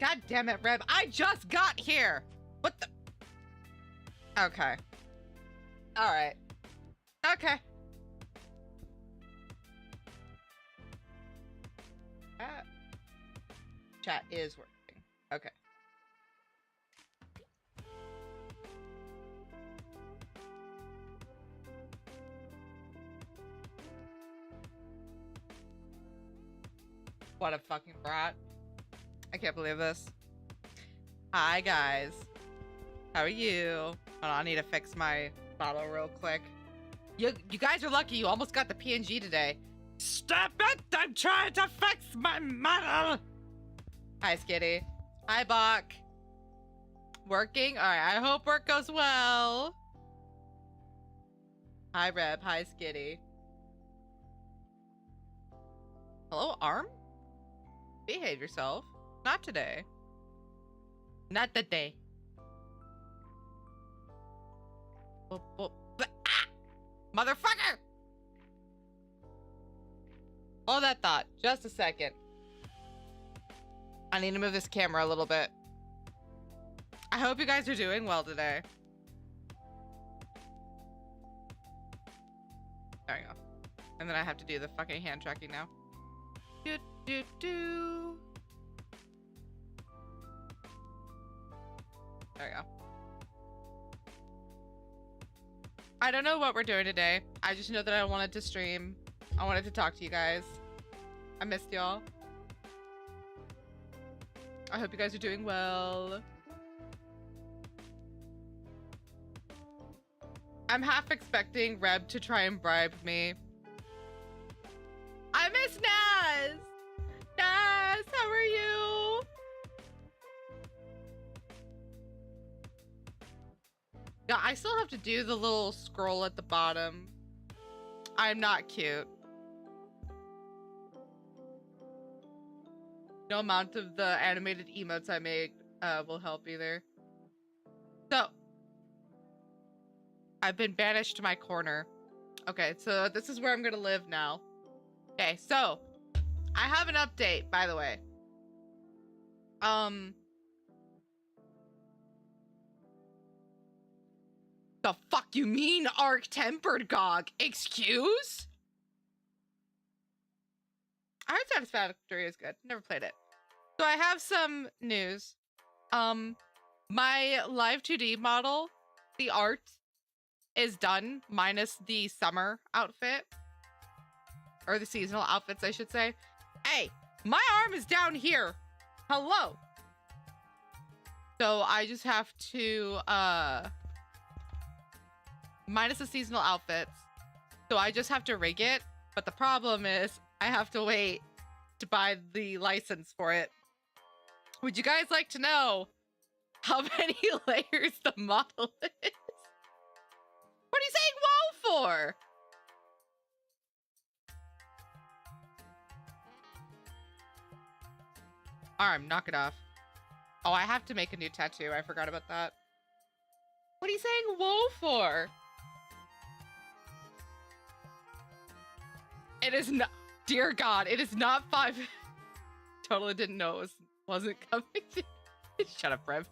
God damn it, Reb. I just got here. What the? Okay. All right. Okay. Chat is working. Okay. What a fucking brat. I can't believe this. Hi, guys. How are you? Hold on, I need to fix my bottle real quick. You guys are lucky you almost got the PNG today. Stop it! I'm trying to fix my model! Hi, Skitty. Hi, Bach. Working? Alright, I hope work goes well. Hi, Reb. Hi, Skitty. Hello, Arm? Behave yourself. Not today. Not today. Motherfucker! Hold that thought. Just a second. I need to move this camera a little bit. I hope you guys are doing well today. There we go. And then I have to do the fucking hand tracking now. Do. There we go. I don't know what we're doing today. I just know that I wanted to stream. I wanted to talk to you guys. I missed y'all. I hope you guys are doing well. I'm half expecting Reb to try and bribe me. I miss Naz! Naz, how are you? Yeah, I still have to do the little scroll at the bottom. I'm not cute. No amount of the animated emotes I make will help either. So, I've been banished to my corner. Okay, so this is where I'm gonna live now. Okay, so I have an update, by the way. The fuck you mean, Arc-Tempered Gog? Excuse? I heard Satisfactory is good. Never played it. So I have some news. My Live 2D model, the art is done, minus the summer outfit. Or the seasonal outfits, I should say. Hey, my arm is down here. Hello. So I just have to, minus the seasonal outfits. So I just have to rig it. But the problem is I have to wait to buy the license for it. Would you guys like to know how many layers the model is? What are you saying whoa for? Arm, knock it off. Oh, I have to make a new tattoo. I forgot about that. What are you saying whoa for? It is not, dear God, it is not 5. Totally didn't know it wasn't coming. Shut up, Rev.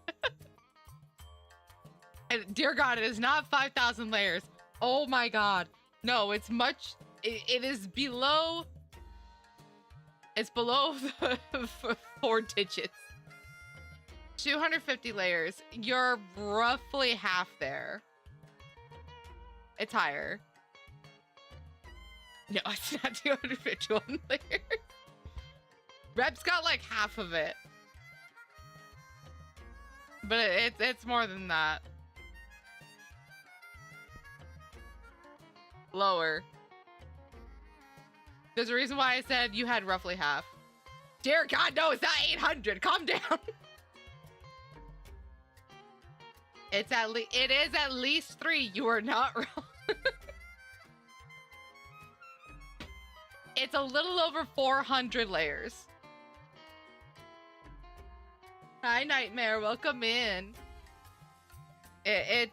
And dear God, it is not 5,000 layers. Oh my God. No, it's much, it is below, it's below the 4 digits. 250 layers. You're roughly half there. It's higher. No, it's not 251 layers. Reb's got like half of it. But it's more than that. Lower. There's a reason why I said you had roughly half. Dear God, no, it's not 800. Calm down. It is at least 3. You are not wrong. It's a little over 400 layers. Hi, Nightmare. Welcome in. It's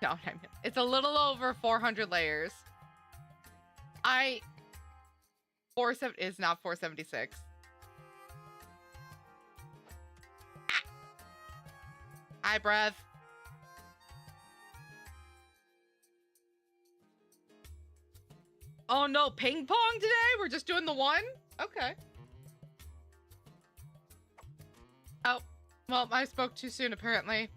a little over 400 layers. 470 is not 476. Ah. Hi, breath. Oh no, ping pong today? We're just doing the one? Okay. Oh, well, I spoke too soon, apparently.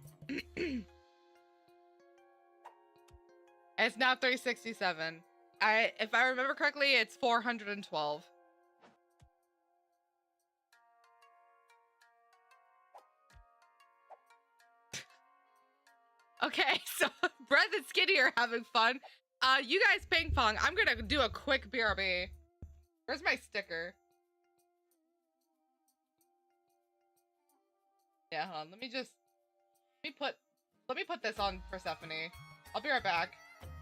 It's now 367. If I remember correctly, it's 412. Okay, so Breath and Skinny are having fun. You guys ping pong. I'm gonna do a quick BRB. Where's my sticker? Yeah, hold on. Let me put this on Persephone. I'll be right back.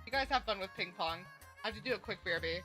You guys have fun with ping pong. I have to do a quick BRB.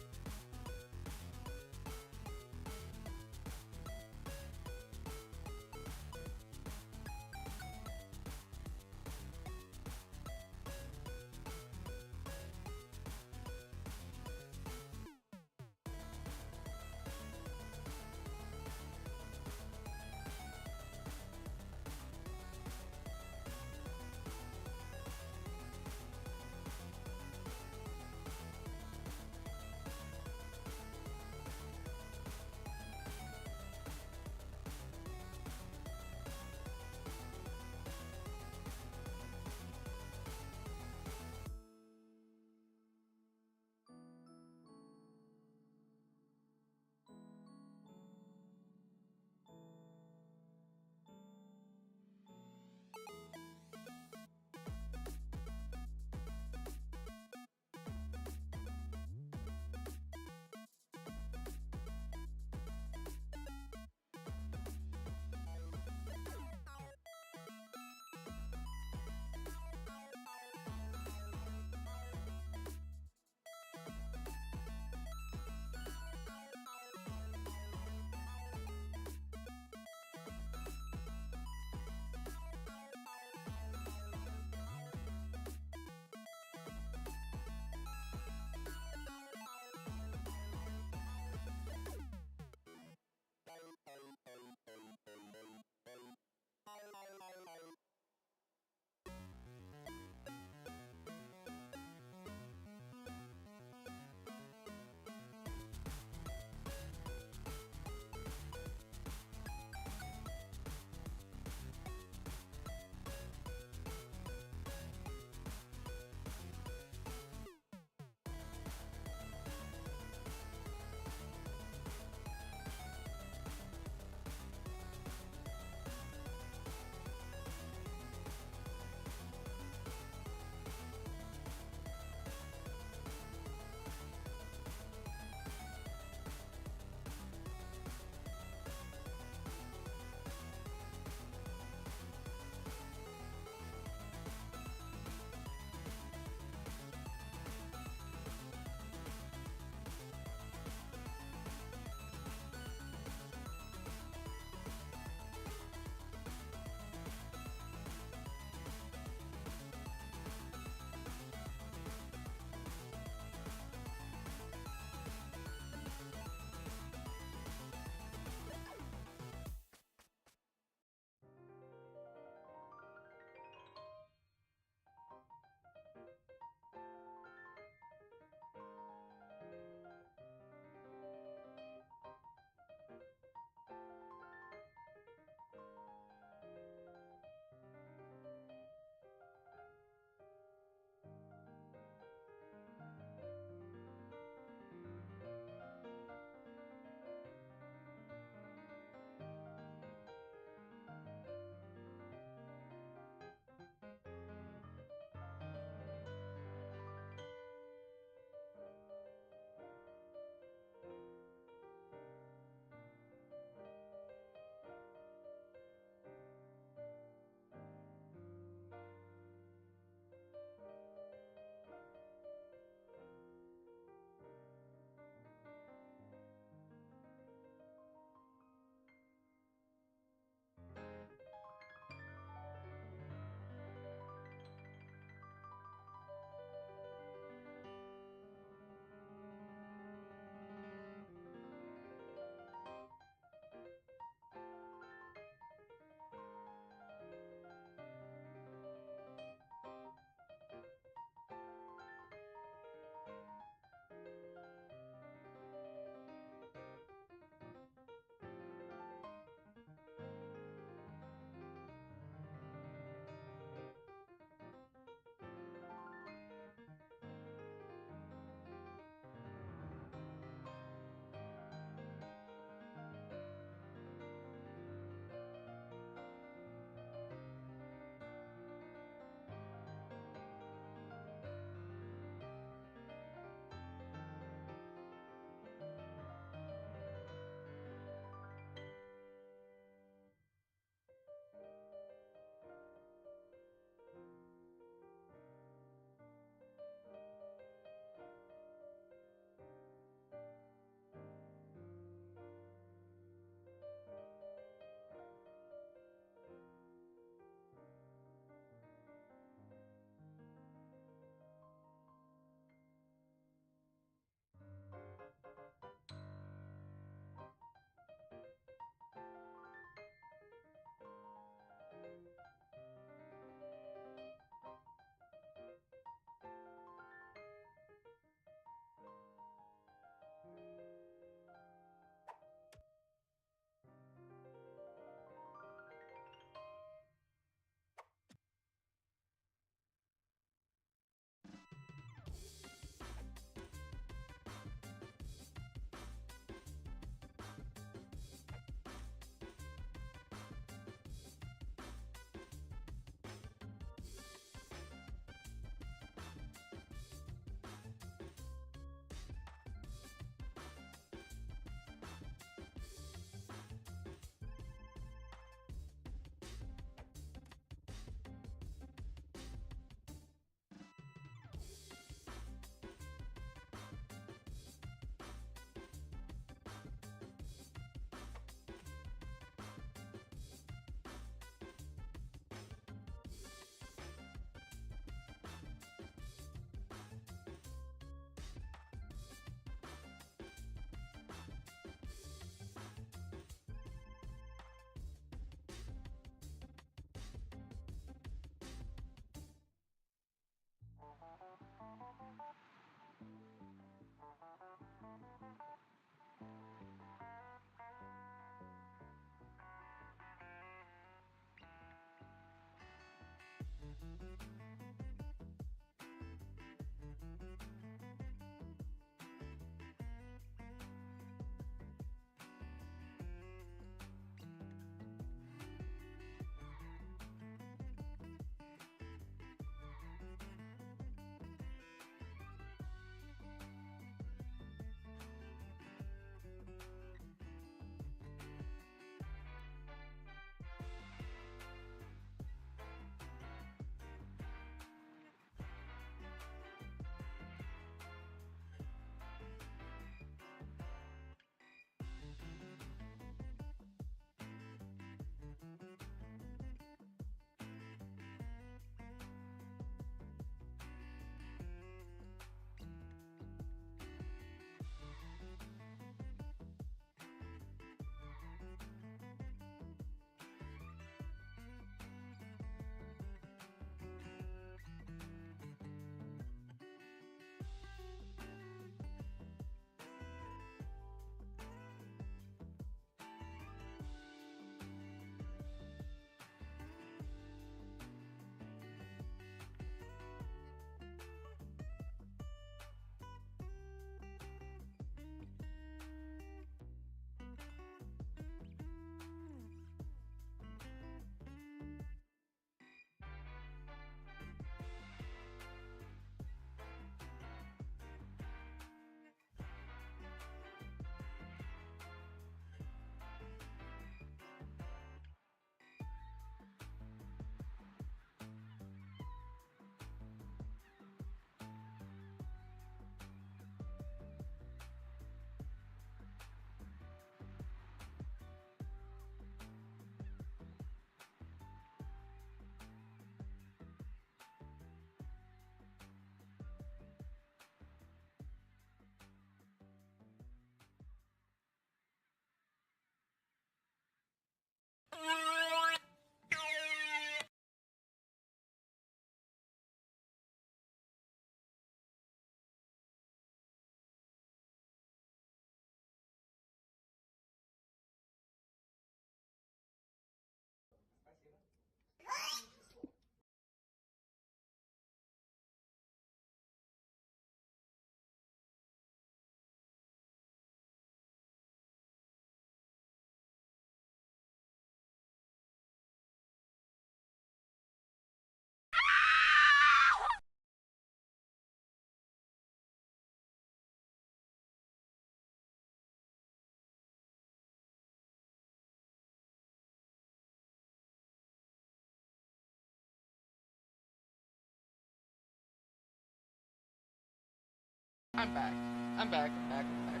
I'm back. I'm back. I'm back. I'm back.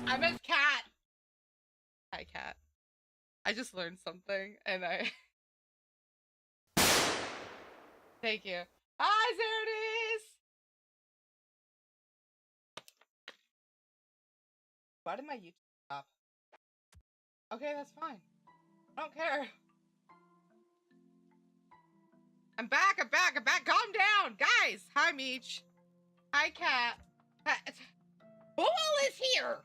I miss Cat. Hi, Cat. I just learned something, and I. Thank you. Hi, there it is. Why did my YouTube stop? Okay, that's fine. I don't care. I'm back. I'm back. I'm back. Calm down, guys. Hi, Meech. Hi, Cat. Who all is here?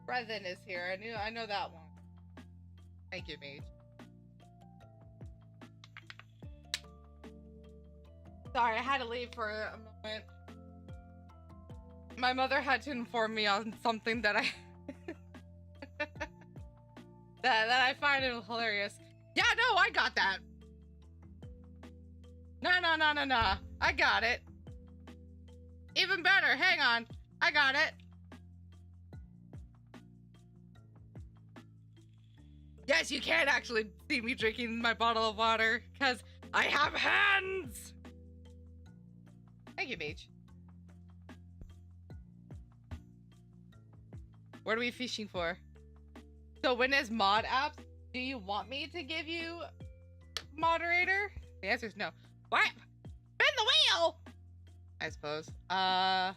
Brethren is here. I know that one. Thank you, Meech. Sorry, I had to leave for a moment. My mother had to inform me on something that I that I find hilarious. Yeah, no, I got that. No. I got it. Even better. Hang on. I got it. Yes, you can actually see me drinking my bottle of water because I have hands. Thank you, Beach. What are we fishing for? So when there's mod apps, do you want me to give you moderator? The answer is no. What? Spin the wheel! I suppose. Oh,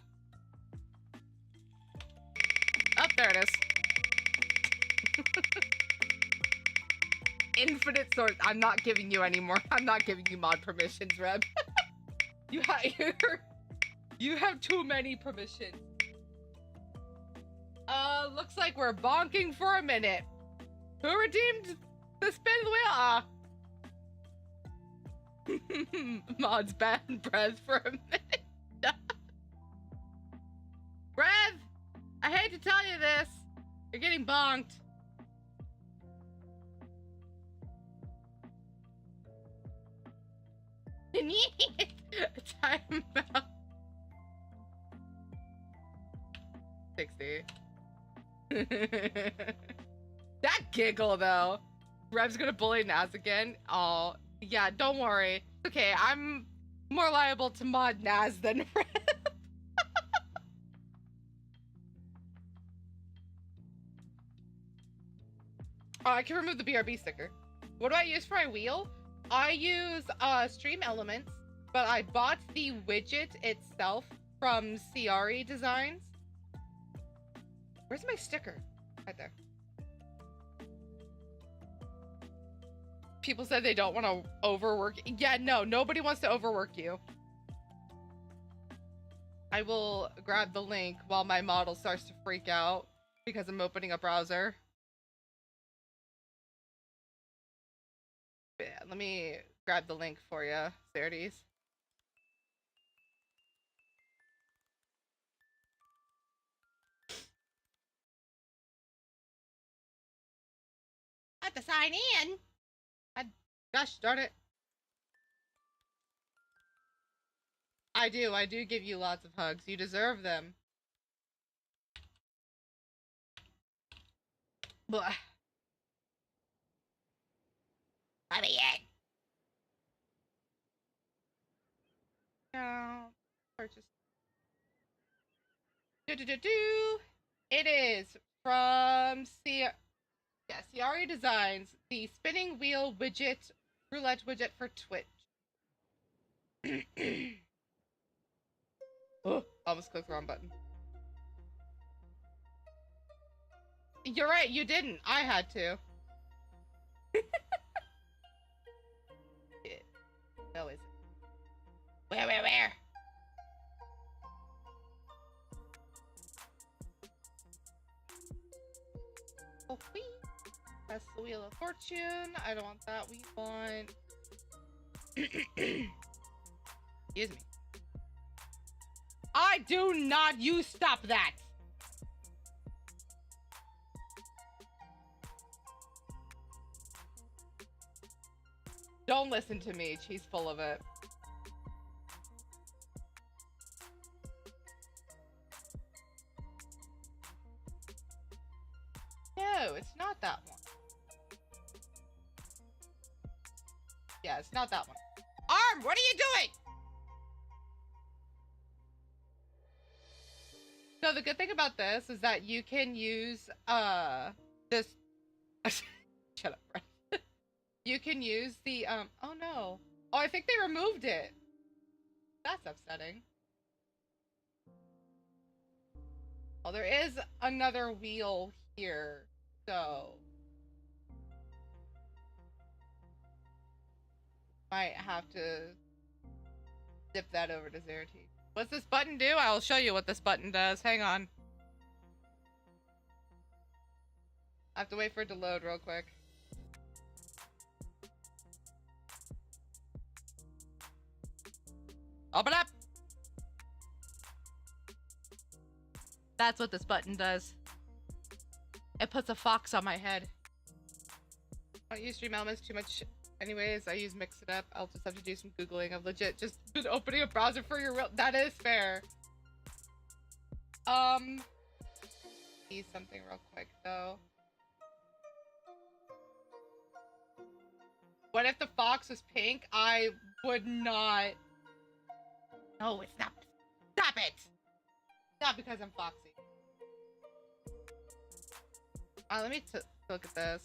there it is. Infinite source. I'm not giving you any more. I'm not giving you mod permissions, Reb. You have too many permissions. Looks like we're bonking for a minute. Who redeemed the spin wheel? Mod's bad breath for a minute. Breath! I hate to tell you this. You're getting bonked. Time out. 60. That giggle though. Rev's gonna bully Naz again. Oh, yeah, don't worry. Okay, I'm more liable to mod Naz than Rev. Oh, I can remove the BRB sticker. What do I use for my wheel? I use Stream Elements, but I bought the widget itself from CRE Designs. Where's my sticker? Right there. People said they don't want to overwork. Yeah, no, nobody wants to overwork you. I will grab the link while my model starts to freak out because I'm opening a browser. Yeah, let me grab the link for you, Sardes. I have to sign in. Gosh darn it. I do give you lots of hugs. You deserve them. Blah. Let me in. No. Purchase. It is from CRE Designs, the spinning wheel widget, roulette widget for Twitch. Oh, almost clicked the wrong button. You're right, you didn't. I had to. No, is it? Where? Oh, wee. That's the Wheel of Fortune. I don't want that. We want... Excuse me. I do not... You stop that! Don't listen to me. He's full of it. No, it's not that one. Yeah, it's not that one. Arm, what are you doing? So the good thing about this is that you can use this shut up, Brett. You can use the oh no. Oh, I think they removed it. That's upsetting. Oh, there is another wheel here, so might have to zip that over to Zerati. What's this button do? I'll show you what this button does. Hang on. I have to wait for it to load real quick. Open up! That's what this button does. It puts a fox on my head. I don't use Stream Elements too much anyways. I use Mix It Up. I'll just have to do some Googling. I've legit just been opening a browser for your real— That is fair. See something real quick though. What if the fox was pink? I would not. No, it's not. Stop it! Not because I'm foxy. Let me look at this.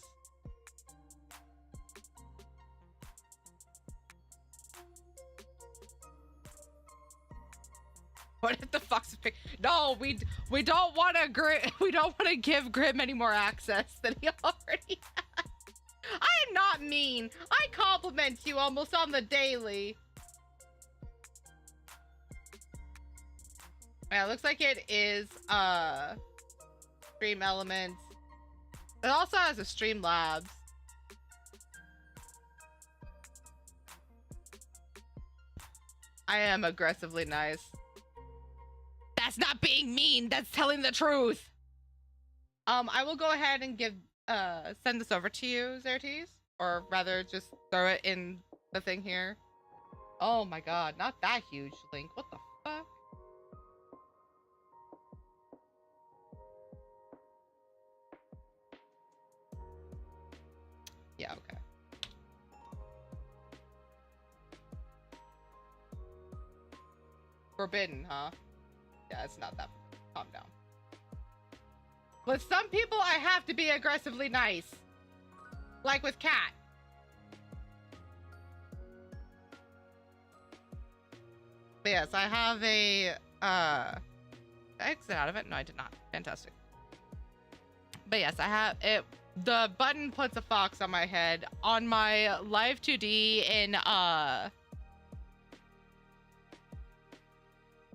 What if the fox is pink? No, we don't want to we don't want to give Grim any more access than he already has. I am not mean. I compliment you almost on the daily. Yeah, it looks like it is Stream Elements. It also has a Streamlabs. I am aggressively nice. That's not being mean, that's telling the truth. I will go ahead and send this over to you, Zertes, or rather just throw it in the thing here. Oh my god, not that huge link. What the fuck? Yeah, okay. Forbidden, huh? Yeah, it's not that. Calm down. With some people, I have to be aggressively nice. Like with Cat. But yes, I have a, did I exit out of it? No, I did not. Fantastic. But yes, I have it. The button puts a fox on my head. On my live 2D in,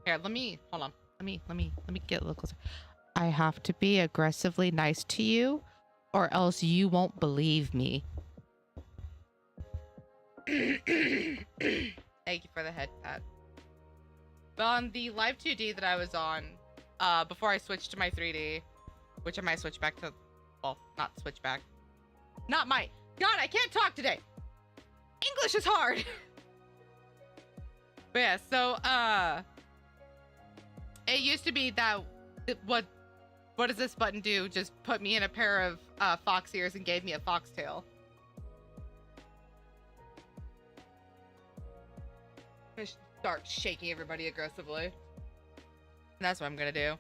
here, let me, hold on. Let me get a little closer. I have to be aggressively nice to you, or else you won't believe me. Thank you for the head pat. But on the live 2D that I was on, before I switched to my 3D, which I might switch back to, well, not switch back. Not my, God, I can't talk today. English is hard. But yeah, so, it used to be that, what does this button do? Just put me in a pair of fox ears and gave me a foxtail. I'm gonna start shaking everybody aggressively. And that's what I'm gonna do.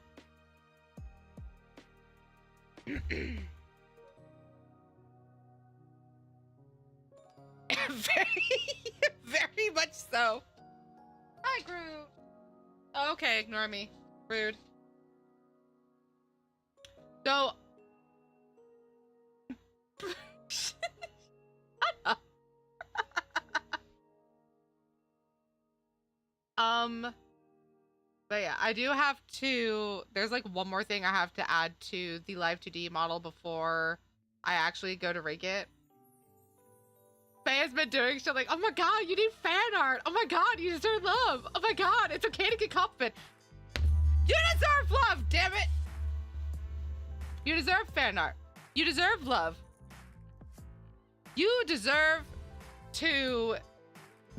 Very much so. Hi, Groot. Okay, ignore me. Rude. So, shut up. But yeah, I do have to, there's like one more thing I have to add to the Live 2D model before I actually go to rig it. Faye's been doing shit like, oh my god, you need fan art. Oh my god, you deserve love. Oh my god, it's okay to get compliment. You deserve love, damn it. You deserve fan art. You deserve love. You deserve to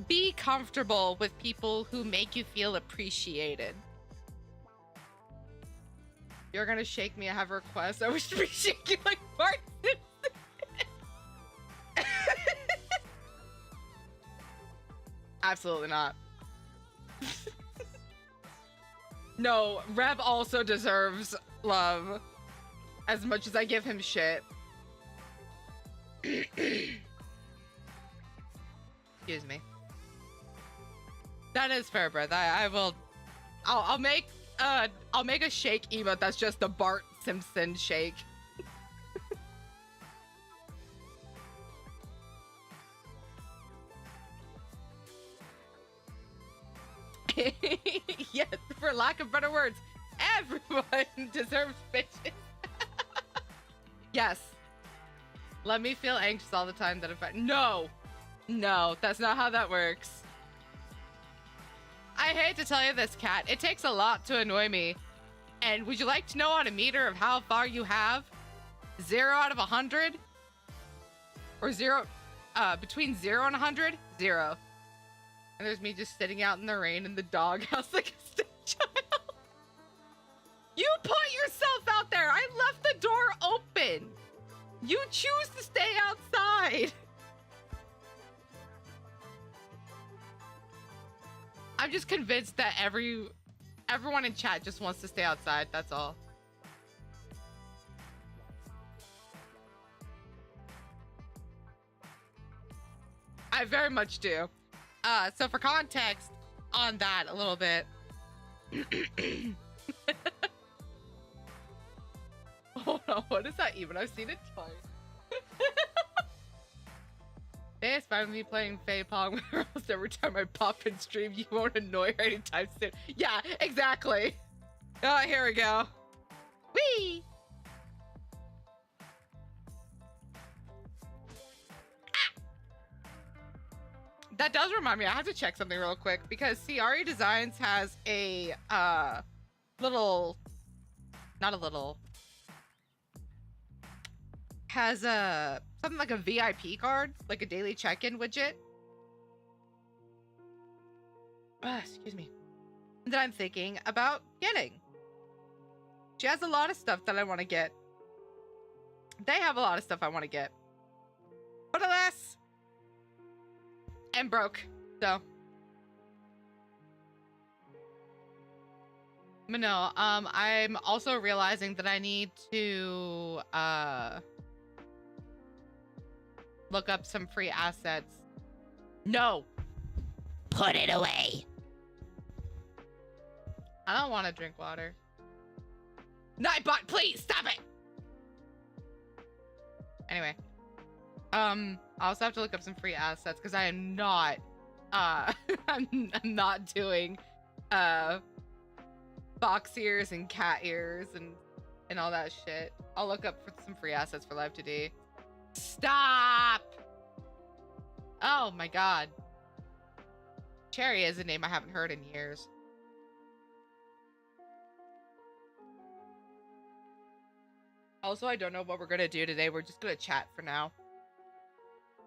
be comfortable with people who make you feel appreciated. You're gonna shake me. I have a request. I wish to be shaking like Martin. Absolutely not. No, Rev also deserves love as much as I give him shit. Excuse me. That is fair, Brett. I'll make a shake emote that's just the Bart Simpson shake. Yes, for lack of better words, everyone deserves bitches. Yes. Let me feel anxious all the time that if I... No, that's not how that works. I hate to tell you this, Cat. It takes a lot to annoy me. And would you like to know on a meter of how far you have? 0 out of 100? Or 0, between 0 and 100? 0. And there's me just sitting out in the rain in the doghouse like a stepchild. You put yourself out there. I left the door open. You choose to stay outside. I'm just convinced that everyone in chat just wants to stay outside. That's all. I very much do. So for context on that a little bit. Hold on, what is that even? I've seen it twice. They inspired me playing Faye Pong with almost every time I pop in stream. You won't annoy her anytime soon. Yeah, exactly. Oh, here we go. Whee! That does remind me, I have to check something real quick because CRE Designs has a has a something like a VIP card, like a daily check-in widget. Excuse me. That I'm thinking about getting. She has a lot of stuff that I want to get. They have a lot of stuff I want to get. But alas, I'm broke, so. But no, I'm also realizing that I need to look up some free assets. No. Put it away. I don't want to drink water. Nightbot, please stop it. Anyway, I also have to look up some free assets because I am not, I'm not doing, box ears and cat ears and all that shit. I'll look up for some free assets for Live 2D. Stop! Oh my god. Cherry is a name I haven't heard in years. Also, I don't know what we're gonna do today. We're just gonna chat for now.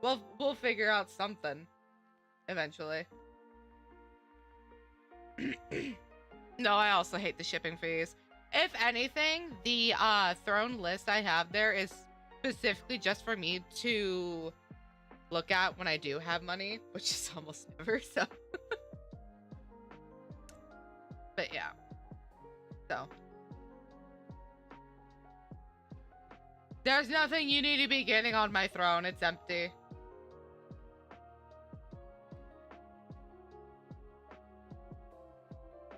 We'll figure out something eventually. No, I also hate the shipping fees. If anything, the throne list I have there is specifically just for me to look at when I do have money, which is almost never, so. But yeah. So. There's nothing you need to be getting on my throne. It's empty.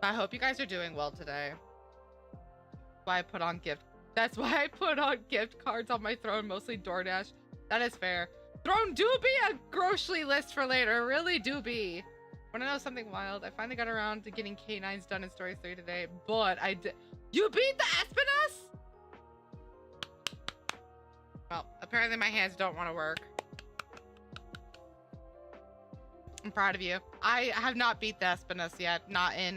I hope you guys are doing well today. That's why I put on gift cards on my throne, mostly DoorDash. That is fair. Throne do be a grocery list for later. Really do be. Wanna know something wild? I finally got around to getting K9s done in Story 3 today, but I did. You beat the Espinas? Well, apparently my hands don't want to work. I'm proud of you. I have not beat the Espinas yet. Not in,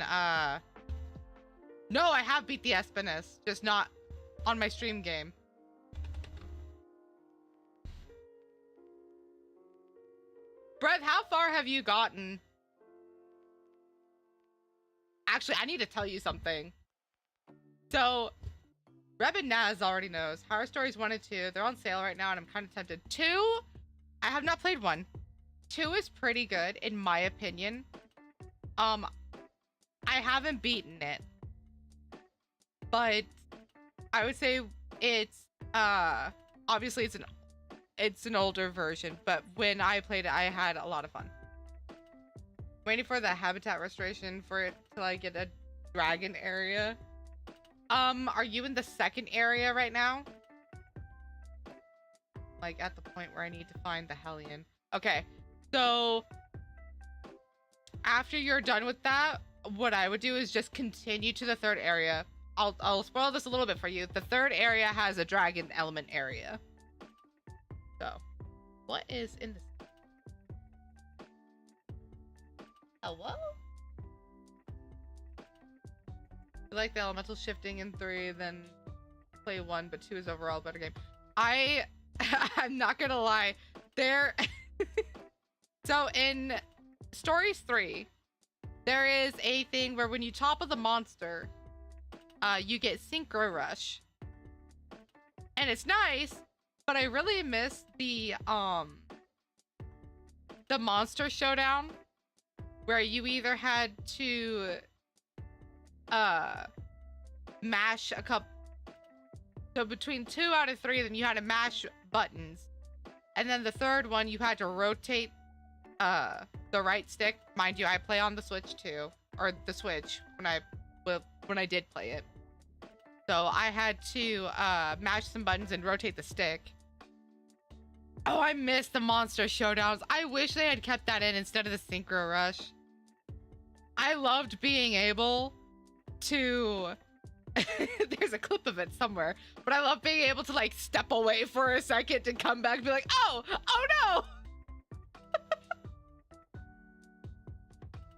No, I have beat the Espinas. Just not on my stream game. Brett, how far have you gotten? Actually, I need to tell you something. So, Reb and Naz already knows. Horror Stories 1 and 2, they're on sale right now, and I'm kind of tempted. 2, I have not played 1. 2 is pretty good in my opinion. I haven't beaten it, but I would say it's obviously it's an older version, but when I played it, I had a lot of fun. Waiting for the habitat restoration for it to like get a dragon area. Are you in the second area right now? Like at the point where I need to find the Hellion. Okay, so after you're done with that, what I would do is just continue to the third area. I'll spoil this a little bit for you. The third area has a dragon element area. So, what is in this? Hello? I like the elemental shifting in 3, then play 1, but 2 is overall a better game. I'm not gonna lie. So in Stories 3, there is a thing where when you topple the monster, you get Synchro Rush. And it's nice, but I really miss the monster showdown where you either had to mash a couple. So between 2 out of 3 of them, you had to mash buttons. And then the third one, you had to rotate the right stick. Mind you, I play on the Switch too. Or the Switch when I did play it. So I had to mash some buttons and rotate the stick. Oh, I miss the monster showdowns. I wish they had kept that in instead of the Synchro Rush. I loved being able to... There's a clip of it somewhere, but I love being able to like step away for a second and come back and be like, oh no.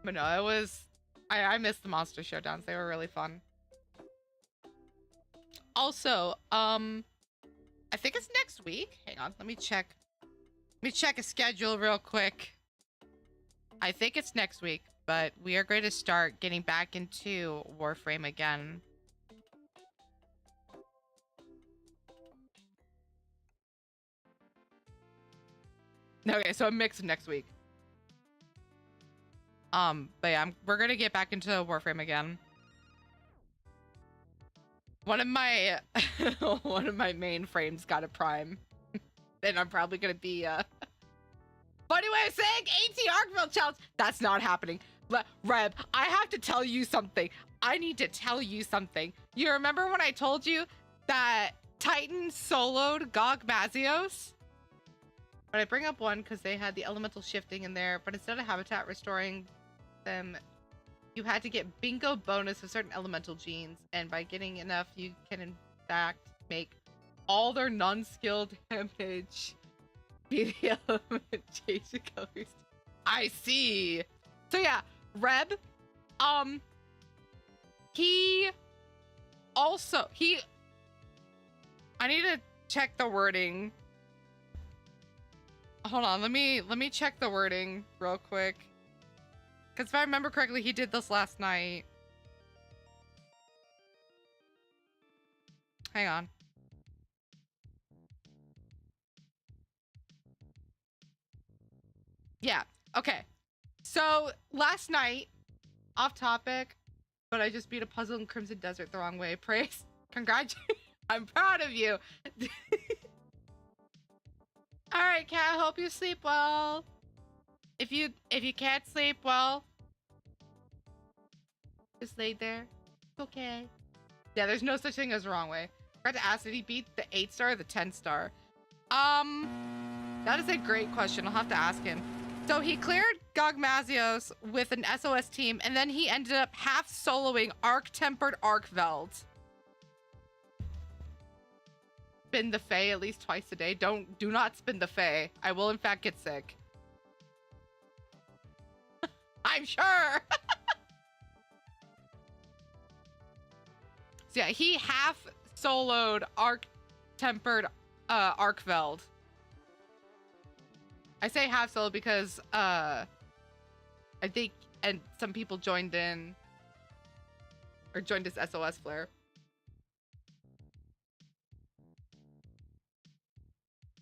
But no, it was, I missed the monster showdowns. They were really fun. Also, I think it's next week. Hang on, let me check a schedule real quick. I think it's next week, but we are going to start getting back into Warframe again. Okay, so a mix of next week. But yeah, we're gonna get back into Warframe again. One of my one of my main frames got a prime. And I'm probably gonna be funny way of saying 80 Arkville challenge. That's not happening. Reb, I have to tell you something. I need to tell you something. You remember when I told you that Titan soloed Gog Mazios? But I bring up 1 because they had the elemental shifting in there, but instead of habitat restoring them, you had to get bingo bonus of certain elemental genes, and by getting enough, you can in fact make all their non-skill damage be the element change the colors. I see. So yeah, Reb, he I need to check the wording. Hold on, let me check the wording real quick. Because if I remember correctly, he did this last night. Hang on. Yeah, okay. So, last night, off topic, but I just beat a puzzle in Crimson Desert the wrong way. Praise. Congratulations. I'm proud of you. Alright, cat, I hope you sleep well. If you can't sleep well, just lay there. It's okay. Yeah, there's no such thing as the wrong way. I forgot to ask, did he beat the 8-star or the 10-star? That is a great question. I'll have to ask him. So he cleared Gog Mazios with an SOS team, and then he ended up half soloing Arc-Tempered Arkveld. Spin the Fae at least twice a day. Do not spin the Fae. I will in fact get sick. I'm sure. So yeah, he half soloed Arc-Tempered Arkveld. I say half solo because I think and some people joined in or joined his SOS flare.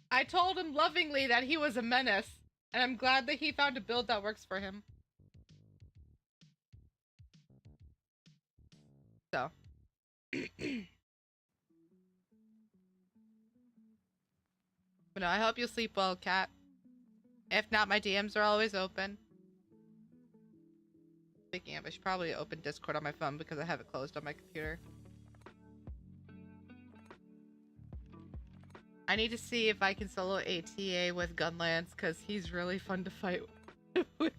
I told him lovingly that he was a menace. And I'm glad that he found a build that works for him. So. But no, I hope you sleep well, Cat. If not, my DMs are always open. Speaking of, I should probably open Discord on my phone because I have it closed on my computer. I need to see if I can solo ATA with Gunlance because he's really fun to fight with.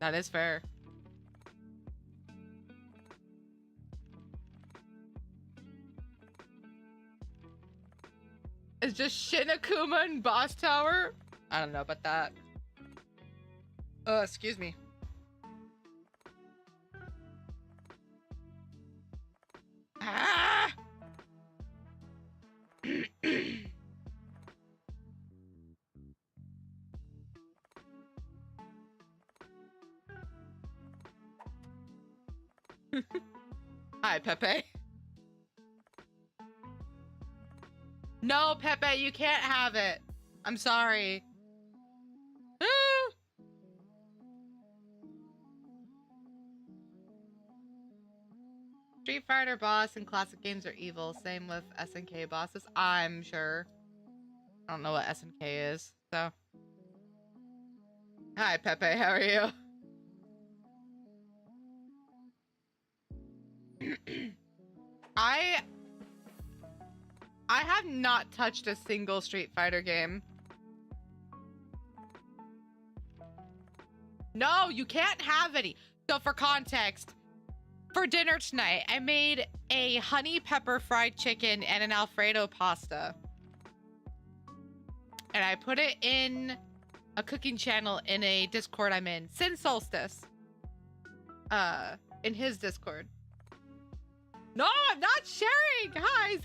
That is fair. It's just Shinakuma and Boss Tower? I don't know about that. Excuse me. Ah! Hi, Pepe. No, Pepe, you can't have it. I'm sorry. Street Fighter boss and classic games are evil. Same with SNK bosses, I'm sure. I don't know what SNK is, so. Hi, Pepe, how are you? I have not touched a single Street Fighter game. No, you can't have any. So for context, for dinner tonight, I made a honey pepper fried chicken and an Alfredo pasta. And I put it in a cooking channel in a Discord I'm in. Sin Solstice. In his Discord. No, I'm not sharing! Hi,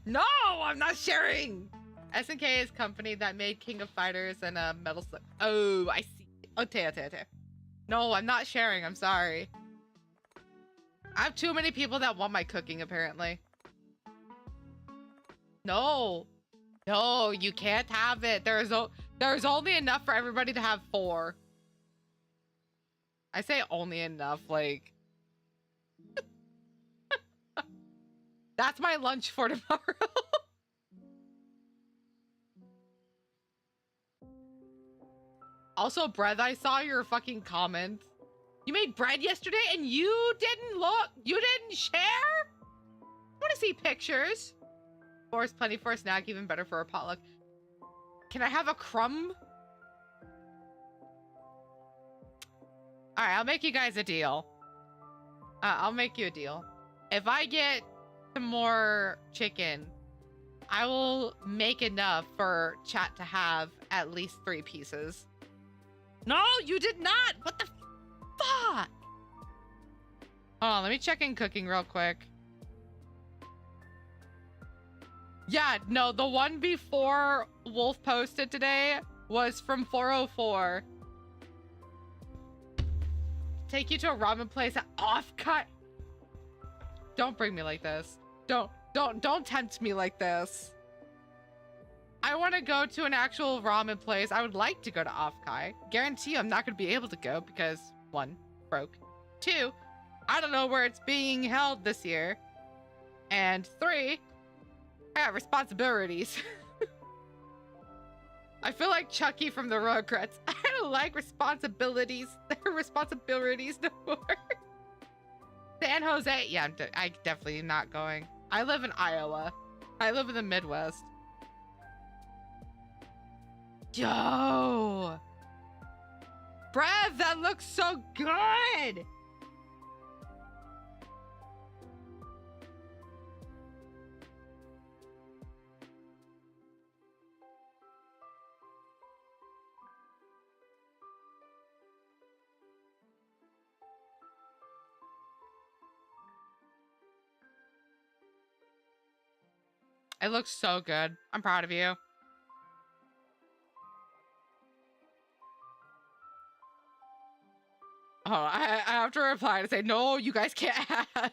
No, I'm not sharing! SNK is company that made King of Fighters and Metal Slug. Oh, I see. Okay. No, I'm not sharing. I'm sorry. I have too many people that want my cooking, apparently. No, you can't have it. There's only enough for everybody to have 4. I say only enough, like... That's my lunch for tomorrow. Also, Breath, I saw your fucking comment. You made bread yesterday and you didn't look, you didn't share? I want to see pictures. Force plenty for a snack, even better for a potluck. Can I have a crumb? All right, I'll make you guys a deal. I'll make you a deal. If I get some more chicken, I will make enough for chat to have at least 3 pieces. No, you did not. What the fuck? Hold on, let me check in cooking real quick. Yeah, no, the one before Wolf posted today was from 404. Take you to a ramen place at Offcut. Don't bring me like this. Don't tempt me like this. I want to go to an actual ramen place. I would like to go to Offkai. Guarantee you I'm not going to be able to go because 1, broke. 2, I don't know where it's being held this year. And 3, I have responsibilities. I feel like Chucky from the Rugrats. I don't like responsibilities. There are responsibilities no more. San Jose. Yeah, I definitely am not going. I live in Iowa. I live in the Midwest. Yo! Brev, that looks so good! It looks so good. I'm proud of you. Oh, I have to reply to say, no, you guys can't have.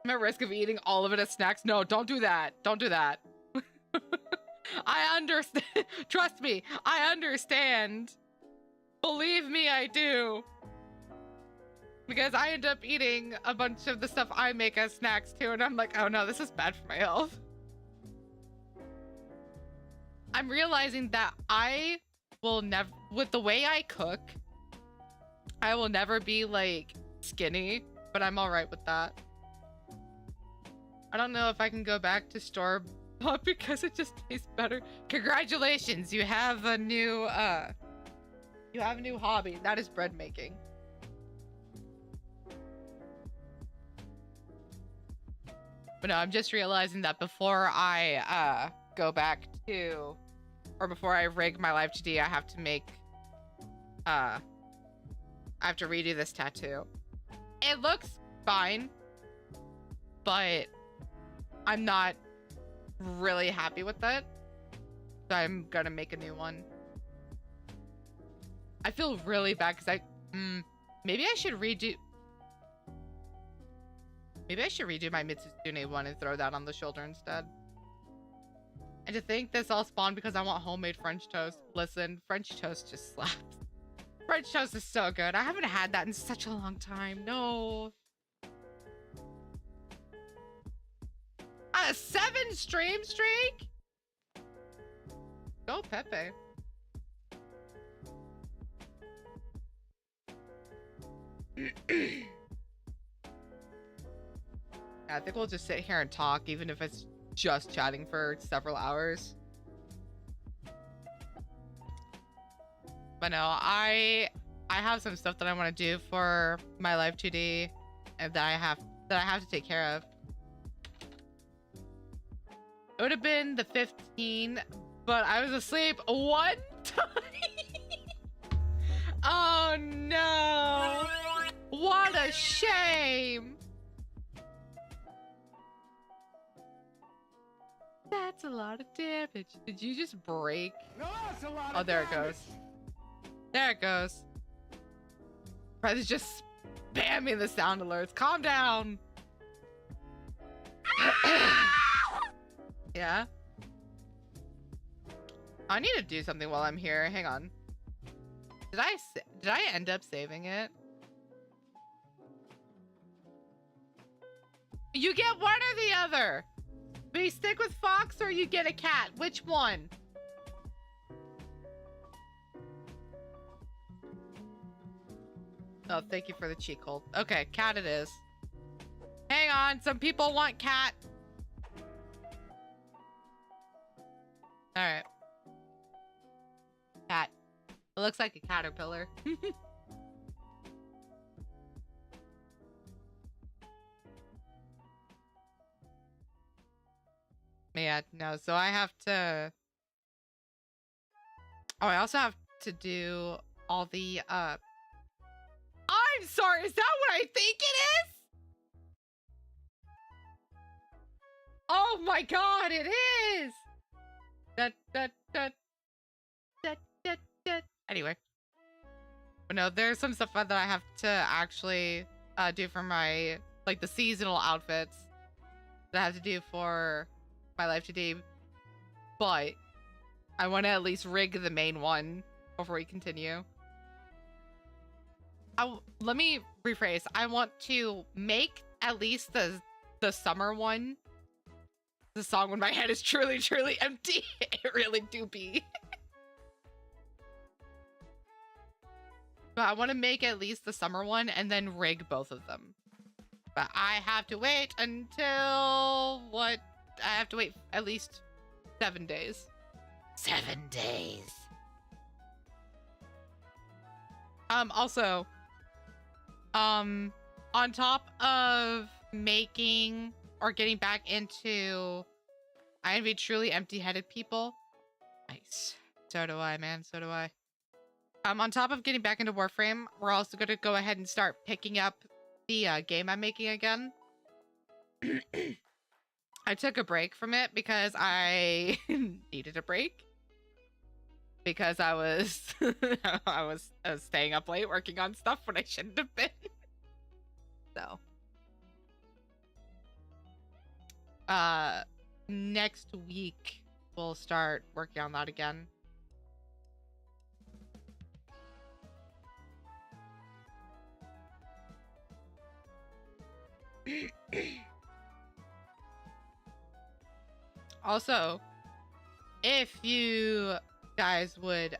I'm at risk of eating all of it as snacks. No, don't do that. Don't do that. I understand. Trust me, I understand. Believe me, I do. Because I end up eating a bunch of the stuff I make as snacks too, and I'm like, oh no, this is bad for my health. I'm realizing that I will never, with the way I cook, I will never be like skinny, but I'm all right with that. I don't know if I can go back to store-bought because it just tastes better. Congratulations, you have a new hobby. That is bread making. But no, I'm just realizing that before I go back to, or before I rig my live 2D, I have to make, I have to redo this tattoo. It looks fine, but I'm not really happy with it. So I'm gonna make a new one. I feel really bad because maybe I should redo. Maybe I should redo my Mitsuzune one and throw that on the shoulder instead. And to think this all spawned because I want homemade French toast. Listen, French toast just slaps. French toast is so good. I haven't had that in such a long time. No. A 7 stream streak? Go Pepe. I think we'll just sit here and talk, even if it's just chatting for several hours. But no, I have some stuff that I want to do for my live 2D, and that I have to take care of. It would have been the 15, but I was asleep one time. Oh no! What a shame! That's a lot of damage. Did you just break? No, it's a lot Oh, of there damage. it goes. There it goes. Brett is just spamming the sound alerts. Calm down. Yeah. I need to do something while I'm here. Hang on. Did I end up saving it? You get one or the other. Do you stick with Fox or you get a cat? Which one? Oh, thank you for the cheat code. Okay, cat it is. Hang on, some people want cat. Alright. Cat. It looks like a caterpillar. Yeah, no, so I have to... Oh, I also have to do all the, I'm sorry, is that what I think it is? Oh my god, it is! Anyway. But no, there's some stuff that I have to actually do for my, like, the seasonal outfits that I have to do for my life today. But I want to at least rig the main one before we continue. Let me rephrase. I want to make at least the summer one. The song when my head is truly, truly empty. It really do be. But I want to make at least the summer one and then rig both of them. But I have to wait until what? I have to wait at least 7 days. 7 days. Also, on top of making or getting back into I envy truly empty-headed people. Nice. So do I, man. So do I. On top of getting back into Warframe, we're also going to go ahead and start picking up the game I'm making again. I took a break from it because I needed a break. Because I was I was staying up late working on stuff when I shouldn't have been. So. next week we'll start working on that again. Also, if you guys would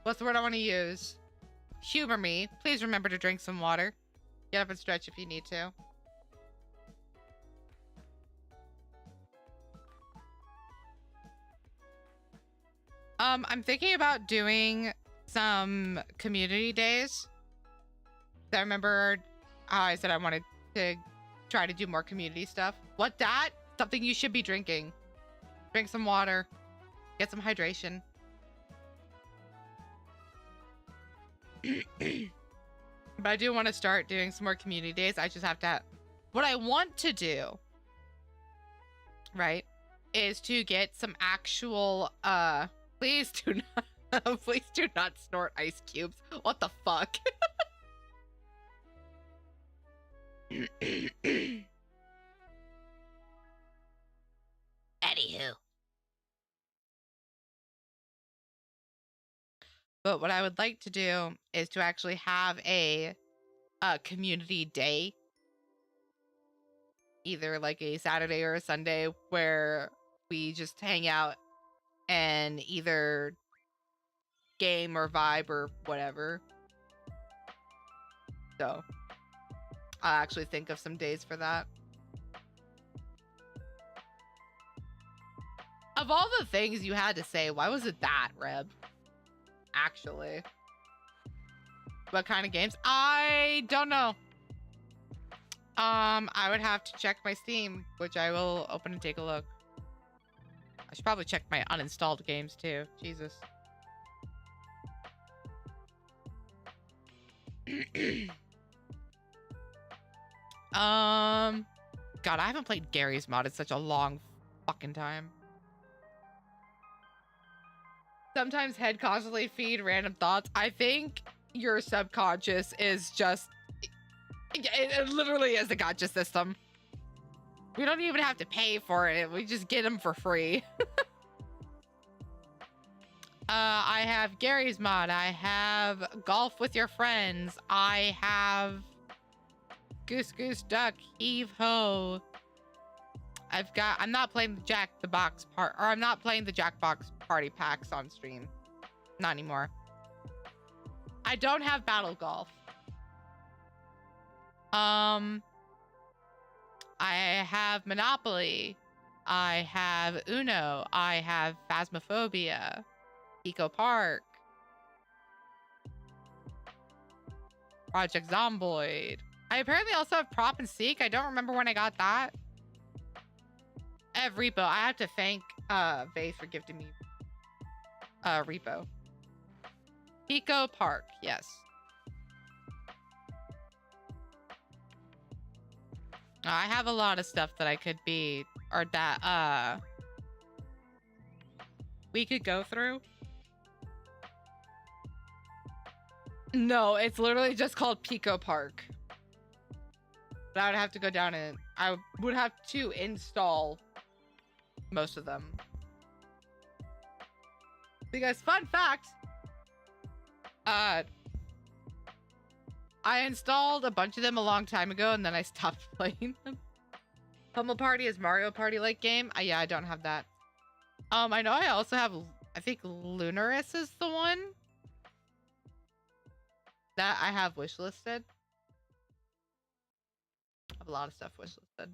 what's the word I want to use? Humor me. Please remember to drink some water. Get up and stretch if you need to. I'm thinking about doing some community days. I remember how I said I wanted to try to do more community stuff. What that? Something you should be drinking. Drink some water. Get some hydration. But I do want to start doing some more community days. I just have to... What I want to do, right, is to get some actual... Please do not... please do not snort ice cubes. What the fuck? Anywho. But what I would like to do is to actually have a community day. Either like a Saturday or a Sunday where we just hang out and either game or vibe or whatever. So I'll actually think of some days for that. Of all the things you had to say, why was it that, Reb? Actually. What kind of games? I don't know. I would have to check my Steam, which I will open and take a look. I should probably check my uninstalled games too. Jesus. God, I haven't played Gary's Mod in such a long fucking time. Sometimes head constantly feed random thoughts. I think your subconscious is just... It literally is a gotcha system. We don't even have to pay for it. We just get them for free. I have Gary's Mod. I have Golf with Your Friends. I have Goose Goose Duck, Heave Ho. I'm not playing the Jackbox Party Packs on stream. Not anymore. I don't have Battle Golf. I have Monopoly. I have Uno. I have Phasmophobia. Eco Park. Project Zomboid. I apparently also have Prop and Seek. I don't remember when I got that. Repo. I have to thank Vase for gifting me Repo. Eco Park, yes. I have a lot of stuff that I could be, or that we could go through. No, it's literally just called Pico Park. But I would have to go down and I would have to install most of them. Because fun fact, I installed a bunch of them a long time ago and then I stopped playing them. Pummel Party is Mario Party-like game. Yeah, I don't have that. I know I also have, I think Lunaris is the one that I have wishlisted. I have a lot of stuff wishlisted.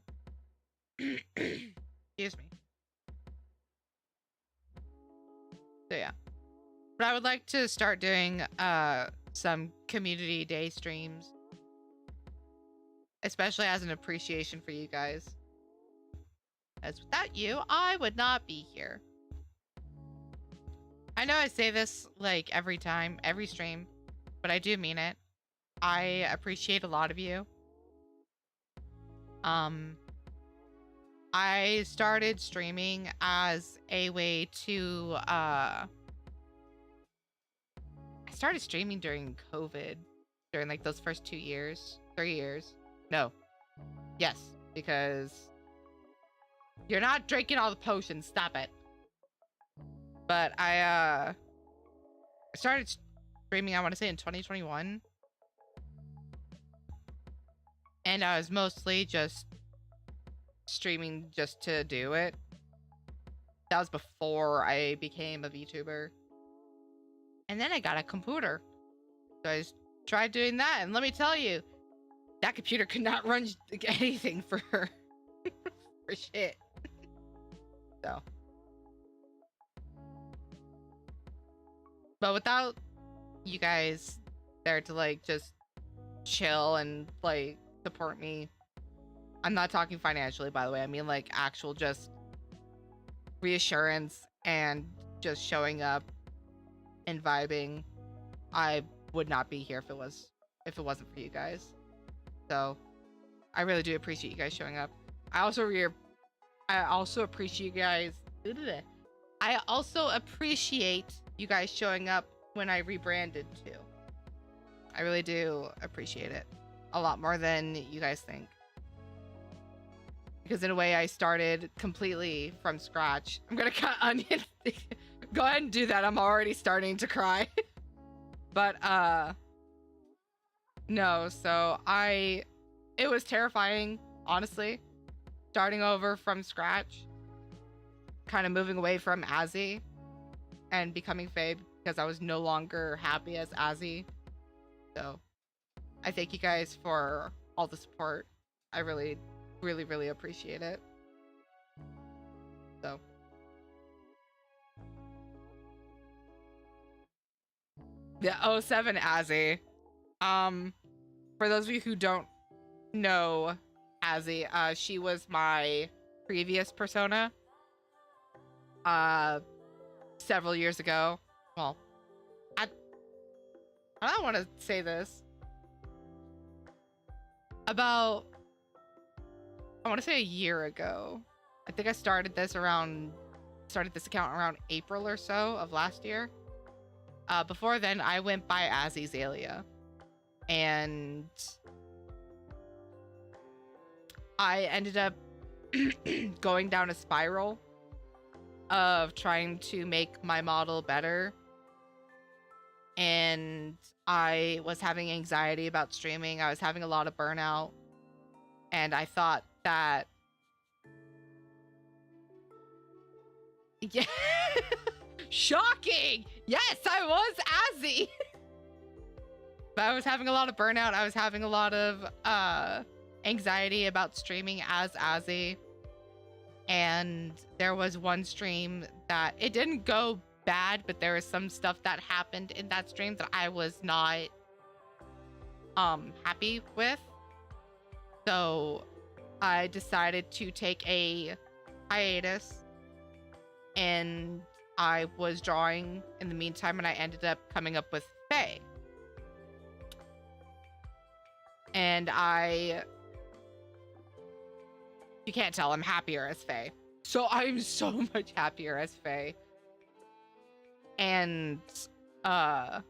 Excuse me. So yeah. But I would like to start doing some community day streams. Especially as an appreciation for you guys. As without you, I would not be here. I know I say this like every time, every stream, but I do mean it. I appreciate a lot of you. I started streaming as a way to I started streaming during COVID, during like those first 2 years, 3 years. No. Yes, because you're not drinking all the potions. Stop it. But I started streaming, I want to say in 2021. And I was mostly just streaming just to do it. That was before I became a VTuber. And then I got a computer. So I tried doing that, and let me tell you, that computer could not run anything for for shit. So. But without you guys there to like just chill and like support me, I'm not talking financially, by the way. I mean like actual just reassurance and just showing up and vibing. I would not be here if it wasn't for you guys. So I really do appreciate you guys showing up. I also appreciate you guys. I also appreciate you guys showing up when I rebranded too. I really do appreciate it a lot more than you guys think. Because in a way I started completely from scratch. I'm gonna cut onion. Go ahead and do that. I'm already starting to cry. But no, so it was terrifying, honestly, starting over from scratch, kind of moving away from Azzy and becoming Faye because I was no longer happy as Azzy. So I thank you guys for all the support. I really, really, really appreciate it. So the 07 Azzy. For those of you who don't know Azzy, she was my previous persona. Several years ago. Well, I don't want to say this. About, I want to say a year ago. I think I started this account around April or so of last year. Before then, I went by Azzy, and I ended up going down a spiral of trying to make my model better, and I was having anxiety about streaming. I was having a lot of burnout, and I thought that yeah. Shocking! Yes, I was Azzy. But I was having a lot of burnout. I was having a lot of anxiety about streaming as Azzy. And there was one stream that it didn't go bad, but there was some stuff that happened in that stream that I was not happy with. So I decided to take a hiatus, and I was drawing in the meantime, and I ended up coming up with Faye. And you can't tell, I'm happier as Faye. So I'm so much happier as Faye. And I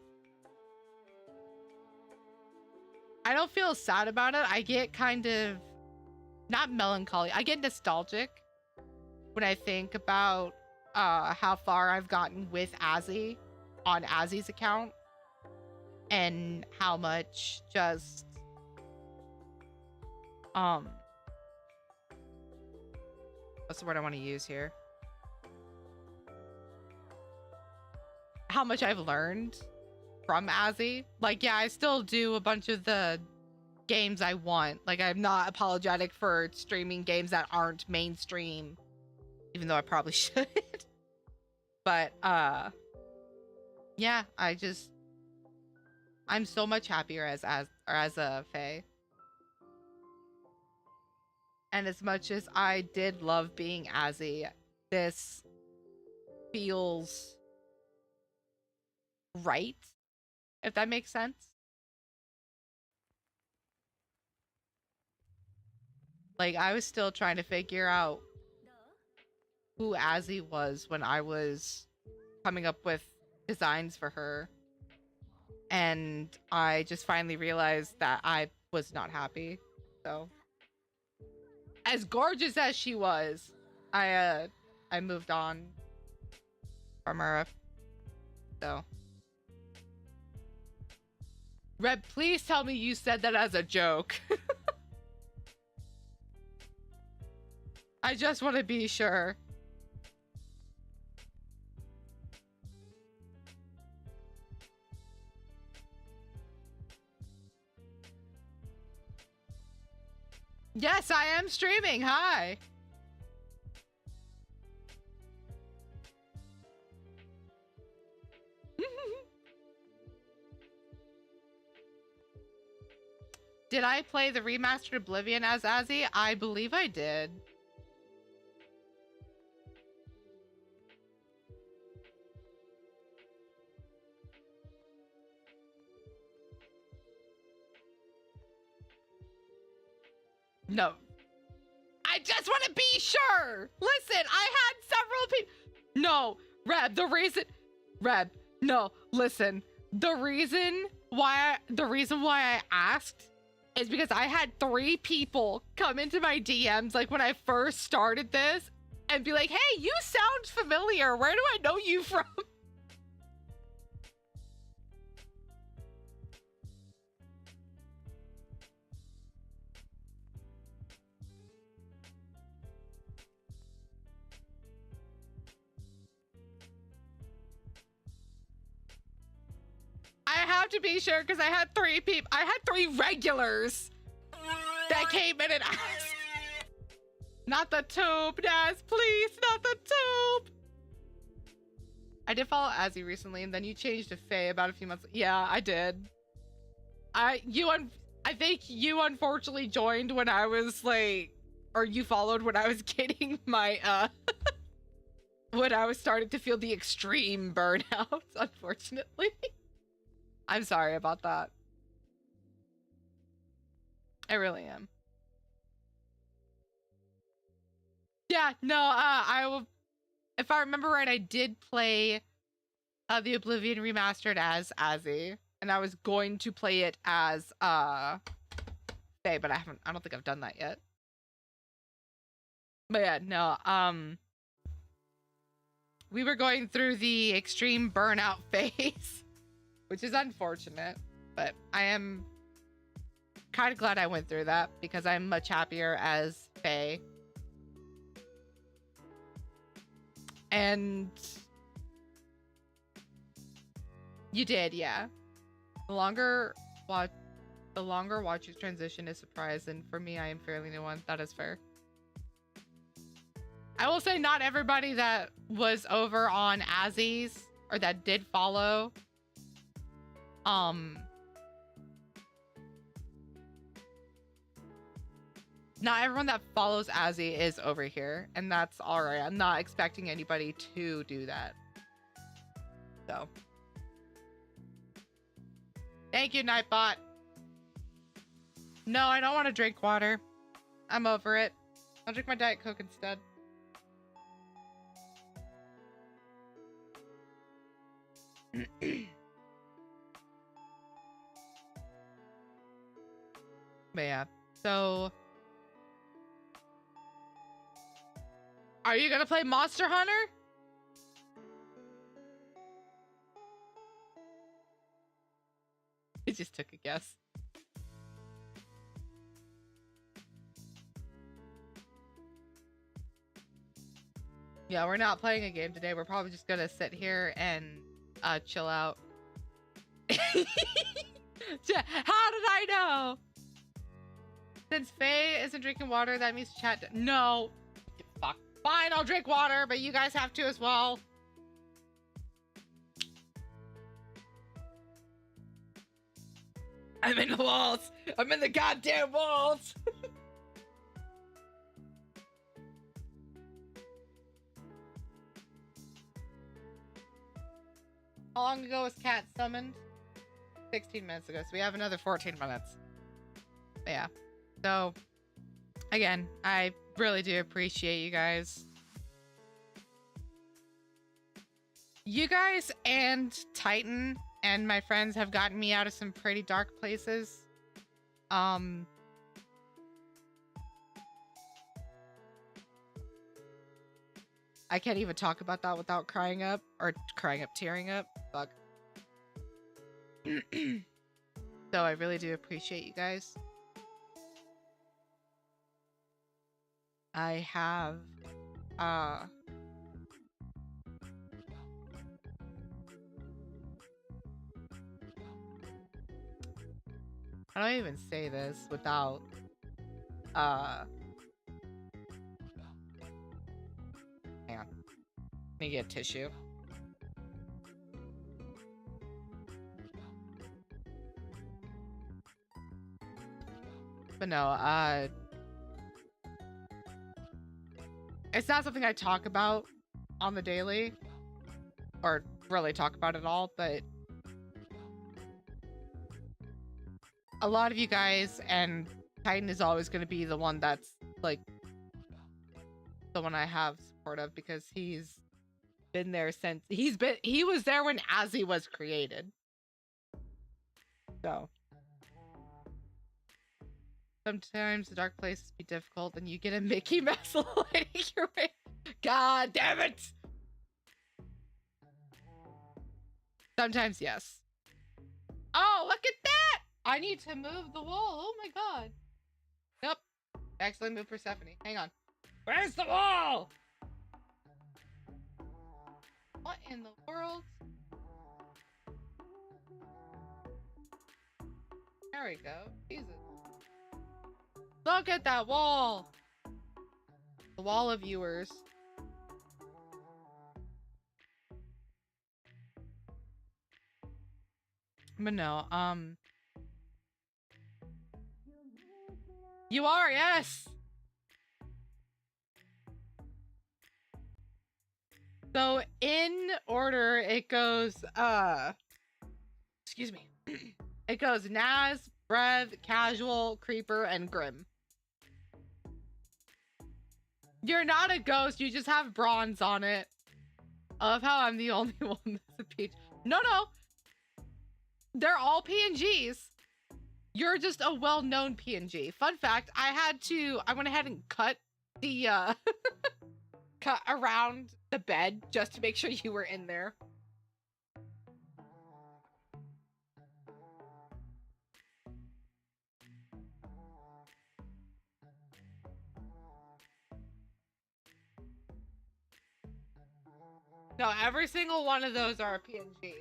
don't feel sad about it. I get kind of, not melancholy, I get nostalgic when I think about how far I've gotten with Azzy on Azzy's account, and how much just what's the word I want to use here? How much I've learned from Azzy. Like, yeah, I still do a bunch of the games I want. Like, I'm not apologetic for streaming games that aren't mainstream, even though I probably should. But yeah, I'm so much happier as a Faye. And as much as I did love being Azzy, this feels right, if that makes sense. Like, I was still trying to figure out who Azzy was when I was coming up with designs for her. And I just finally realized that I was not happy. So as gorgeous as she was, I moved on from her. So, Reb, please tell me you said that as a joke. I just want to be sure. Yes, I am streaming. Hi. Did I play the remastered Oblivion as Azzy? I believe I did. No. I just want to be sure. Listen, I had several people. No, Reb, no, listen. The reason why I asked is because I had 3 people come into my DMs like when I first started this and be like, "Hey, you sound familiar. Where do I know you from?" I have to be sure because I had 3 people. I had 3 regulars that came in and asked. Not the tube, Naz, please, not the tube. I did follow Azzy recently, and then you changed to Faye about a few months. Yeah, I did. I think you unfortunately joined when I was like, or you followed when I was getting my when I was starting to feel the extreme burnout. Unfortunately. I'm sorry about that. I really am. Yeah, no, I will. If I remember right, I did play the Oblivion remastered as Azzy, and I was going to play it as Faye, but I don't think I've done that yet. But yeah, no, we were going through the extreme burnout phase, which is unfortunate, but I am kind of glad I went through that because I'm much happier as Faye. And you did, yeah. The longer watches transition is surprise, and for me, I am fairly new one. That is fair. I will say not everybody that was over on Azzy's or that did follow not everyone that follows Azzy is over here, and that's all right. I'm not expecting anybody to do that. So, thank you, Nightbot. No, I don't want to drink water. I'm over it. I'll drink my Diet Coke instead. But yeah, so are you gonna play Monster Hunter? I just took a guess. Yeah, we're not playing a game today. We're probably just gonna sit here and chill out. How did I know? Since Faye isn't drinking water, that means chat. No. Fuck. Fine, I'll drink water, but you guys have to as well. I'm in the walls. I'm in the goddamn walls. How long ago was Cat summoned? 16 minutes ago, so we have another 14 minutes. But yeah. So, again, I really do appreciate you guys. You guys and Titan and my friends have gotten me out of some pretty dark places. I can't even talk about that without crying up or tearing up. Fuck. So I really do appreciate you guys. I have I don't even say this without hang on. Let me get tissue. But no, it's not something I talk about on the daily or really talk about at all, but a lot of you guys, and Titan is always going to be the one that's like the one I have support of, because he's been there since he was there when Azzy was created. So sometimes the dark places be difficult and you get a Mickey Mouse lighting your way. God damn it! Sometimes, yes. Oh, look at that! I need to move the wall. Oh my god. Nope. Actually moved Persephone. Hang on. Where's the wall? What in the world? There we go. Jesus. Look at that wall. The wall of viewers. But no, you are, yes. So in order, it goes, excuse me. It goes Naz, Brev, Casual, Creeper, and Grim. You're not a ghost, you just have bronze on it. I love how I'm the only one that's a peach. No. They're all PNGs. You're just a well-known PNG. Fun fact, I went ahead and cut the, cut around the bed just to make sure you were in there. No, every single one of those are a PNG.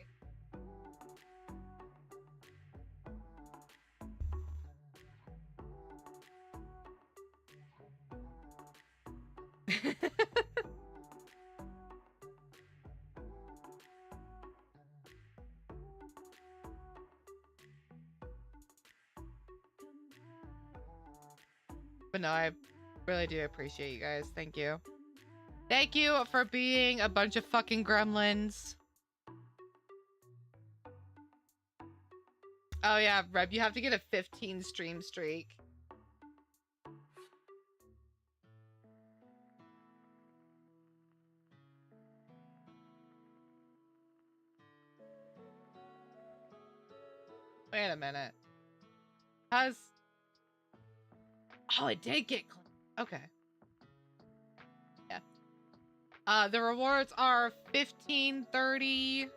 But no, I really do appreciate you guys. Thank you. Thank you for being a bunch of fucking gremlins. Oh yeah, Reb, you have to get a 15 stream streak. Wait a minute. Oh, it did get clean. Okay. Yeah. The rewards are 15, 30.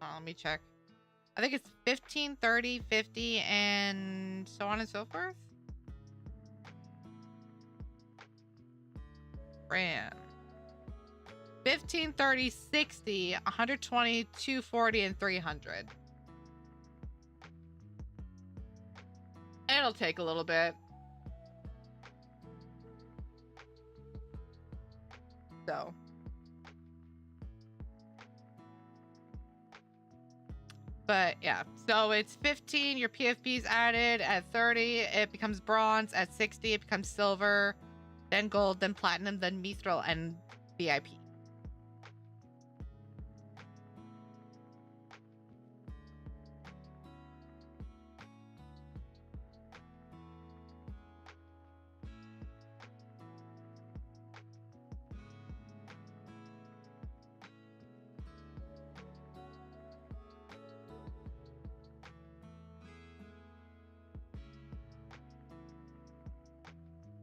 Let me check. I think it's 15, 30, 50, and so on and so forth. Ran. 15, 30, 60, 120, 240, and 300. It'll take a little bit. So. But yeah, so it's 15, your PFP's added. At 30, it becomes bronze. At 60, it becomes silver, then gold, then platinum, then mithril, and VIP.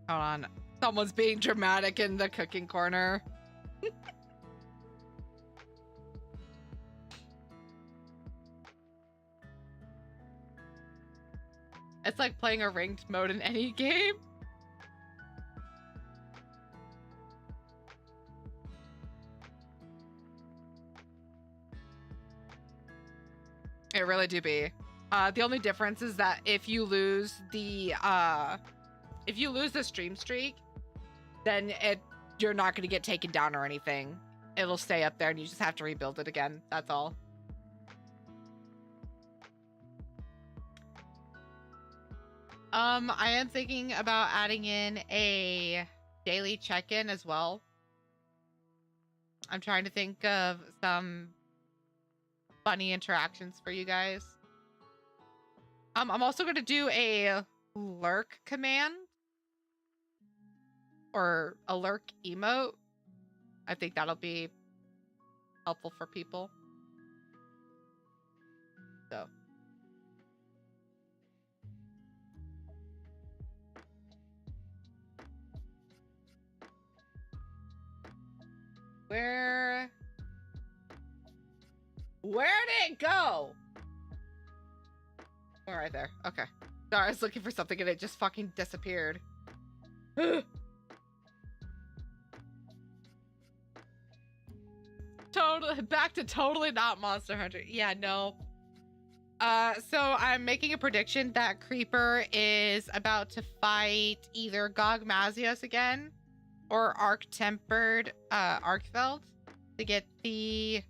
Hold on. Someone's being dramatic in the cooking corner. It's like playing a ranked mode in any game. It really do be. The only difference is that if you lose the stream streak, then you're not going to get taken down or anything. It'll stay up there and you just have to rebuild it again. That's all. I am thinking about adding in a daily check-in as well. I'm trying to think of some funny interactions for you guys. I'm also going to do a lurk command or a lurk emote. I think that'll be helpful for people. So. Where'd it go? Oh, right there. Okay. Sorry, I was looking for something and it just fucking disappeared. Totally back to totally not Monster Hunter. Yeah, no. So I'm making a prediction that Creeper is about to fight either Gog Mazios again or Arc-Tempered Arkfeld to get the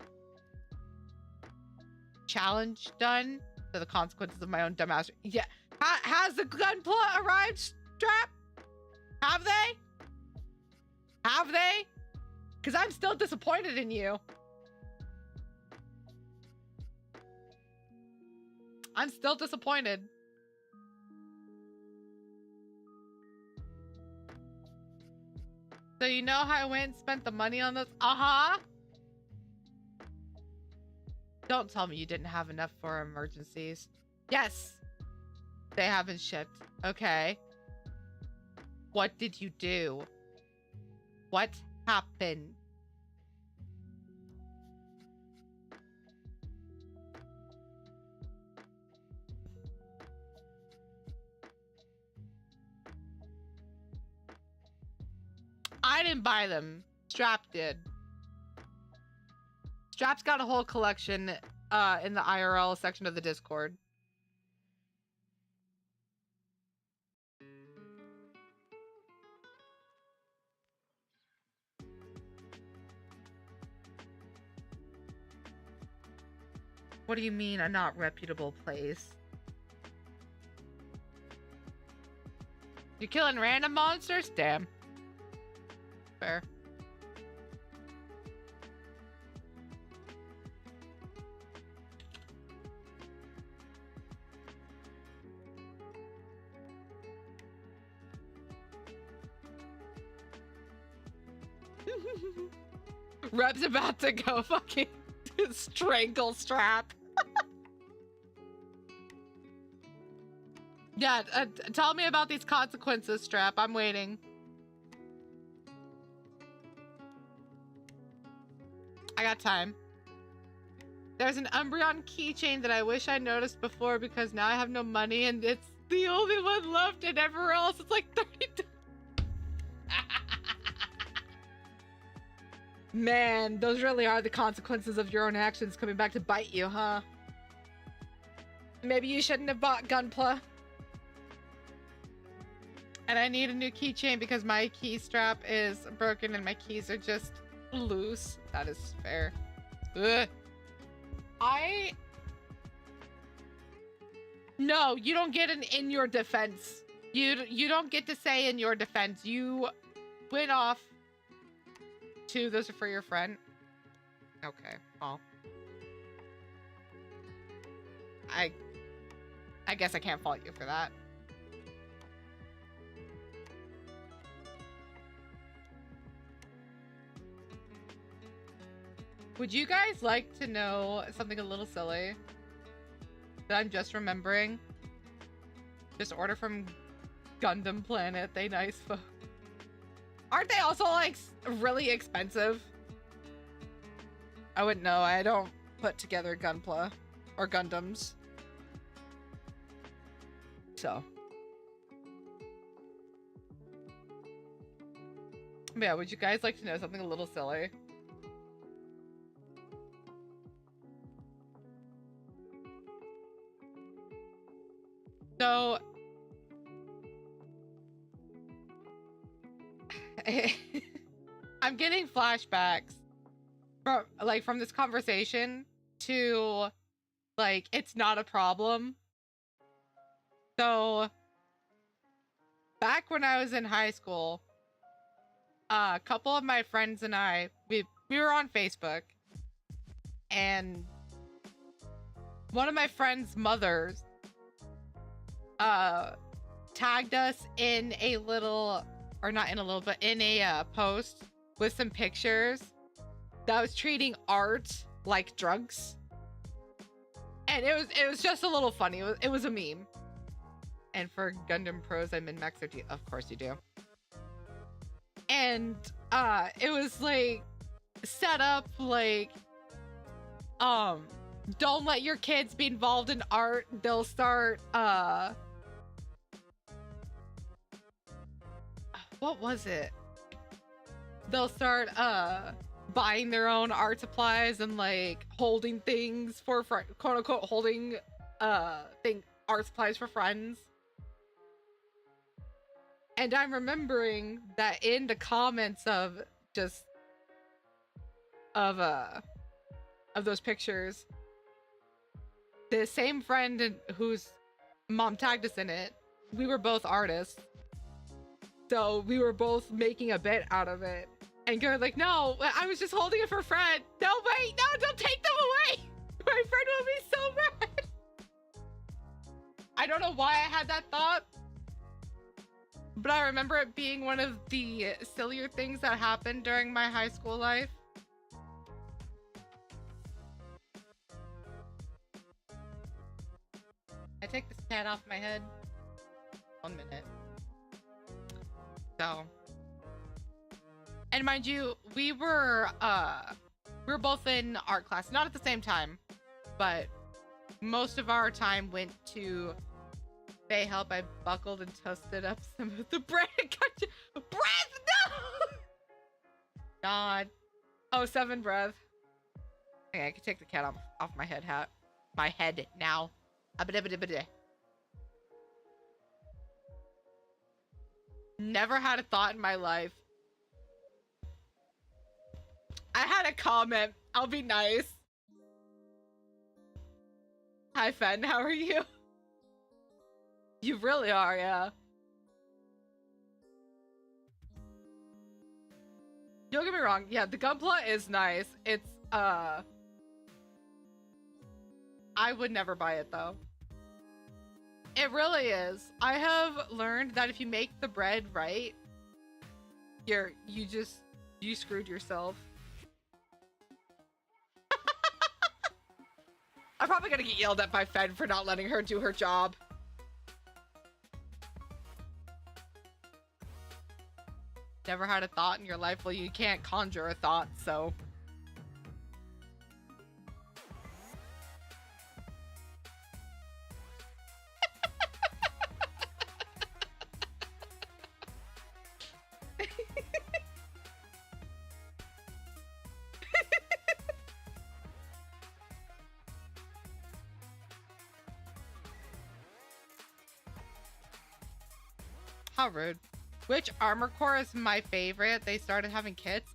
challenge done. So the consequences of my own dumbass. Yeah. Has the gunpla arrived, Strap? Have they? Have they? Because I'm still disappointed in you. I'm still disappointed. So you know how I went and spent the money on this? Uh-huh. Don't tell me you didn't have enough for emergencies. Yes. They haven't shipped. Okay. What did you do? What happened? I didn't buy them. Strap did. Strap's got a whole collection in the IRL section of the Discord. What do you mean a not reputable place? You killing random monsters? Damn. Fair. Rep's about to go fucking strangle Strap. Yeah, tell me about these consequences, Strap. I'm waiting. I got time. There's an Umbreon keychain that I wish I noticed before because now I have no money and it's the only one left and everywhere else it's like 32. Man, those really are the consequences of your own actions coming back to bite you, huh? Maybe you shouldn't have bought Gunpla. And I need a new keychain because my key strap is broken and my keys are just loose. That is fair. Ugh. No, you don't get an in your defense. You don't get to say in your defense. You went off. 2, those are for your friend. Okay, well. I guess I can't fault you for that. Would you guys like to know something a little silly that I'm just remembering? Just order from Gundam Planet. They nice folk. Aren't they also like really expensive? I wouldn't know. I don't put together Gunpla or Gundams. So. Yeah, would you guys like to know something a little silly? So, I'm getting flashbacks from this conversation to like it's not a problem. So, back when I was in high school, a couple of my friends and I we were on Facebook, and one of my friends' mothers tagged us in a little, or not in a little, but in a post with some pictures that was treating art like drugs, and it was just a little funny. It was a meme. And for Gundam Pros, I min-max 13. Of course you do. And it was like set up like don't let your kids be involved in art. They'll start what was it? They'll start buying their own art supplies and like holding things for quote unquote holding art supplies for friends. And I'm remembering that in the comments of those pictures, the same friend whose mom tagged us in it, we were both artists. So we were both making a bit out of it. And going like, no, I was just holding it for a friend. No, wait, no, don't take them away. My friend will be so mad. I don't know why I had that thought, but I remember it being one of the sillier things that happened during my high school life. I take this cat off my head. 1 minute. So, and mind you, we were both in art class, not at the same time, but most of our time went to Bay Help. I buckled and toasted up some of the bread. Breath, no! God. Oh, 7 breath. Okay, I can take the cat off my head now. Never had a thought in my life. I had a comment. I'll be nice. Hi, Fen. How are you? You really are, yeah. Don't get me wrong. Yeah, the Gunpla is nice. It's, I would never buy it, though. It really is. I have learned that if you make the bread right, you screwed yourself. I'm probably gonna get yelled at by Fen for not letting her do her job. Never had a thought in your life? Well, you can't conjure a thought, so. How rude. Which armor core is my favorite? They started having kits.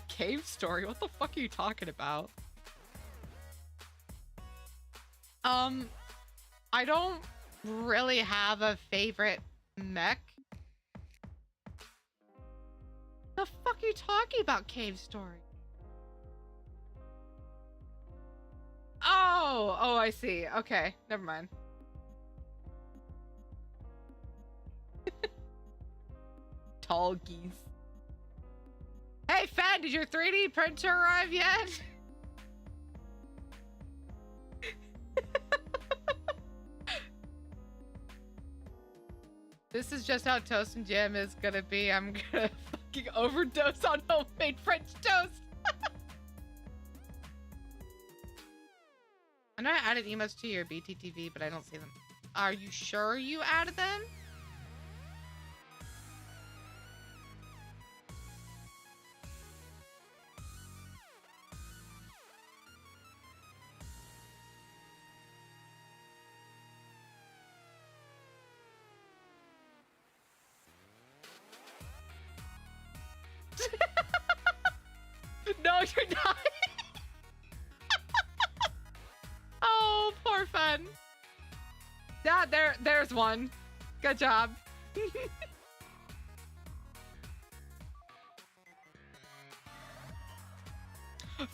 Cave Story? What the fuck are you talking about? I don't really have a favorite mech. The fuck are you talking about, Cave Story? Oh, I see. Okay, never mind. Tall geese. Hey, Fen, did your 3D printer arrive yet? This is just how Toast and Jam is gonna be. I'm gonna fucking overdose on homemade French toast. I know I added emotes to your BTTV, but I don't see them. Are you sure you added them? No, you're not. Oh, poor Fun. Yeah, there's one. Good job.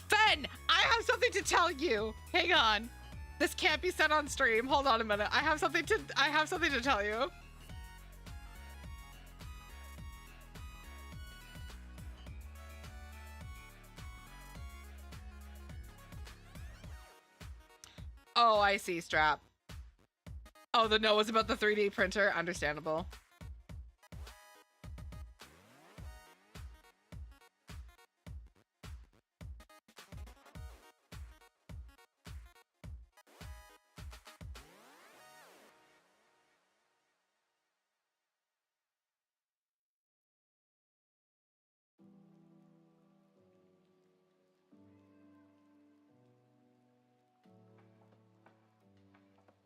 Fen, I have something to tell you. Hang on. This can't be said on stream. Hold on a minute. I have something to tell you. Oh, I see, Strap. Oh, the no was about the 3D printer. Understandable.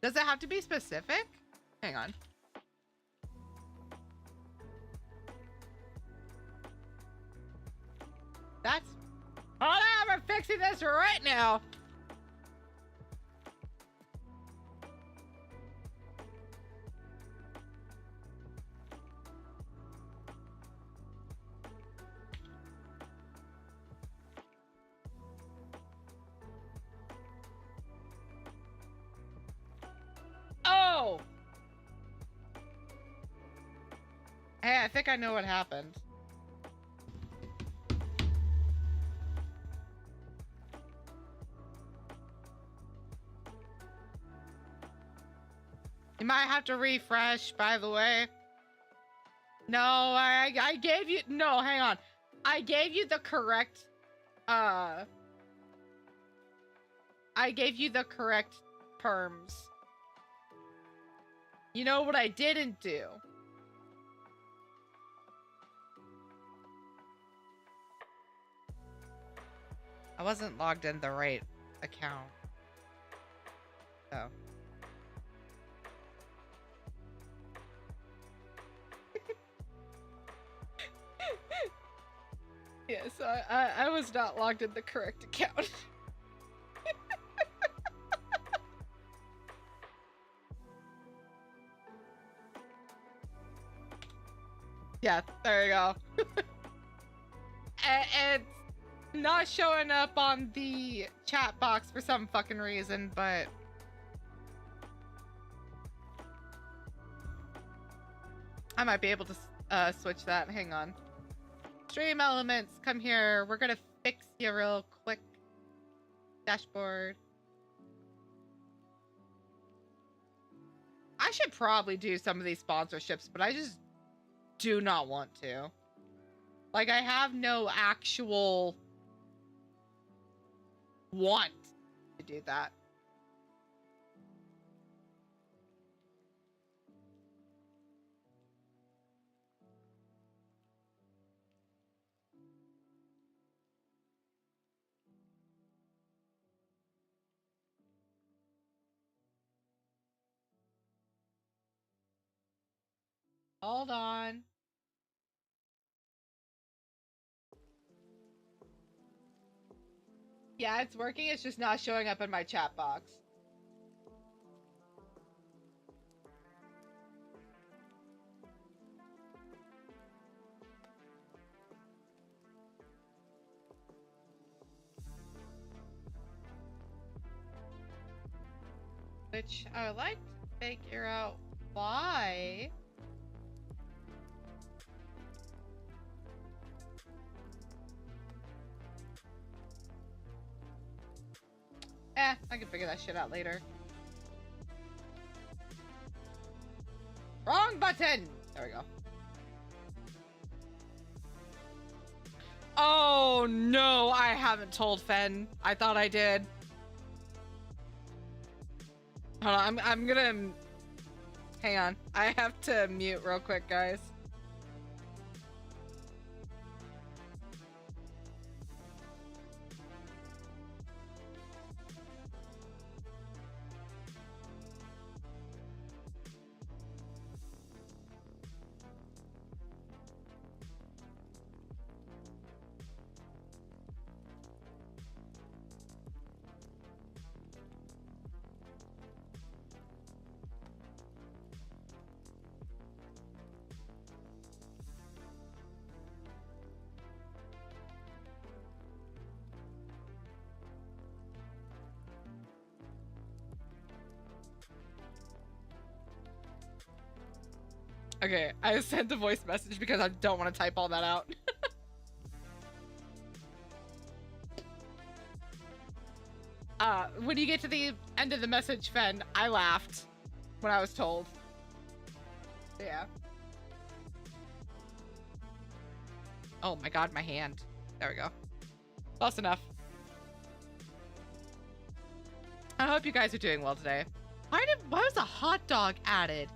Does it have to be specific? Hang on. That's... Hold on, we're fixing this right now. Oh! Hey, I think I know what happened. You might have to refresh, by the way. No, I gave you... No, hang on. I gave you the correct... I gave you the correct terms. You know what I didn't do? I wasn't logged in the right account. Oh. Yeah, so I was not logged in the correct account. Yeah, there you go. It's not showing up on the chat box for some fucking reason, but... I might be able to switch that. Hang on. Stream elements, come here. We're gonna fix you real quick. Dashboard. I should probably do some of these sponsorships, but I just do not want to. Like, I have no actual want to do that. Hold on. Yeah, it's working. It's just not showing up in my chat box. Which I would like to figure out why. I can figure that shit out later. Wrong button! There we go. Oh no, I haven't told Fen. I thought I did. Hold on, I'm gonna... Hang on. I have to mute real quick, guys. Okay, I sent the voice message because I don't want to type all that out. When you get to the end of the message, Fen, I laughed when I was told. Yeah. Oh my god, my hand. There we go. Close enough. I hope you guys are doing well today. Why was a hot dog added?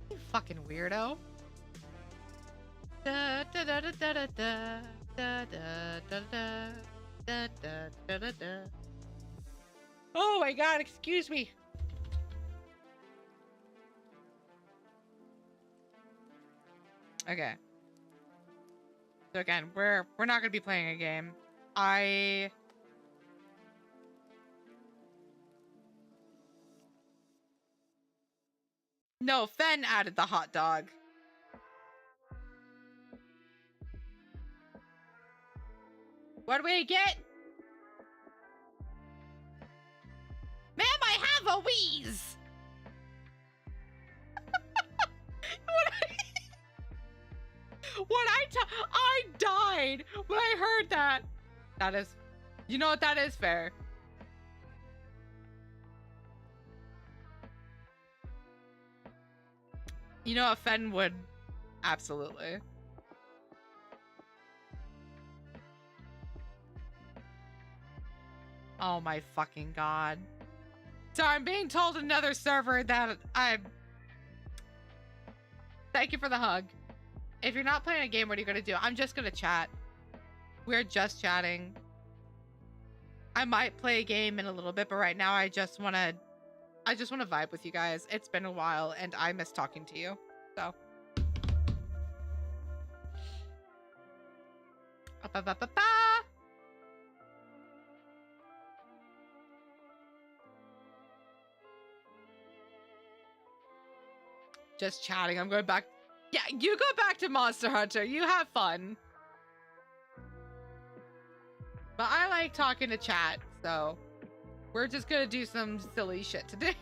You fucking weirdo. Da da da da da da da da da da da da da da. Oh my god, excuse me. Okay. So again, we're not gonna be playing a game. No, Fen added the hot dog. What do we get? Ma'am, I have a wheeze. I died when I heard that. That is, you know what? That is fair. You know, a Fen would absolutely. Oh my fucking god. So I'm being told another server that Thank you for the hug. If you're not playing a game, what are you gonna do? I'm just gonna chat. We're just chatting. I might play a game in a little bit, but right now I just wanna vibe with you guys. It's been a while and I miss talking to you. So just chatting. I'm going back. Yeah, you go back to Monster Hunter. You have fun. But I like talking to chat, so we're just gonna do some silly shit today.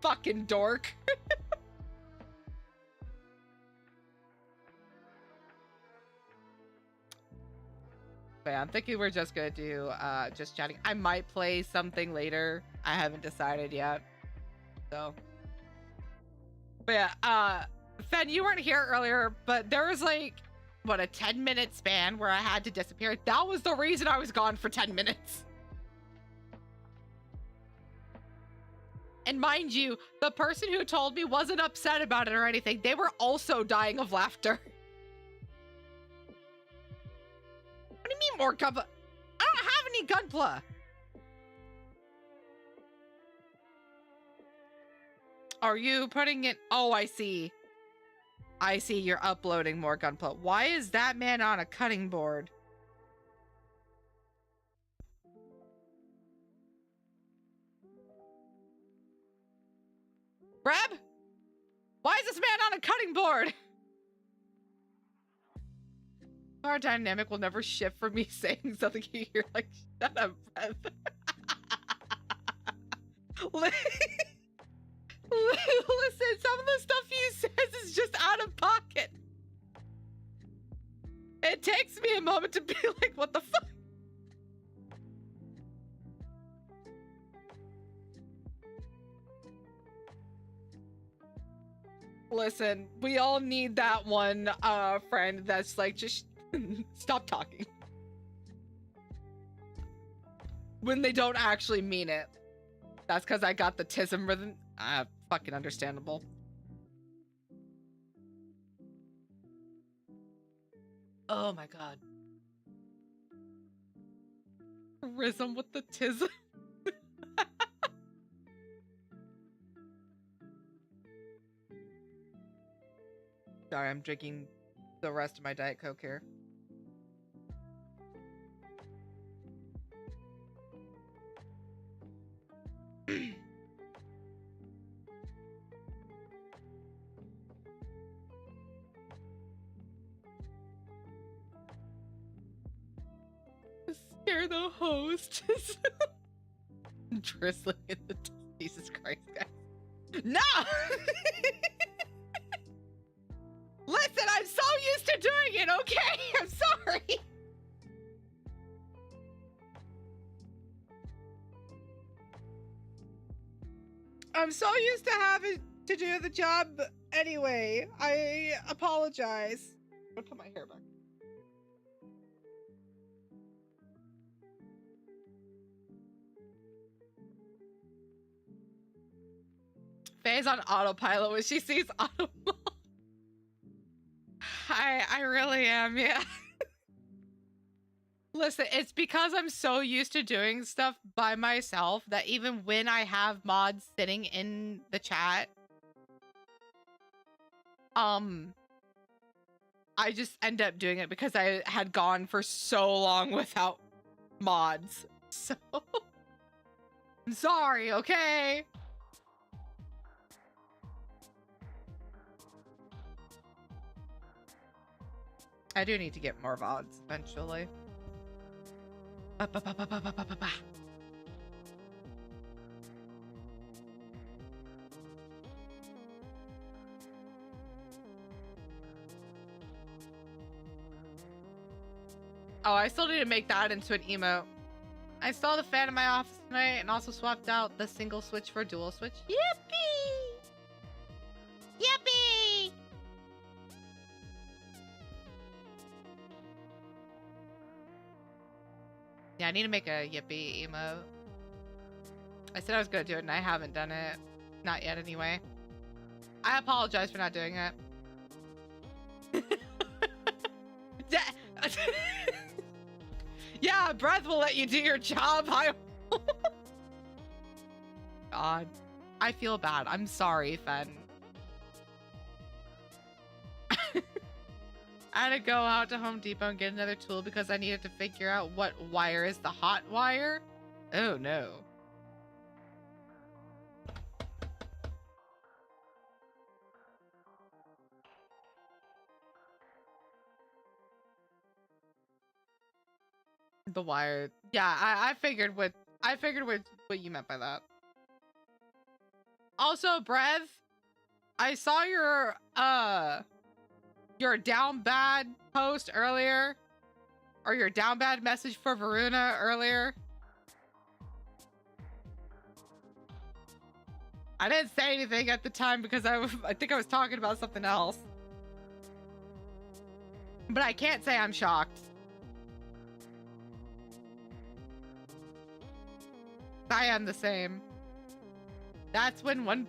Fucking dork. But yeah, I'm thinking we're just gonna do just chatting. I might play something later. I haven't decided yet. So but yeah, Fen, you weren't here earlier, but there was like what, a 10-minute span where I had to disappear. That was the reason I was gone for 10 minutes. And mind you, the person who told me wasn't upset about it or anything. They were also dying of laughter. What do you mean more gunpla? I don't have any gunpla. Are you putting it? Oh, I see. I see, you're uploading more gunpla. Why is that man on a cutting board? Breb? Why is this man on a cutting board? Our dynamic will never shift from me saying something here. Like, shut up, Breb. Listen, some of the stuff he says is just out of pocket. It takes Listen, we all need that one friend that's like, just stop talking. When they don't actually mean it. That's because I got the tism rhythm. Fucking understandable. Oh my god. Rhythm with the tism. Sorry, I'm drinking the rest of my Diet Coke here. Scare the host. Drizzling in the Jesus Christ, guys. No! Listen, I'm so used to doing it, okay? I'm sorry. I'm so used to having to do the job anyway. I apologize. I'll put my hair back. Faye's on autopilot when she sees autopilot. I really am, yeah. Listen, it's because I'm so used to doing stuff by myself that even when I have mods sitting in the chat, I just end up doing it because I had gone for so long without mods. So, I'm sorry, okay? I do need to get more VODs eventually. Oh, I still need to make that into an emote. I installed the fan in my office tonight and also swapped out the single switch for dual switch. Yippee! Yippee! Yeah, I need to make a yippee emote. I said I was gonna do it and I haven't done it. Not yet anyway. I apologize for not doing it. Yeah, breath will let you do your job. God, I feel bad. I'm sorry, Fen. I had to go out to Home Depot and get another tool because I needed to figure out what wire is the hot wire. Oh no. The wire. Yeah, I figured what you meant by that. Also, Breath, I saw your down bad post earlier, or your down bad message for Varuna earlier. I didn't say anything at the time because I think I was talking about something else. But I can't say I'm shocked. I am the same. That's when one...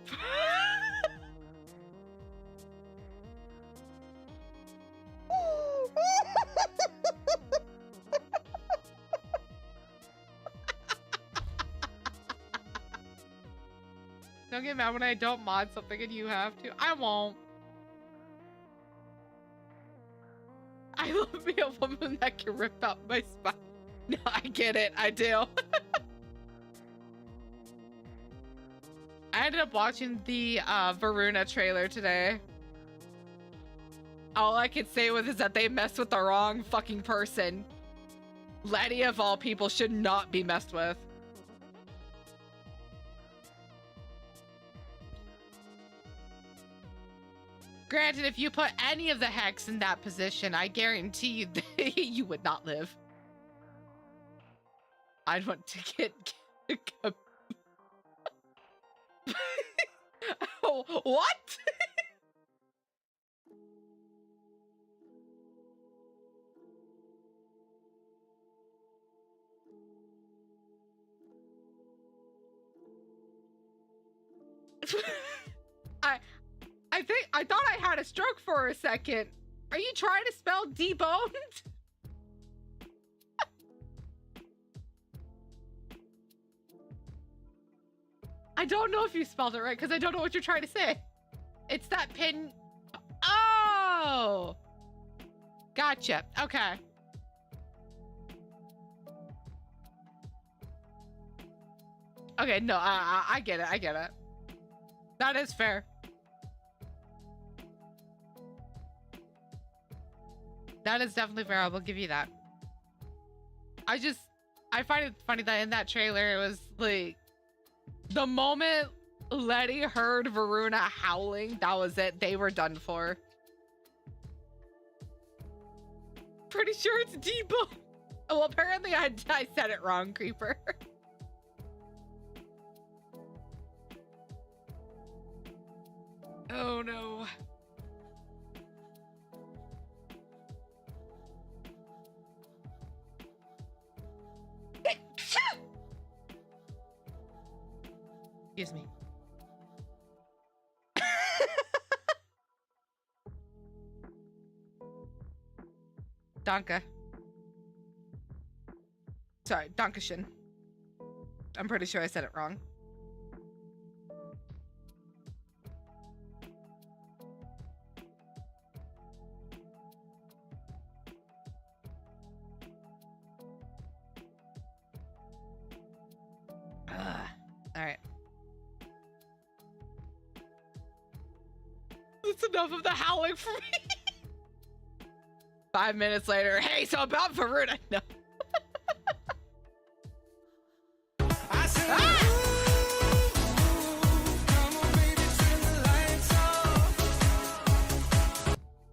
Don't get mad when I don't mod something and you have to. I won't. I love being a woman that can rip out my spine. No, I get it. I do. I ended up watching the Varuna trailer today. All I could say is that they messed with the wrong fucking person. Letty, of all people, should not be messed with. Granted, if you put any of the Hex in that position, I guarantee you that you would not live. I'd want to get oh, what? I thought I had a stroke for a second. Are you trying to spell deboned? I don't know if you spelled it right because I don't know what you're trying to say. It's that pin. Oh, gotcha. Okay. Okay, no, I get it. I get it. That is fair. That is definitely fair. I will give you that. I find it funny that in that trailer, it was like the moment Letty heard Varuna howling, that was it. They were done for. Pretty sure it's Debo. Well, apparently I said it wrong, Creeper. Oh no. Excuse me. Danke. Sorry, Dankeschön. I'm pretty sure I said it wrong. All right. That's enough of the howling for me. 5 minutes later, hey, so about Varuna. No.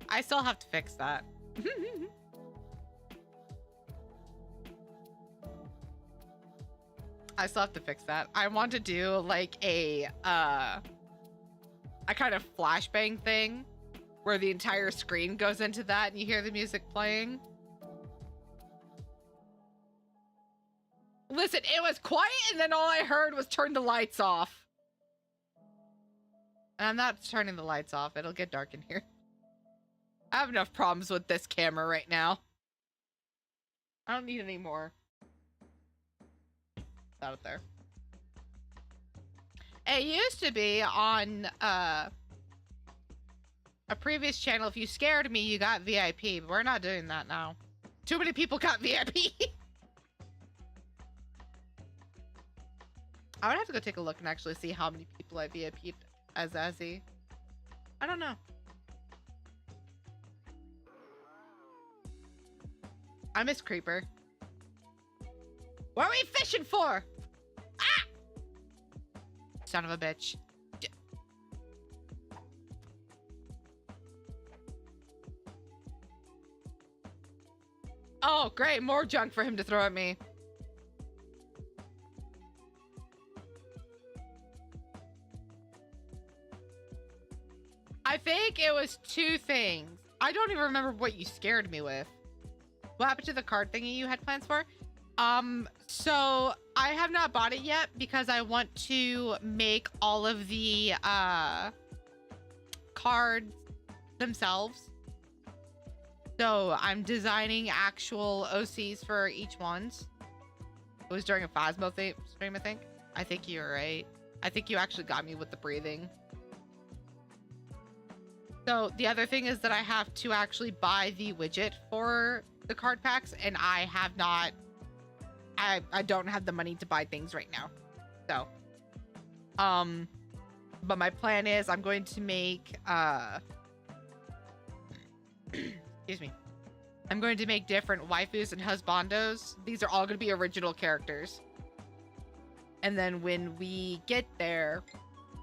I still have to fix that. I still have to fix that. I want to do like a kind of flashbang thing where the entire screen goes into that and you hear the music playing. Listen, it was quiet and then all I heard was turn the lights off. And I'm not turning the lights off. It'll get dark in here. I have enough problems with this camera right now. I don't need any more. Out there. It used to be on a previous channel, if you scared me, you got VIP, but we're not doing that now. Too many people got VIP. I would have to go take a look and actually see how many people I VIP'd as Azzy. I don't know. I miss Creeper. What are we fishing for? Ah! Son of a bitch. Oh, great. More junk for him to throw at me. I think it was 2 things. I don't even remember what you scared me with. What happened to the card thingy you had plans for? So I have not bought it yet because I want to make all of the cards themselves. So I'm designing actual OCs for each ones. It was during a Phasmo stream, I think. I think you're right. I think you actually got me with the breathing. So the other thing is that I have to actually buy the widget for the card packs, and I have not. I don't have the money to buy things right now. So, but my plan is I'm going to make, excuse me. I'm going to make different waifus and husbandos. These are all going to be original characters. And then when we get there,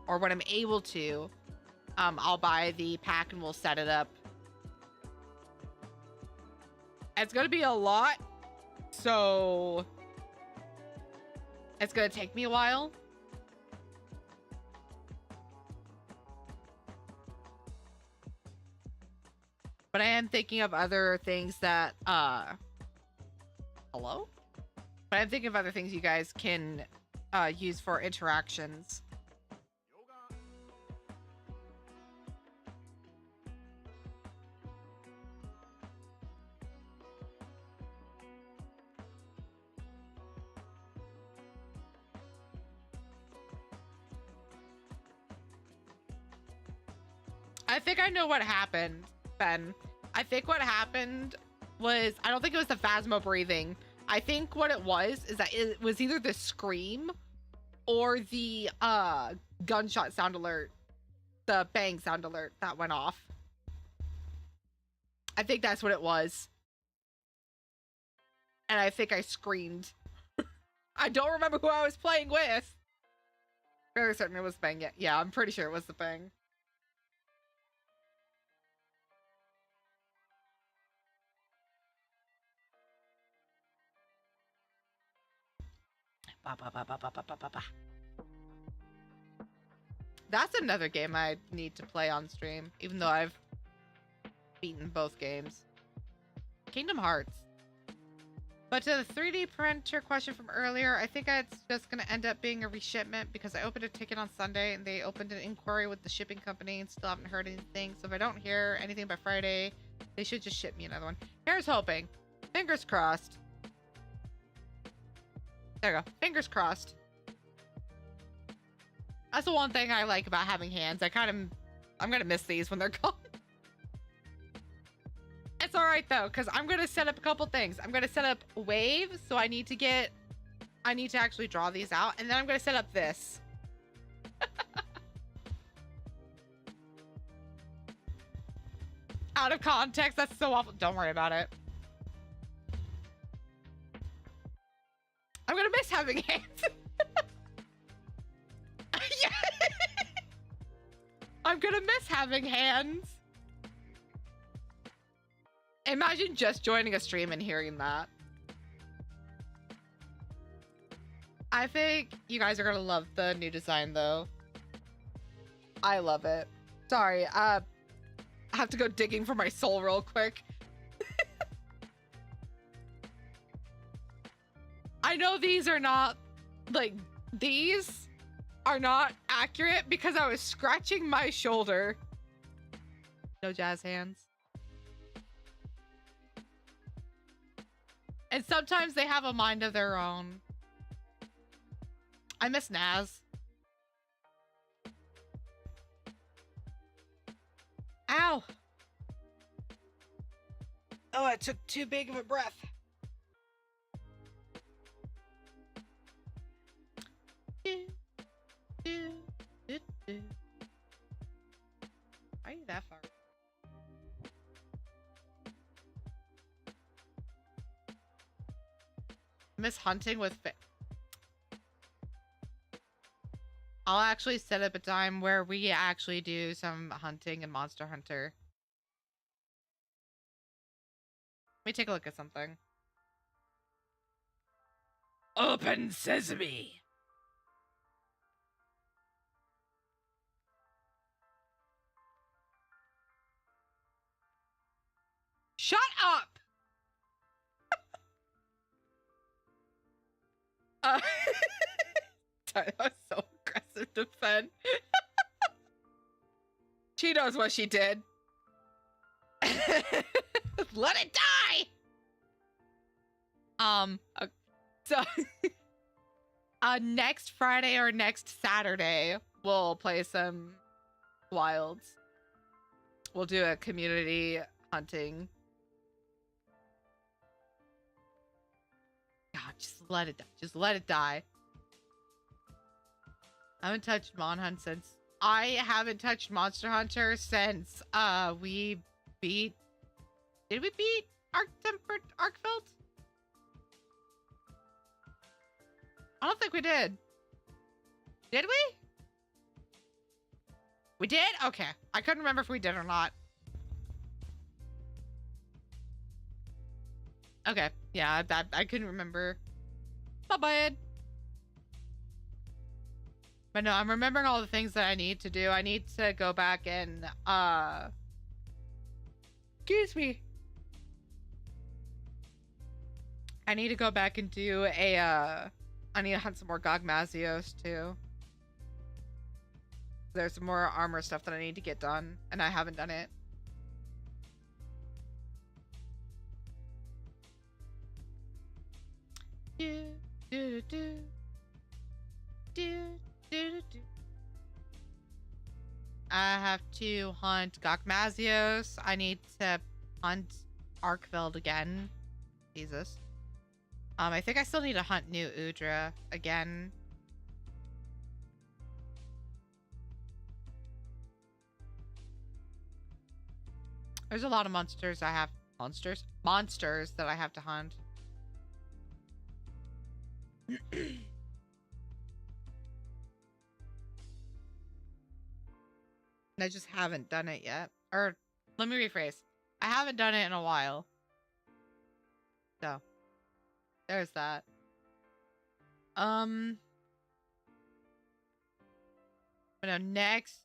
or when I'm able to, I'll buy the pack and we'll set it up. It's going to be a lot. So it's going to take me a while. But I am thinking of other things that, hello? But I'm thinking of other things you guys can use for interactions. I think I know what happened, Ben. I think what happened was, I don't think it was the Phasmo breathing. I think what it was is that it was either the scream or the gunshot sound alert, the bang sound alert that went off. I think that's what it was. And I think I screamed. I don't remember who I was playing with. Very certain it was Bang. Yeah, I'm pretty sure it was the Bang. That's another game I need to play on stream, even though I've beaten both games. Kingdom Hearts. But to the 3D printer question from earlier, I think it's just going to end up being a reshipment because I opened a ticket on Sunday and they opened an inquiry with the shipping company and still haven't heard anything. So if I don't hear anything by Friday, they should just ship me another one. Here's hoping. Fingers crossed. There you go. Fingers crossed. That's the one thing I like about having hands. I'm going to miss these when they're gone. It's all right though, because I'm going to set up a couple things. I'm going to set up waves, so I need to actually draw these out, and then I'm going to set up this. Out of context, that's so awful. Don't worry about it. I'm going to miss having hands. Yeah. I'm going to miss having hands. Imagine just joining a stream and hearing that. I think you guys are gonna love the new design though. I love it. Sorry, I have to go digging for my soul real quick. I know these are not, like, these are not accurate because I was scratching my shoulder. No jazz hands. And sometimes they have a mind of their own. I miss Naz. Ow. Oh, I took too big of a breath. Why are you that far? Miss hunting with I'll actually set up a time where we actually do some hunting and Monster Hunter. Let me take a look at something. Open sesame. Shut up. Sorry, that was so aggressive to Ben. She knows what she did. Let it die. So next Friday or next Saturday, we'll play some Wilds. We'll do a community hunting. God, just let it die. Just let it die. I haven't touched Mon Hunt since... I haven't touched Monster Hunter since we beat... Did we beat Arkfeld? I don't think we did. Did we? We did? Okay. I couldn't remember if we did or not. Okay. Yeah, I couldn't remember. Not bad. But no, I'm remembering all the things that I need to do. I need to go back and, excuse me. I need to go back and do a, I need to hunt some more Gogmazios too. There's some more armor stuff that I need to get done, and I haven't done it. I have to hunt Gokmazios. I need to hunt Arkveld again. Jesus. I think I still need to hunt New Udra again. There's a lot of monsters I have... Monsters that I have to hunt. I just haven't done it yet. Or, let me rephrase. I haven't done it in a while. So, there's that. Either next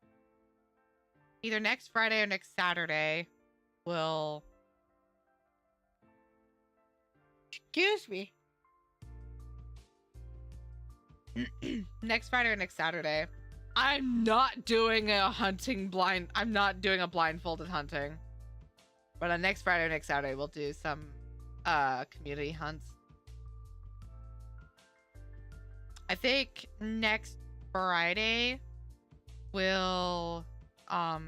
Friday or next Saturday, we'll... Excuse me. Next Friday or next Saturday, I'm not doing a blindfolded hunting. But on next Friday or next Saturday, we'll do some community hunts. I think next Friday we'll I'll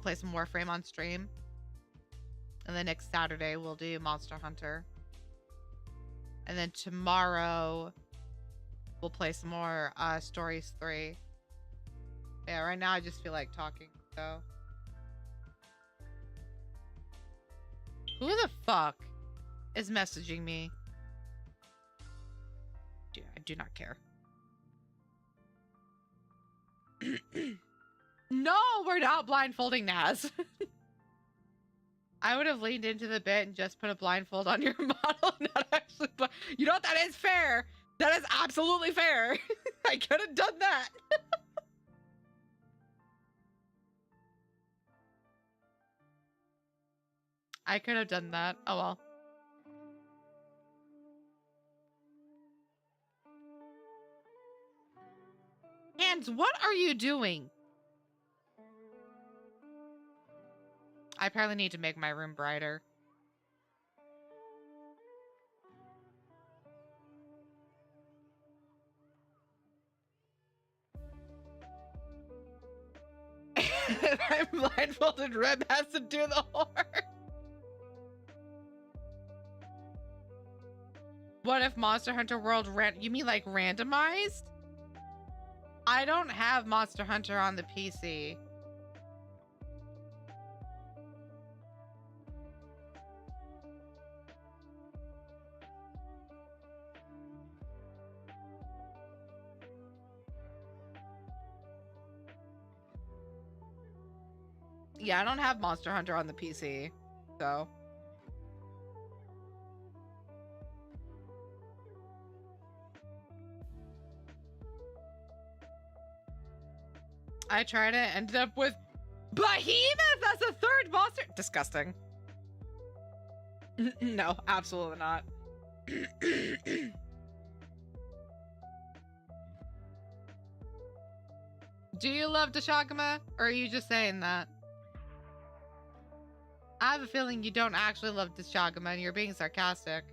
play some Warframe on stream. And then next Saturday we'll do Monster Hunter. And then tomorrow we'll play some more Stories 3. Yeah, right now I just feel like talking, so. Who the fuck is messaging me? Dude, I do not care. No, we're not blindfolding Naz. I would have leaned into the bit and just put a blindfold on your model. Not actually, but you know what? That is fair. That is absolutely fair. I could have done that. I could have done that. Oh well. Hands, what are you doing? I probably need to make my room brighter. I'm blindfolded. Reb has to do the horn. What if Monster Hunter World you mean like randomized? I don't have Monster Hunter on the PC. Yeah, I don't have Monster Hunter on the PC, so. I tried it, ended up with Behemoth as a third monster. Disgusting. No, absolutely not. Do you love Dashagama, or are you just saying that? I have a feeling you don't actually love Dashagama and you're being sarcastic.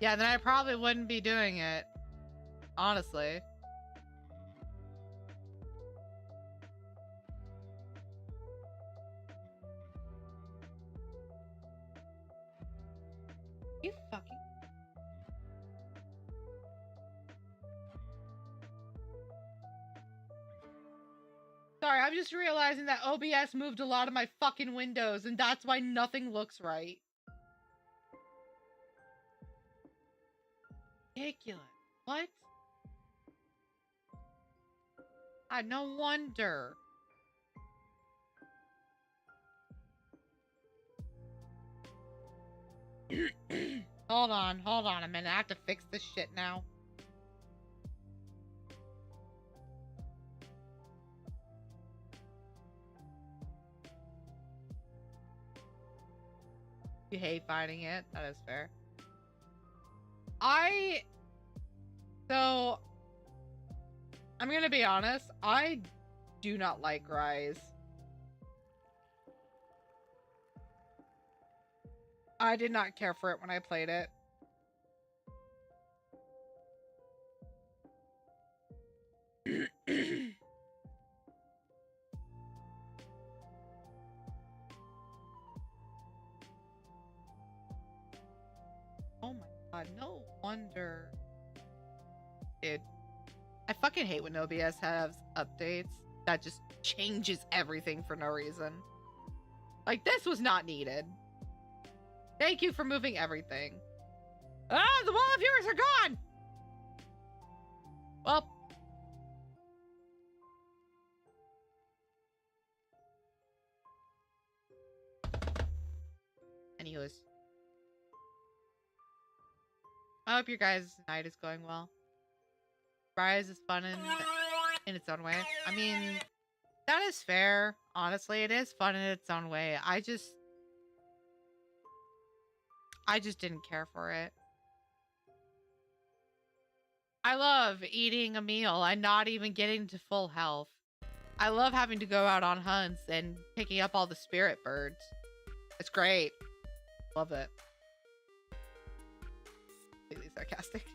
Yeah, then I probably wouldn't be doing it. Honestly. You fucking... Sorry, I'm just realizing that OBS moved a lot of my fucking windows, and that's why nothing looks right. Ridiculous. What? No wonder. Hold on a minute. I have to fix this shit now. You hate finding it. That is fair. So, I'm gonna be honest. I do not like Rise. I did not care for it when I played it. Oh my god, no wonder. Dude, I fucking hate when OBS has updates that just changes everything for no reason. Like, this was not needed. Thank you for moving everything. Ah, the wall of viewers are gone! Well. Anyways. I hope your guys' night is going well. Rise is fun in its own way. I mean, that is fair. Honestly, it is fun in its own way. I just didn't care for it. I love eating a meal and not even getting to full health. I love having to go out on hunts and picking up all the spirit birds. It's great. Love it. Completely sarcastic.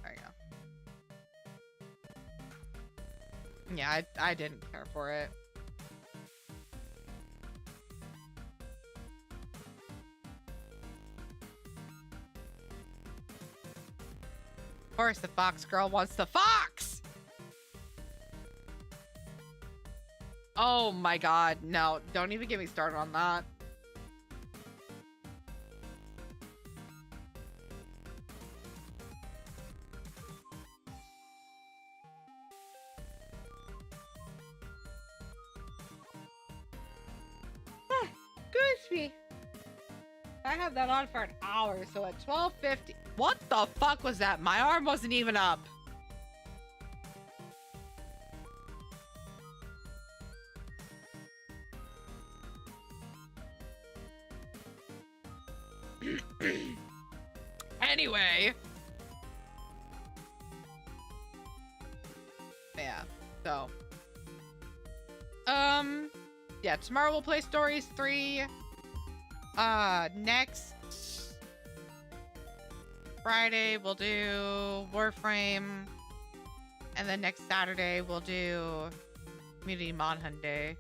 There you go. Yeah, I didn't care for it. Of course, the fox girl wants the fox! Oh my god, no. Don't even get me started on that. Excuse me. I have that on for an hour, so at 12:50. What the fuck was that? My arm wasn't even up. Anyway. Yeah, so. Yeah, tomorrow we'll play Stories 3. Next Friday we'll do Warframe. And then next Saturday we'll do Community Manhunt Day.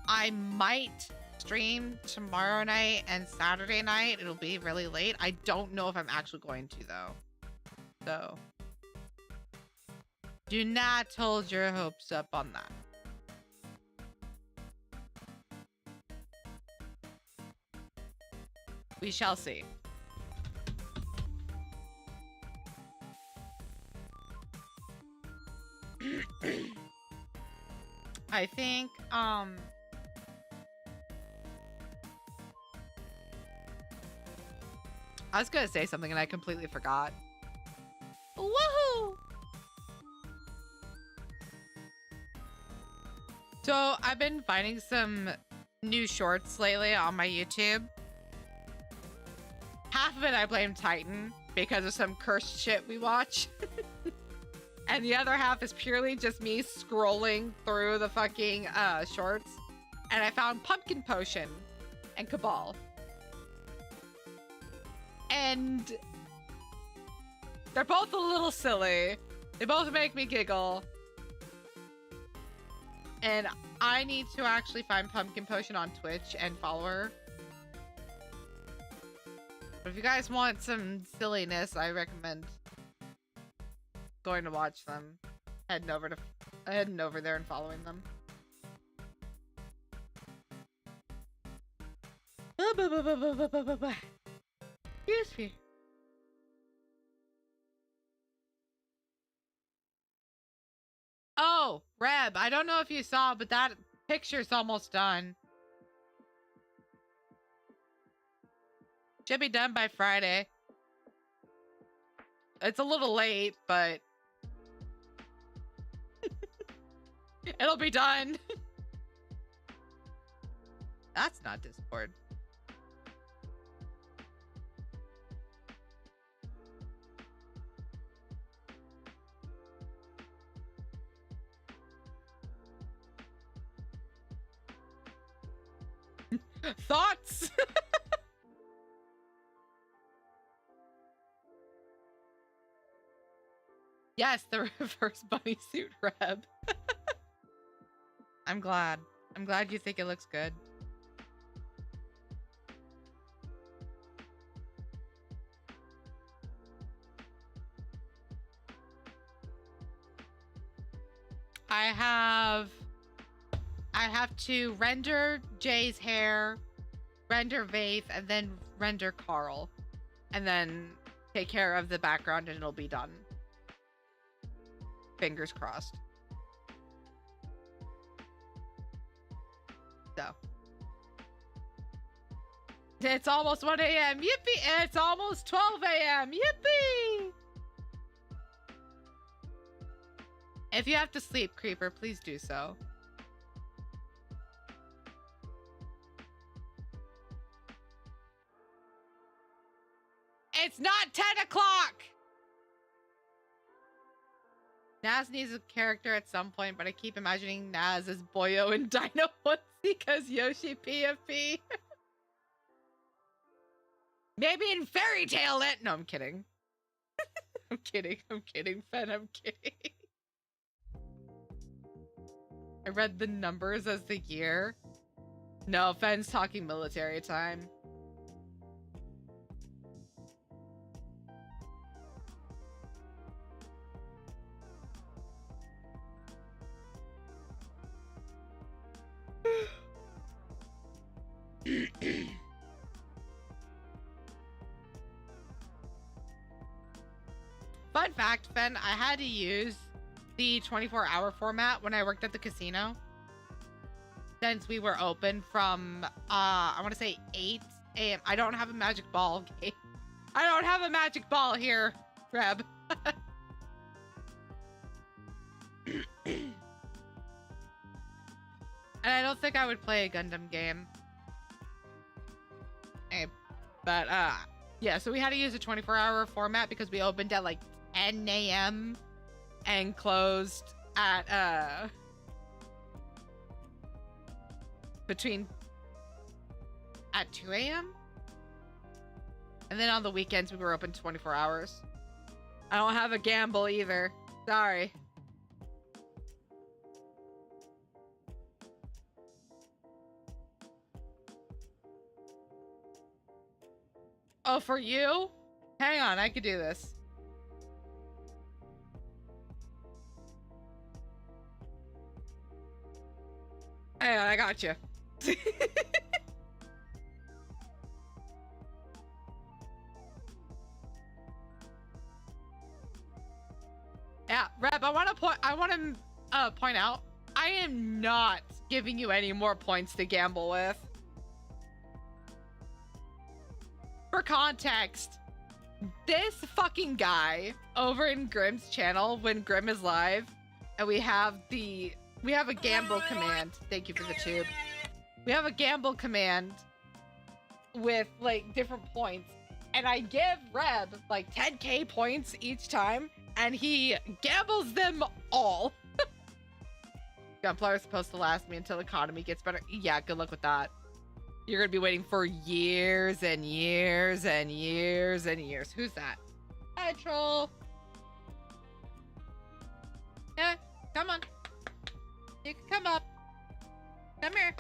I might stream tomorrow night and Saturday night. It'll be really late. I don't know if I'm actually going to though. So do not hold your hopes up on that. We shall see. I think, I was gonna say something and I completely forgot. Woohoo! So I've been finding some new shorts lately on my YouTube. Half of it I blame Titan because of some cursed shit we watch. And the other half is purely just me scrolling through the fucking shorts. And I found Pumpkin Potion and Cabal. And they're both a little silly. They both make me giggle. And I need to actually find Pumpkin Potion on Twitch and follow her. But if you guys want some silliness, I recommend going to watch them. Heading over there and following them. Excuse me. Oh, Reb, I don't know if you saw, but that picture's almost done. Should be done by Friday. It's a little late, but It'll be done. That's not Discord. Thoughts? Yes, the reverse bunny suit Reb. I'm glad. I'm glad you think it looks good. I have to render Jay's hair, render Vaith, and then render Carl. And then take care of the background and it'll be done. Fingers crossed. So. It's almost 1 a.m. Yippee! It's almost 12 a.m. Yippee! If you have to sleep, Creeper, please do so. It's not 10 o'clock! Naz needs a character at some point, but I keep imagining Naz as Boyo and Dino Onesie because Yoshi PFP. Maybe in Fairy Tail Land. No, I'm kidding. I'm kidding, Fen, I'm kidding. I read the numbers as the year. No, Fen's talking military time. Fun fact, Fen, I had to use the 24-hour format when I worked at the casino. Since we were open from, I want to say 8 a.m. I don't have a magic ball. Okay? I don't have a magic ball here, Reb. And I don't think I would play a Gundam game. Hey, but, yeah, so we had to use a 24-hour format because we opened at, like, 10 a.m. and closed at, at 2 a.m. And then on the weekends, we were open 24 hours. I don't have a gamble either. Sorry. Oh, for you? Hang on, I could do this. Hang on, I got you. Yeah, Reb, I want to point out, I am not giving you any more points to gamble with. For context, this fucking guy over in Grimm's channel when Grimm is live, and we have a gamble command. Thank you for the tube. We have a gamble command with like different points, and I give Reb like 10k points each time, and he gambles them all. Gunpowder is supposed to last me until the economy gets better. Yeah, good luck with that. You're gonna be waiting for years and years and years and years. Who's that? Hi, troll. Yeah, come on. You can come up. Come here.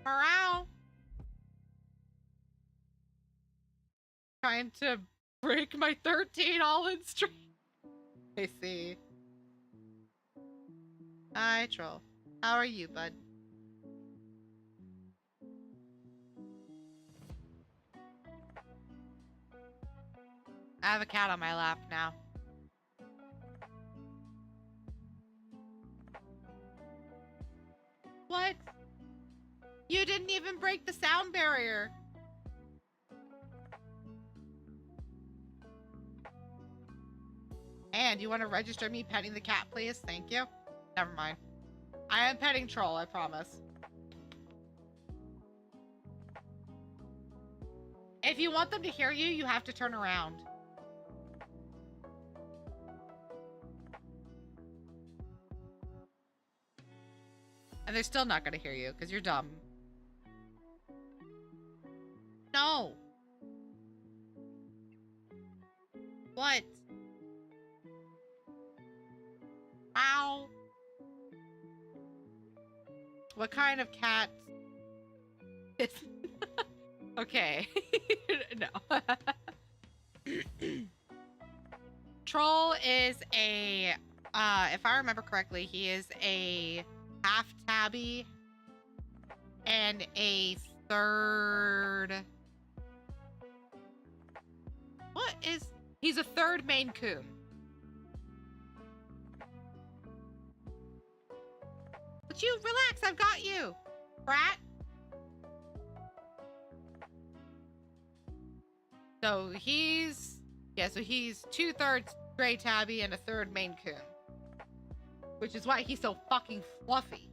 Morale. Trying to break my 13 all-in streak. I see. Hi, troll. How are you, bud? I have a cat on my lap now. What? You didn't even break the sound barrier. hand. You want to register me petting the cat, please? Thank you. Never mind. I am petting Troll, I promise. If you want them to hear you, you have to turn around. And they're still not gonna hear you, because you're dumb. No! What? Ow! What kind of cat? It's... Okay. No. Troll is a, if I remember correctly, he is a half tabby and a third... What is... He's a third Maine Coon. But you, relax, I've got you, brat. So he's, yeah, so he's 2/3 Gray Tabby and a third Maine Coon. Which is why he's so fucking fluffy.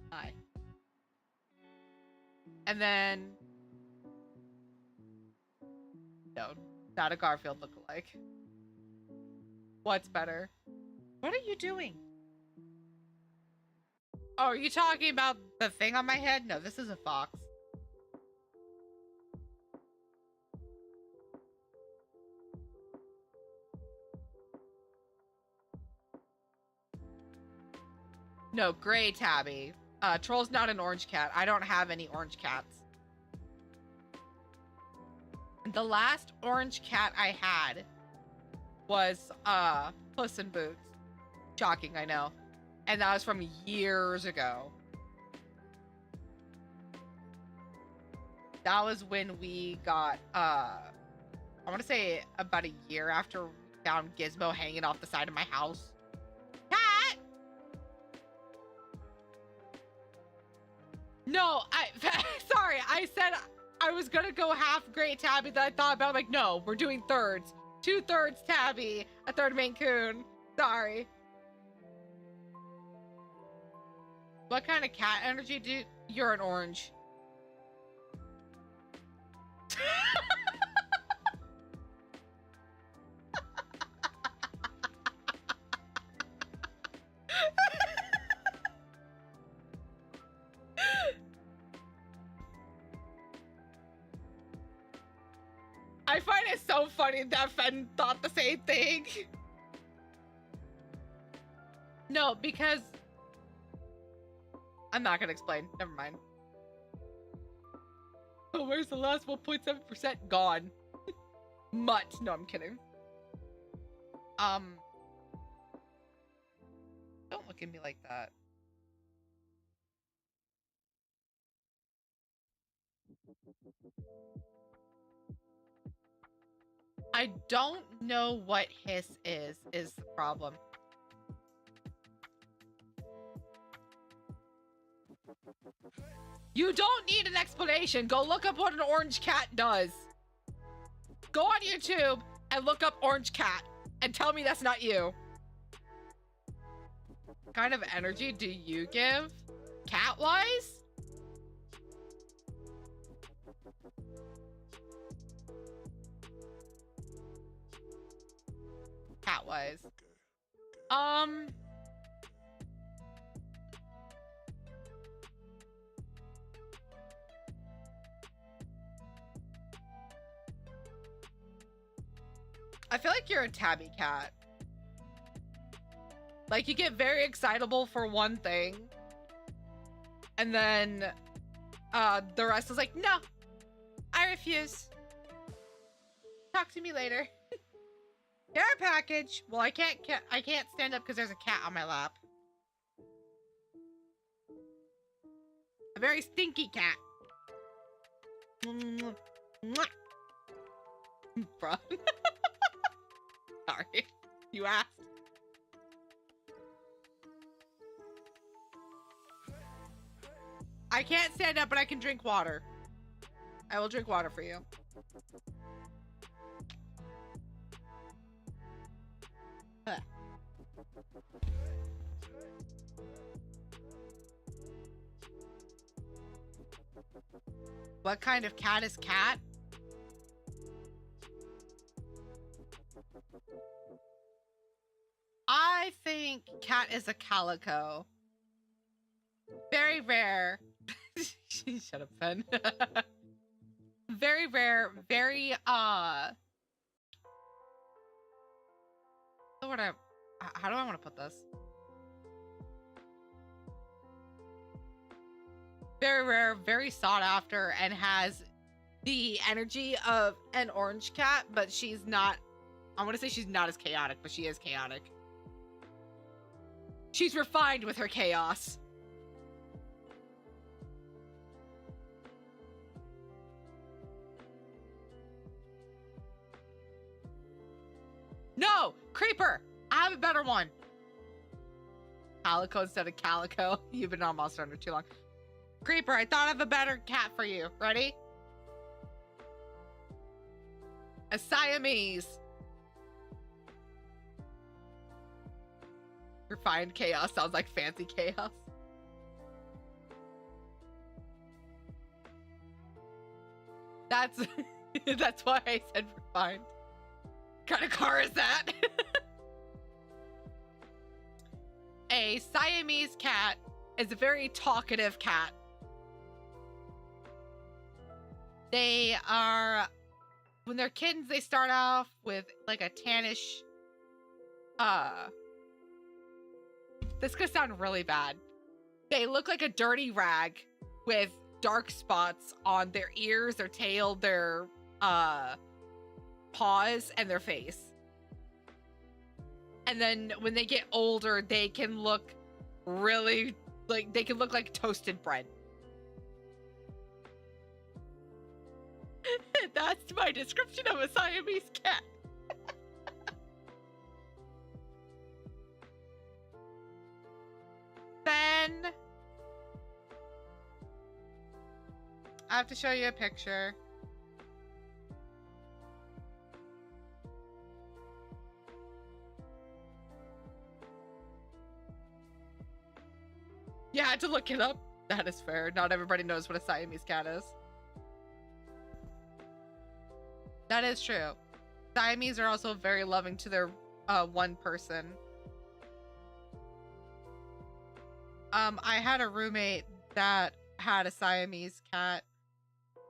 Hi. And then... No, not a Garfield lookalike. What's better? What are you doing? Oh, are you talking about the thing on my head? No, this is a fox. No, Gray Tabby. Troll's not an orange cat. I don't have any orange cats. The last orange cat I had was Puss in Boots. Shocking, I know. And that was from years ago. That was when we got I want to say about a year after we found Gizmo hanging off the side of my house. Cat! No, sorry, I said I was gonna go half Gray Tabby, that I thought about, like, no, we're doing thirds. 2/3 Tabby, a third Maine Coon. Sorry. What kind of cat energy do you're an orange? I find it so funny that Fen thought the same thing. No, because... I'm not gonna explain. Never mind. Oh, where's the last 1.7%? Gone. Mutt. No, I'm kidding. Don't look at me like that. I don't know what hiss is the problem. You don't need an explanation. Go look up what an orange cat does. Go on YouTube and look up orange cat and tell me that's not you. What kind of energy do you give? Cat-wise? Cat-wise. I feel like you're a tabby cat. Like, you get very excitable for one thing, and then the rest is like, no, I refuse. Talk to me later. Care package. Well, I can't stand up because there's a cat on my lap. A very stinky cat. Mwah. Bruh. Sorry. You asked. I can't stand up, but I can drink water. I will drink water for you. Huh. What kind of cat is cat? I think cat is a calico. Very rare. Shut up, Fen. Very rare, very what how do I want to put this? Very rare, very sought after, and has the energy of an orange cat, but she's not, I want to say she's not as chaotic, but she is chaotic. She's refined with her chaos. No! Creeper! I have a better one. Calico instead of calico. You've been on Monster Hunter too long. Creeper, I thought of a better cat for you. Ready? A Siamese. Refined chaos sounds like fancy chaos. That's that's why I said refined. What kind of car is that? A Siamese cat is a very talkative cat. They are, when they're kittens, they start off with like a tannish, this could sound really bad. They look like a dirty rag with dark spots on their ears, their tail, their paws, and their face. And then when they get older, they can look really like, they can look like toasted bread. That's my description of a Siamese cat. Then I have to show you a picture. You had to look it up. That is fair. Not everybody knows what a Siamese cat is. That is true. Siamese are also very loving to their one person. I had a roommate that had a Siamese cat,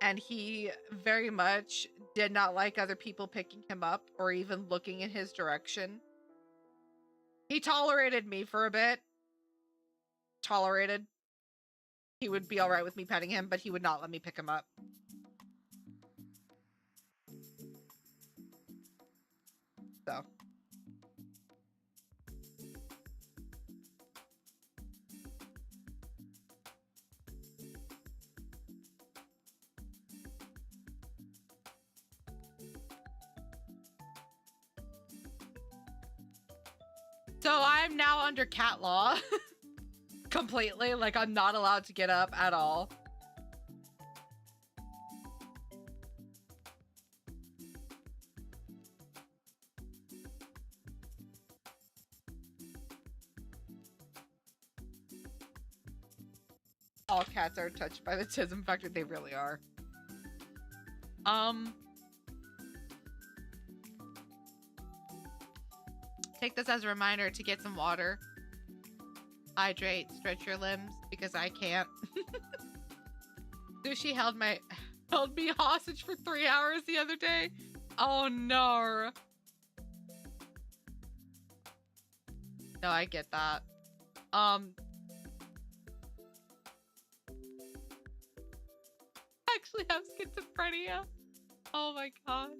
and he very much did not like other people picking him up or even looking in his direction. He tolerated me for a bit. Tolerated. He would be all right with me petting him, but he would not let me pick him up. So. So I'm now under cat law. Completely. Like, I'm not allowed to get up at all. All cats are touched by the tism factor. They really are. Take this as a reminder to get some water. Hydrate, stretch your limbs, because I can't. Sushi held me hostage for 3 hours the other day. Oh no. No, I get that. Actually have schizophrenia. Oh my god.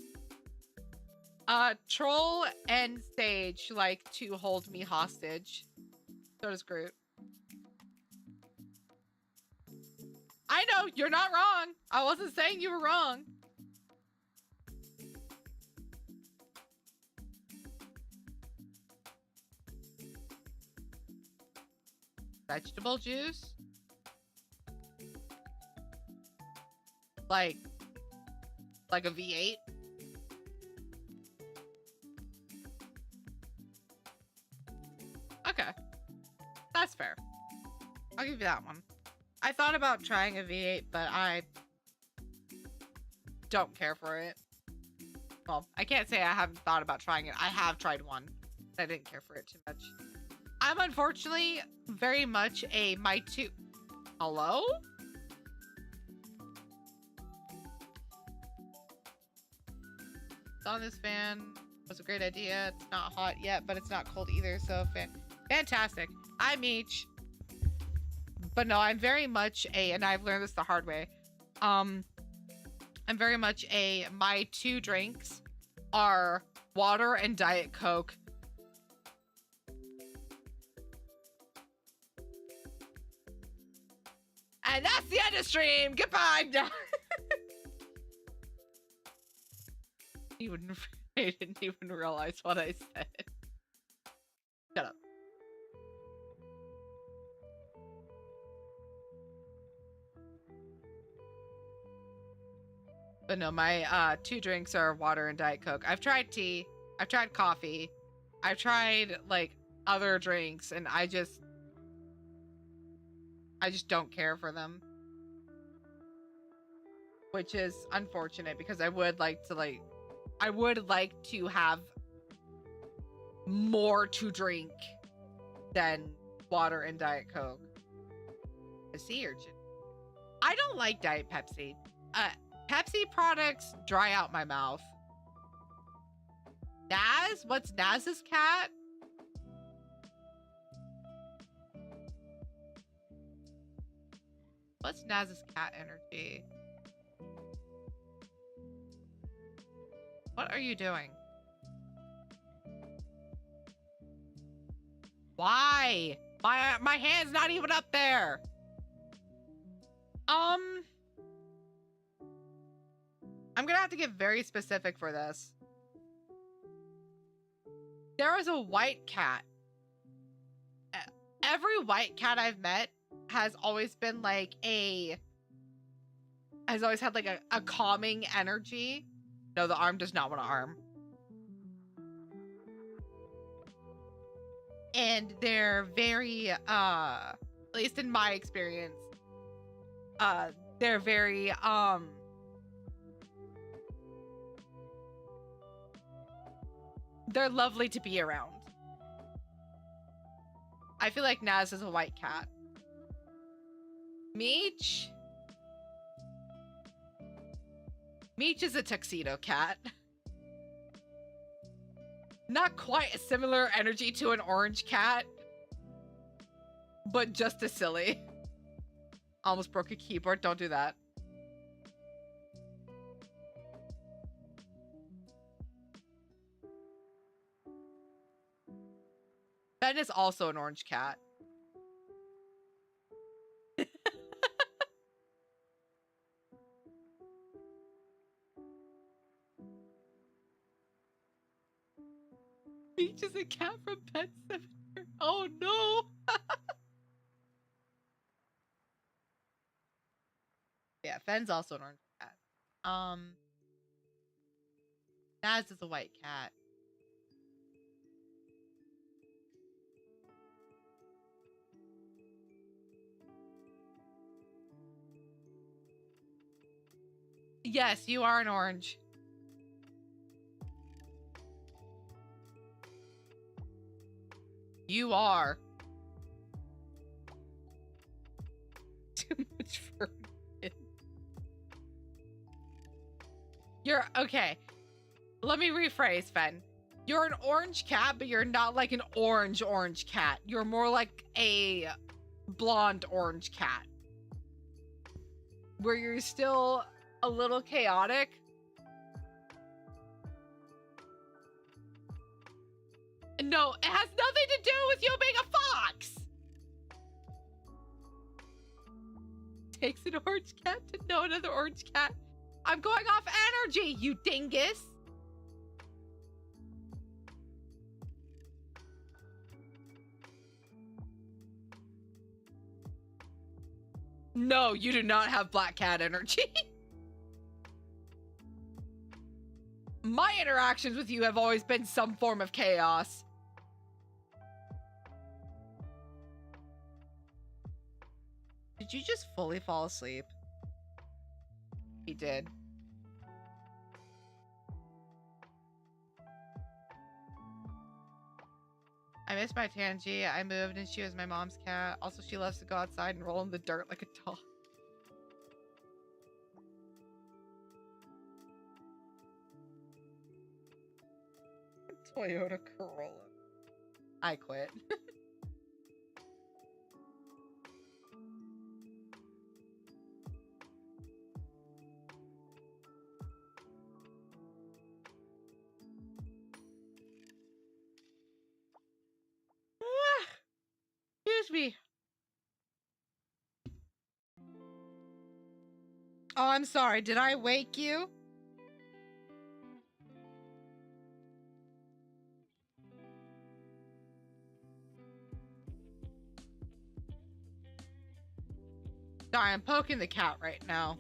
Troll and Sage like to hold me hostage. So does Groot. I know, you're not wrong. I wasn't saying you were wrong. Vegetable juice? Like a V8? give you that one. I thought about trying a V8, but I don't care for it. Well, I can't say I haven't thought about trying it. I have tried one. I didn't care for it too much. I'm unfortunately very much a my two. Hello? On this fan was a great idea. It's not hot yet, but it's not cold either. So fantastic. I'm Meech. But no, I'm very much a, and I've learned this the hard way. I'm very much a, my two drinks are water and Diet Coke. And that's the end of stream. Goodbye. I didn't even realize what I said. Shut up. But no, my two drinks are water and Diet Coke. I've tried tea. I've tried coffee. I've tried like other drinks, and I just don't care for them. Which is unfortunate because I would like to have more to drink than water and Diet Coke. A sea urchin. I don't like Diet Pepsi. Pepsi products dry out my mouth. Naz? What's Naz's cat? What's Naz's cat energy? What are you doing? Why? My hand's not even up there. I'm gonna have to get very specific for this. There was a white cat. Every white cat I've met has always been like has always had like a calming energy. No, the arm does not want to arm. And they're very, at least in my experience, they're very, they're lovely to be around. I feel like Naz is a white cat. Meech? Meech is a tuxedo cat. Not quite a similar energy to an orange cat, but just as silly. Almost broke a keyboard. Don't do that. Ben is also an orange cat. Peach is a cat from Pet Sematary. Oh no! Yeah, Fenn's also an orange cat. Naz is a white cat. Yes, you are an orange. You are. Too much for it. You're okay. Let me rephrase, Fen. You're an orange cat, but you're not like an orange cat. You're more like a blonde orange cat. Where you're still a little chaotic. No, it has nothing to do with you being a fox. Takes an orange cat to know another orange cat. I'm going off energy, you dingus. No, you do not have black cat energy. My interactions with you have always been some form of chaos. Did you just fully fall asleep? He did. I miss my Tangy. I moved and she was my mom's cat. Also, she loves to go outside and roll in the dirt like a dog. Toyota Corolla. I quit. Excuse me. Oh, I'm sorry. Did I wake you? Sorry, I'm poking the cat right now.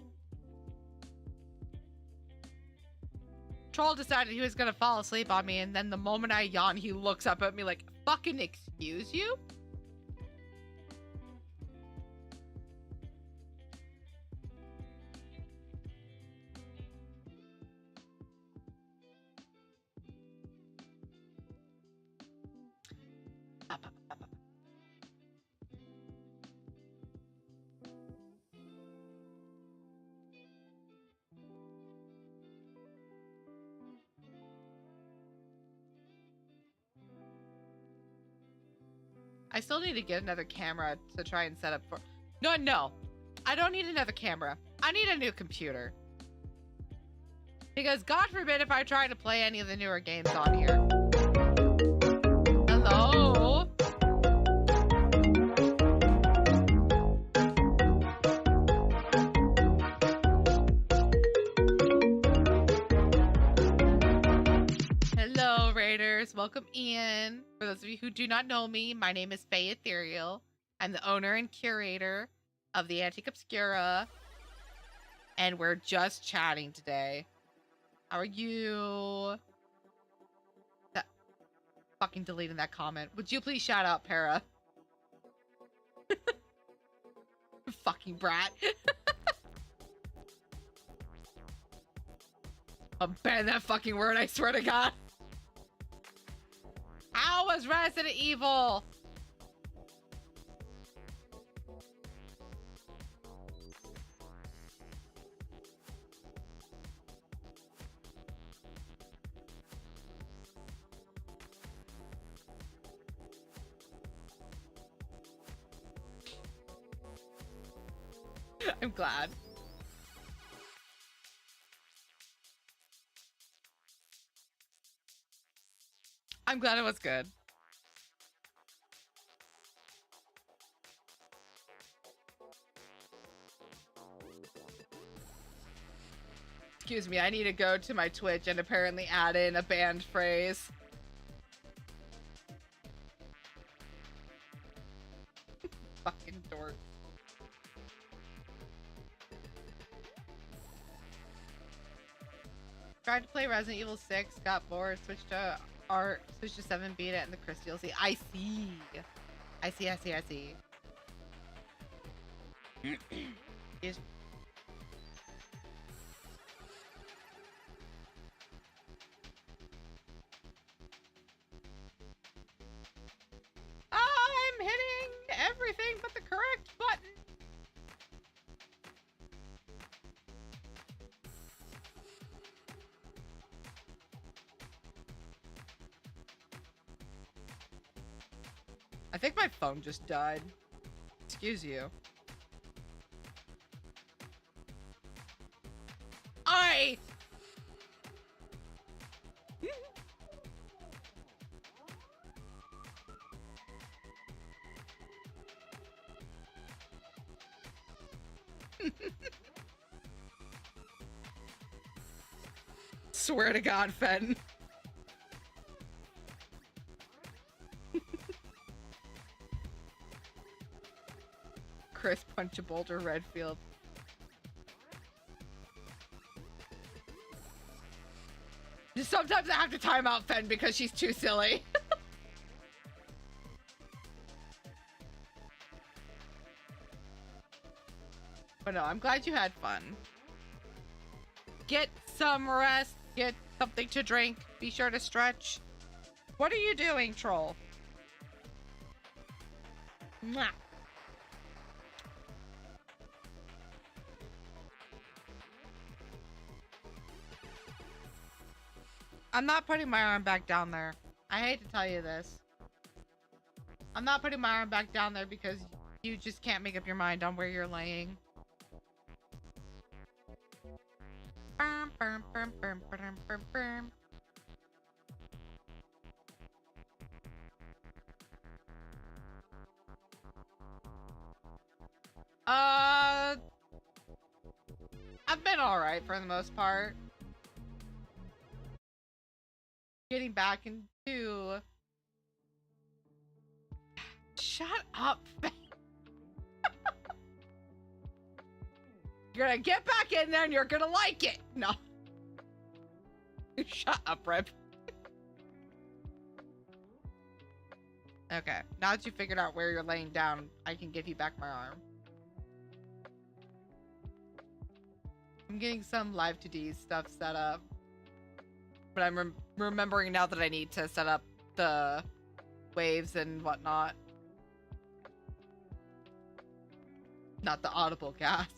Troll decided he was gonna fall asleep on me, and then the moment I yawn, he looks up at me like, fucking excuse you? I still need to get another camera to try and set up for... No. I don't need another camera. I need a new computer. Because God forbid if I try to play any of the newer games on here. Hello? Hello, Raiders. Welcome in. For those of you who do not know me, my name is Faye Ethereal. I'm the owner and curator of the Antique Obscura. And we're just chatting today. How are you? That fucking deleting that comment. Would you please shout out Para? Fucking brat. I'll ban that fucking word, I swear to God. How was Resident Evil? I'm glad. I'm glad it was good. Excuse me, I need to go to my Twitch and apparently add in a banned phrase. Fucking dork. Tried to play Resident Evil 6, got bored, switched to 7, beat it, and the Chris DLC. I see. I see. I'm hitting everything but the correct button. I think my phone just died. Excuse you. Swear to God, Fenn. Chris punch a boulder, Redfield. Sometimes I have to time out Fenn because she's too silly. But no, I'm glad you had fun. Get some rest. Get something to drink. Be sure to stretch. What are you doing, troll? Mwah. I'm not putting my arm back down there. I hate to tell you this. I'm not putting my arm back down there because you just can't make up your mind on where you're laying. I've been alright for the most part. Getting back into... Shut up, You're gonna get back in there and you're gonna like it. No. Shut up, Rip. Okay, now that you figured out where you're laying down, I can give you back my arm. I'm getting some live 2D stuff set up. But I'm remembering now that I need to set up the waves and whatnot. Not the audible gasp.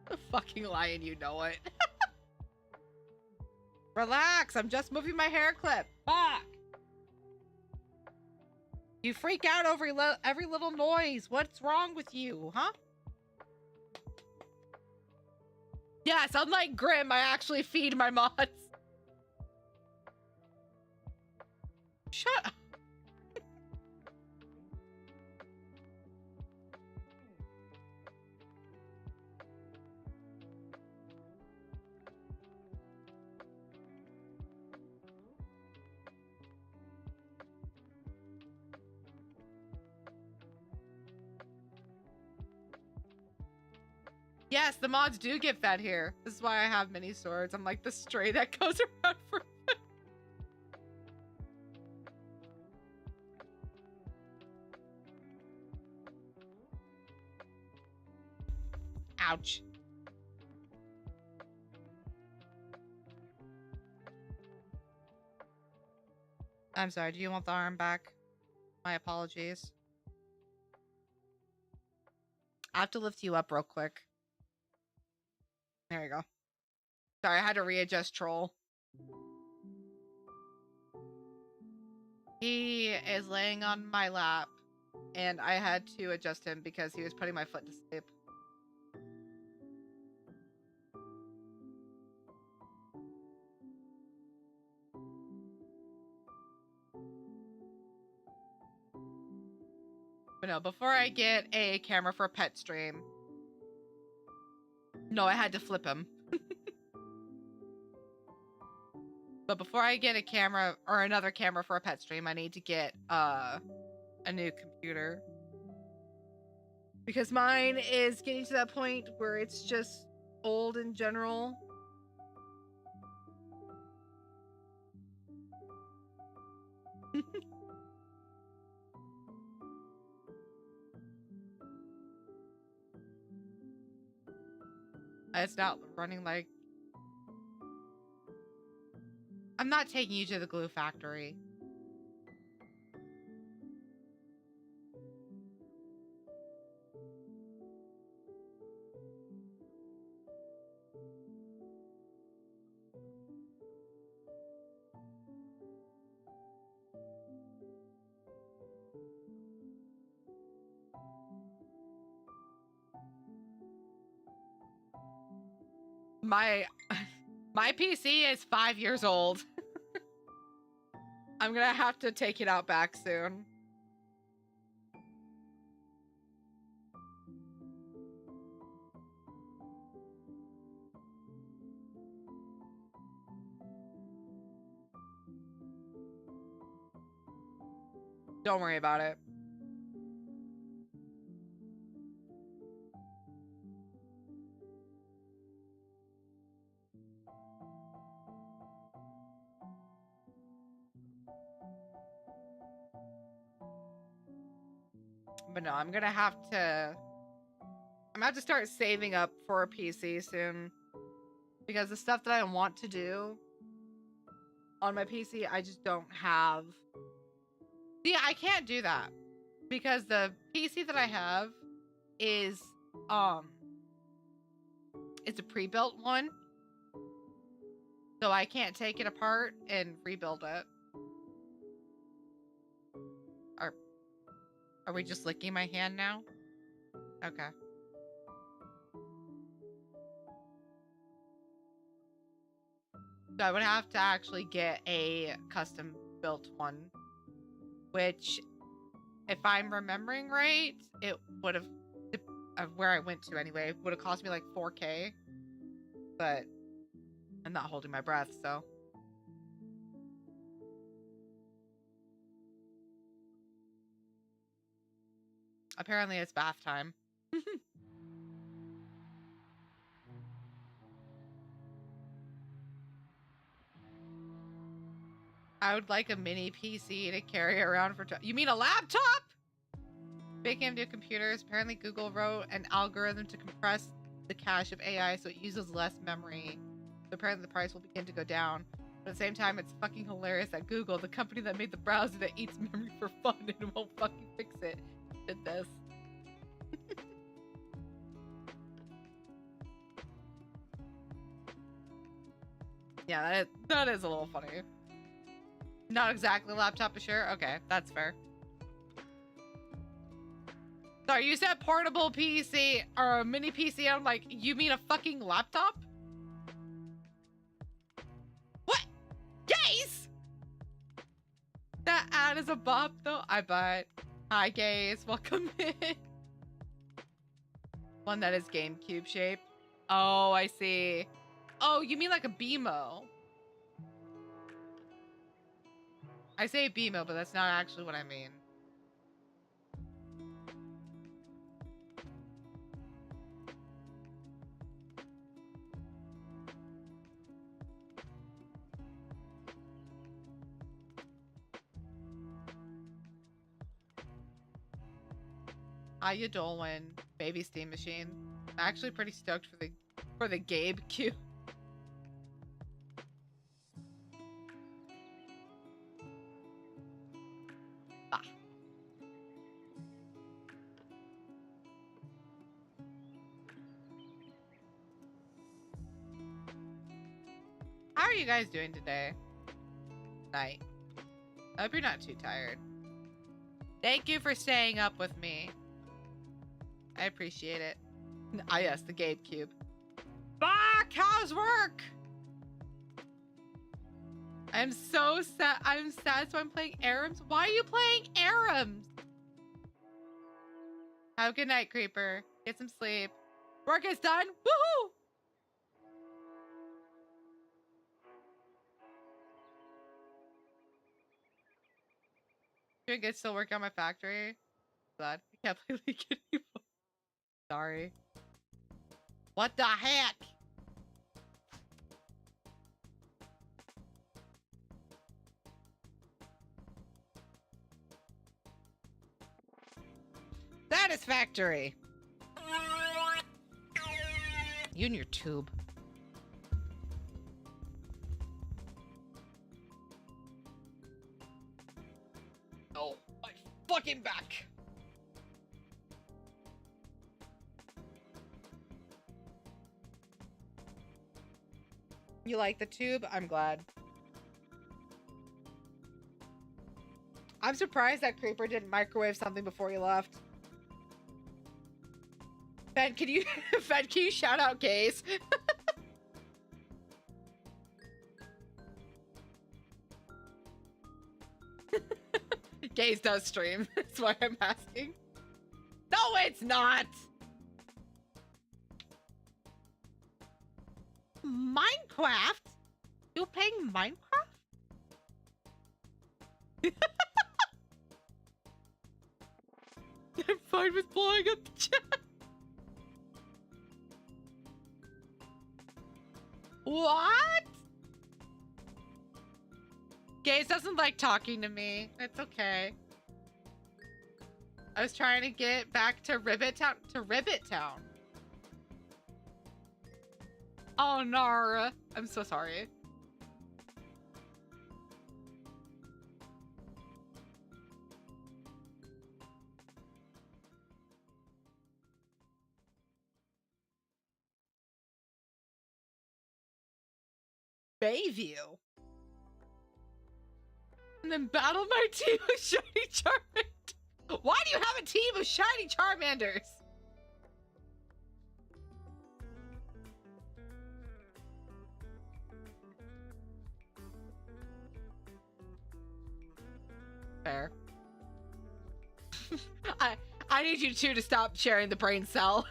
The fucking lion, you know it. Relax, I'm just moving my hair clip. Fuck. You freak out over every little noise. What's wrong with you, huh? Yes, unlike Grim, I actually feed my mods. Shut up. Yes, the mods do get fed here. This is why I have mini swords. I'm like the stray that goes around for food. Ouch. I'm sorry, do you want the arm back? My apologies. I have to lift you up real quick. There you go. Sorry, I had to readjust Troll. He is laying on my lap, and I had to adjust him because he was putting my foot to sleep. But no, before I get a camera for a pet stream... No, I had to flip him. But before I get a camera or another camera for a pet stream, I need to get a new computer. Because mine is getting to that point where it's just old in general. It's not running like... I'm not taking you to the glue factory. My PC is 5 years old. I'm gonna have to take it out back soon. Don't worry about it. But no, I'm gonna have to start saving up for a PC soon. Because the stuff that I want to do on my PC, I just don't have. See, I can't do that. Because the PC that I have is, it's a pre-built one. So I can't take it apart and rebuild it. Are we just licking my hand now? Okay. So I would have to actually get a custom built one, which, if I'm remembering right, it would have, where I went to anyway, would have cost me like 4K, but I'm not holding my breath, so. Apparently it's bath time. I would like a mini PC to carry around for. You mean a laptop? Big AMD computers. Apparently, Google wrote an algorithm to compress the cache of AI so it uses less memory. So apparently, the price will begin to go down. But at the same time, it's fucking hilarious that Google, the company that made the browser that eats memory for fun and won't fucking fix it, did this. Yeah, that is a little funny. Not exactly a laptop, but sure. Okay, that's fair. Sorry, you said portable PC or a mini PC. I'm like, you mean a fucking laptop? What? Gaze? That ad is a bop, though. I bet. Hi, Gaze. Welcome in. One that is GameCube shape. Oh, I see. Oh, you mean like a BMO? I say BMO, but that's not actually what I mean. How you doing, baby steam machine? I'm actually pretty stoked for the Gabe Q. Ah. How are you guys doing today? Night. I hope you're not too tired. Thank you for staying up with me. I appreciate it. Ah, yes, the Gabe Cube. Fuck! How's work? I'm so sad. I'm sad, so I'm playing Arams. Why are you playing Arams? Have a good night, Creeper. Get some sleep. Work is done. Woohoo! Doing good. Still working on my factory. Glad. I can't play League anymore. Sorry. What the heck? Satisfactory. You and your tube. Oh, my fucking back. You like the tube? I'm glad. I'm surprised that Creeper didn't microwave something before he left. Ben, can you shout out Gaze? Gaze does stream. That's why I'm asking. No, it's not! Minecraft? You playing Minecraft? I'm fine with blowing up the chat. What? Gaze doesn't like talking to me. It's okay. I was trying to get back to Rivet Town. Oh, Nara. I'm so sorry. Bayview. And then battle my team of shiny Charmanders. Why do you have a team of shiny Charmanders? Fair. I need you two to stop sharing the brain cell.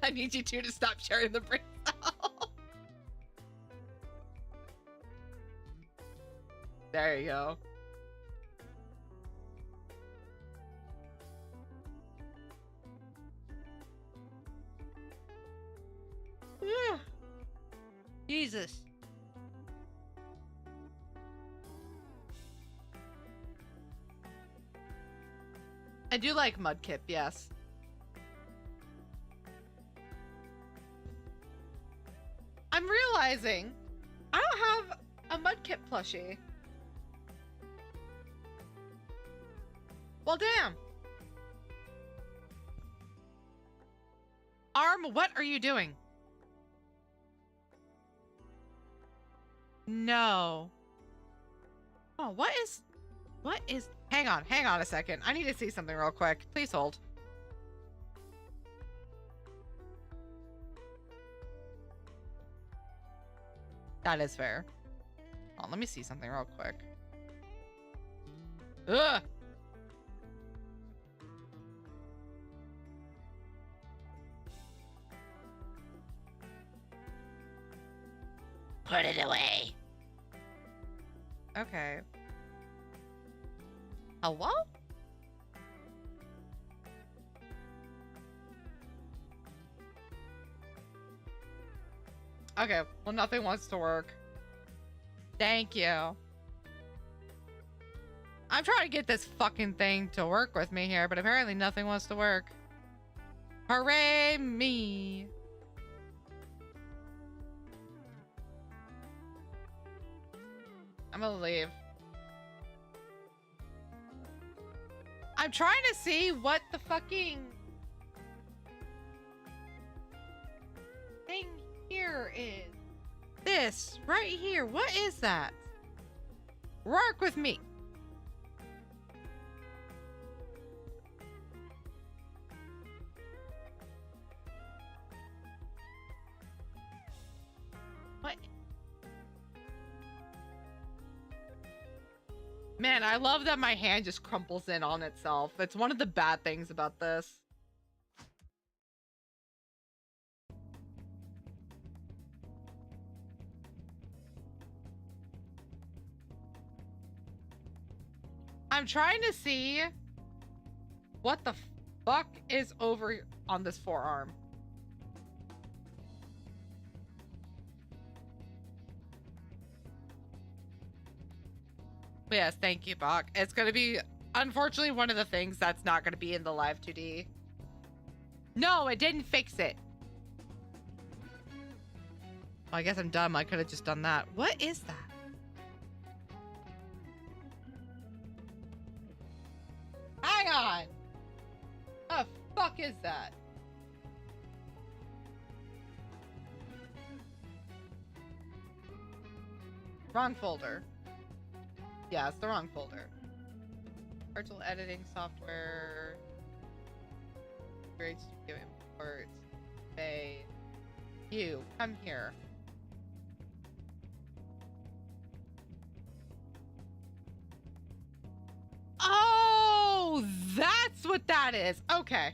I need you two to stop sharing the brain cell. There you go. Yeah. Jesus. I do like Mudkip, yes. I'm realizing I don't have a Mudkip plushie. Well, damn. Arm, what are you doing? No. Oh, what is... Hang on a second. I need to see something real quick. Please hold. That is fair. Oh, let me see something real quick. Ugh! Put it away. Okay. Hello? Okay, well, nothing wants to work. Thank you. I'm trying to get this fucking thing to work with me here, but apparently nothing wants to work. Hooray me. I'm gonna leave. I'm trying to see what the fucking thing here is. This right here. What is that? Work with me. What? Man, I love that my hand just crumples in on itself. It's one of the bad things about this. I'm trying to see what the fuck is over on this forearm. Yes, thank you, Bach. It's going to be, unfortunately, one of the things that's not going to be in the live 2D. No, it didn't fix it. Well, I guess I'm dumb. I could have just done that. What is that? Hang on. What the fuck is that? Wrong folder. Yeah, it's the wrong folder. Virtual editing software. Great studio imports. Bay. You, come here. Oh, that's what that is. Okay.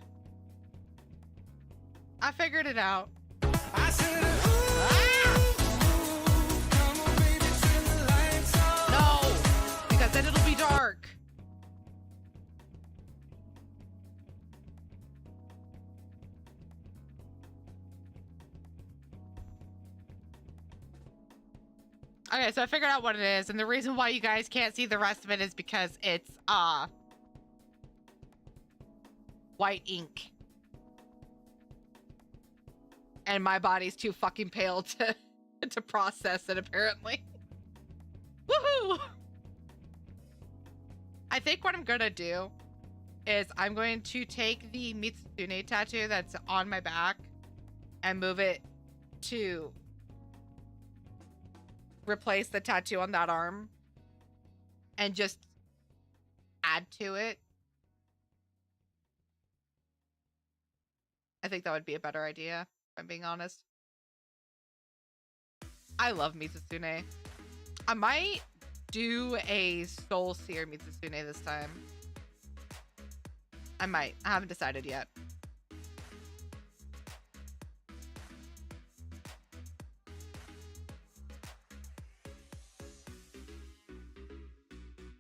I figured it out. I said, no, because then it'll be dark. Okay, so I figured out what it is, and the reason why you guys can't see the rest of it is because it's white ink. And my body's too fucking pale to to process it, apparently. Woohoo! I think what I'm gonna do is I'm going to take the Mitsune tattoo that's on my back and move it to replace the tattoo on that arm and just add to it. I think that would be a better idea, if I'm being honest. I love Mitsune. I might do a Soul Seer Mitsune this time. I might. I haven't decided yet.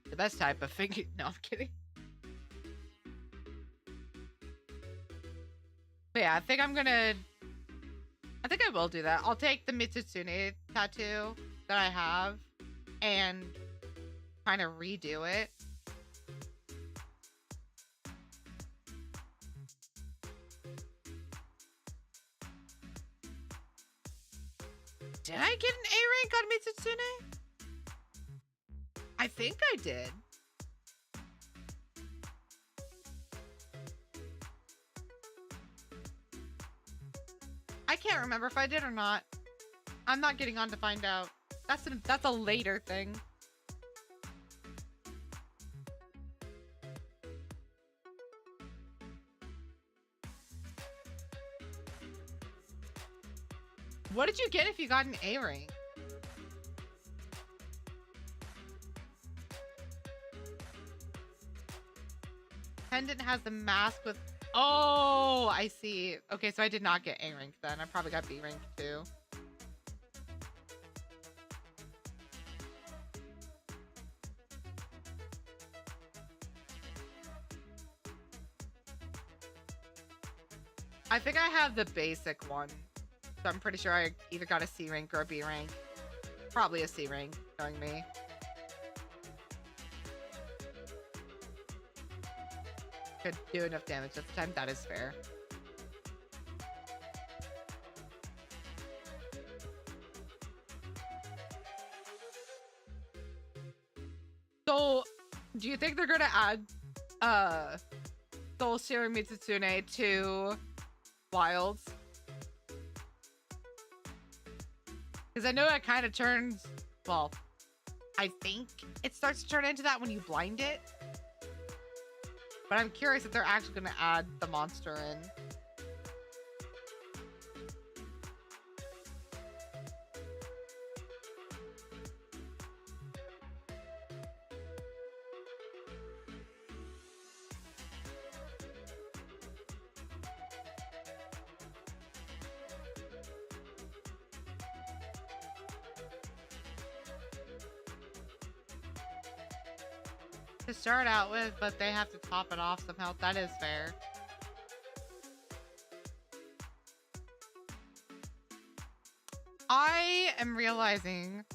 The best type of figure. No, I'm kidding. But yeah, I think I will do that. I'll take the Mitsune tattoo that I have and kind of redo it. Did I get an A rank on Mitsune? I think I did. I can't remember if I did or not. I'm not getting on to find out. That's a later thing. What did you get if you got an A rank? Pendant has the mask with... Oh, I see. Okay, so I did not get A rank then. I probably got B rank too. I think I have the basic one. So I'm pretty sure I either got a C rank or a B rank. Probably a C rank, knowing me. Could do enough damage at the time. That is fair. So, do you think they're gonna add Soul Seer Mitsune to Wilds? Because I know it kind of turns, well, I think it starts to turn into that when you blind it. But I'm curious if they're actually going to add the monster in. To start out with, but they have to top it off somehow. That is fair. I am realizing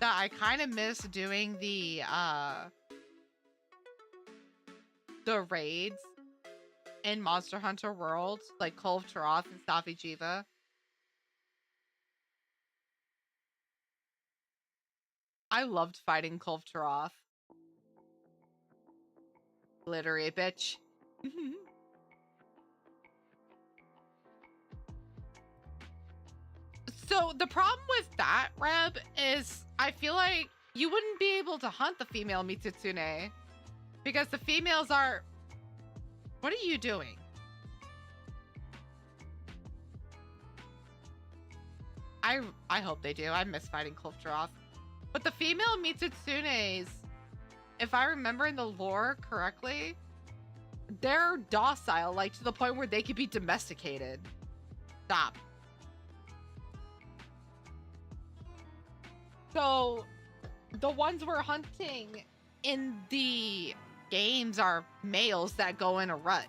that I kind of miss doing the raids in Monster Hunter World, like Kulve Taroth and Safi Jiva. I loved fighting Kulve Taroth. Glittery bitch. So the problem with that, Reb, is I feel like you wouldn't be able to hunt the female Mitsune because the females are... What are you doing? I hope they do. I miss fighting Kulve Taroth. But the female Mitsunes, if I remember in the lore correctly, they're docile, like to the point where they could be domesticated. Stop. So the ones we're hunting in the games are males that go in a rut.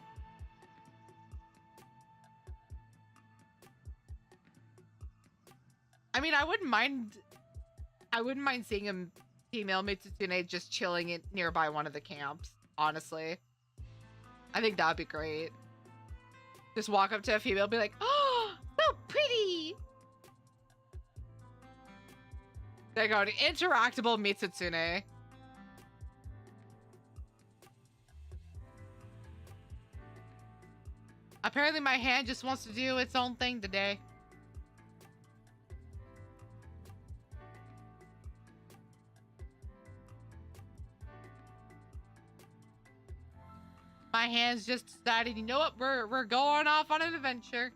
I mean, I wouldn't mind I wouldn't mind seeing a female Mitsutsume just chilling in nearby one of the camps, honestly. I think that'd be great. Just walk up to a female and be like, oh, so pretty! They go to interactable Mitsutsume. Apparently my hand just wants to do its own thing today. My hands just decided, you know what, we're going off on an adventure.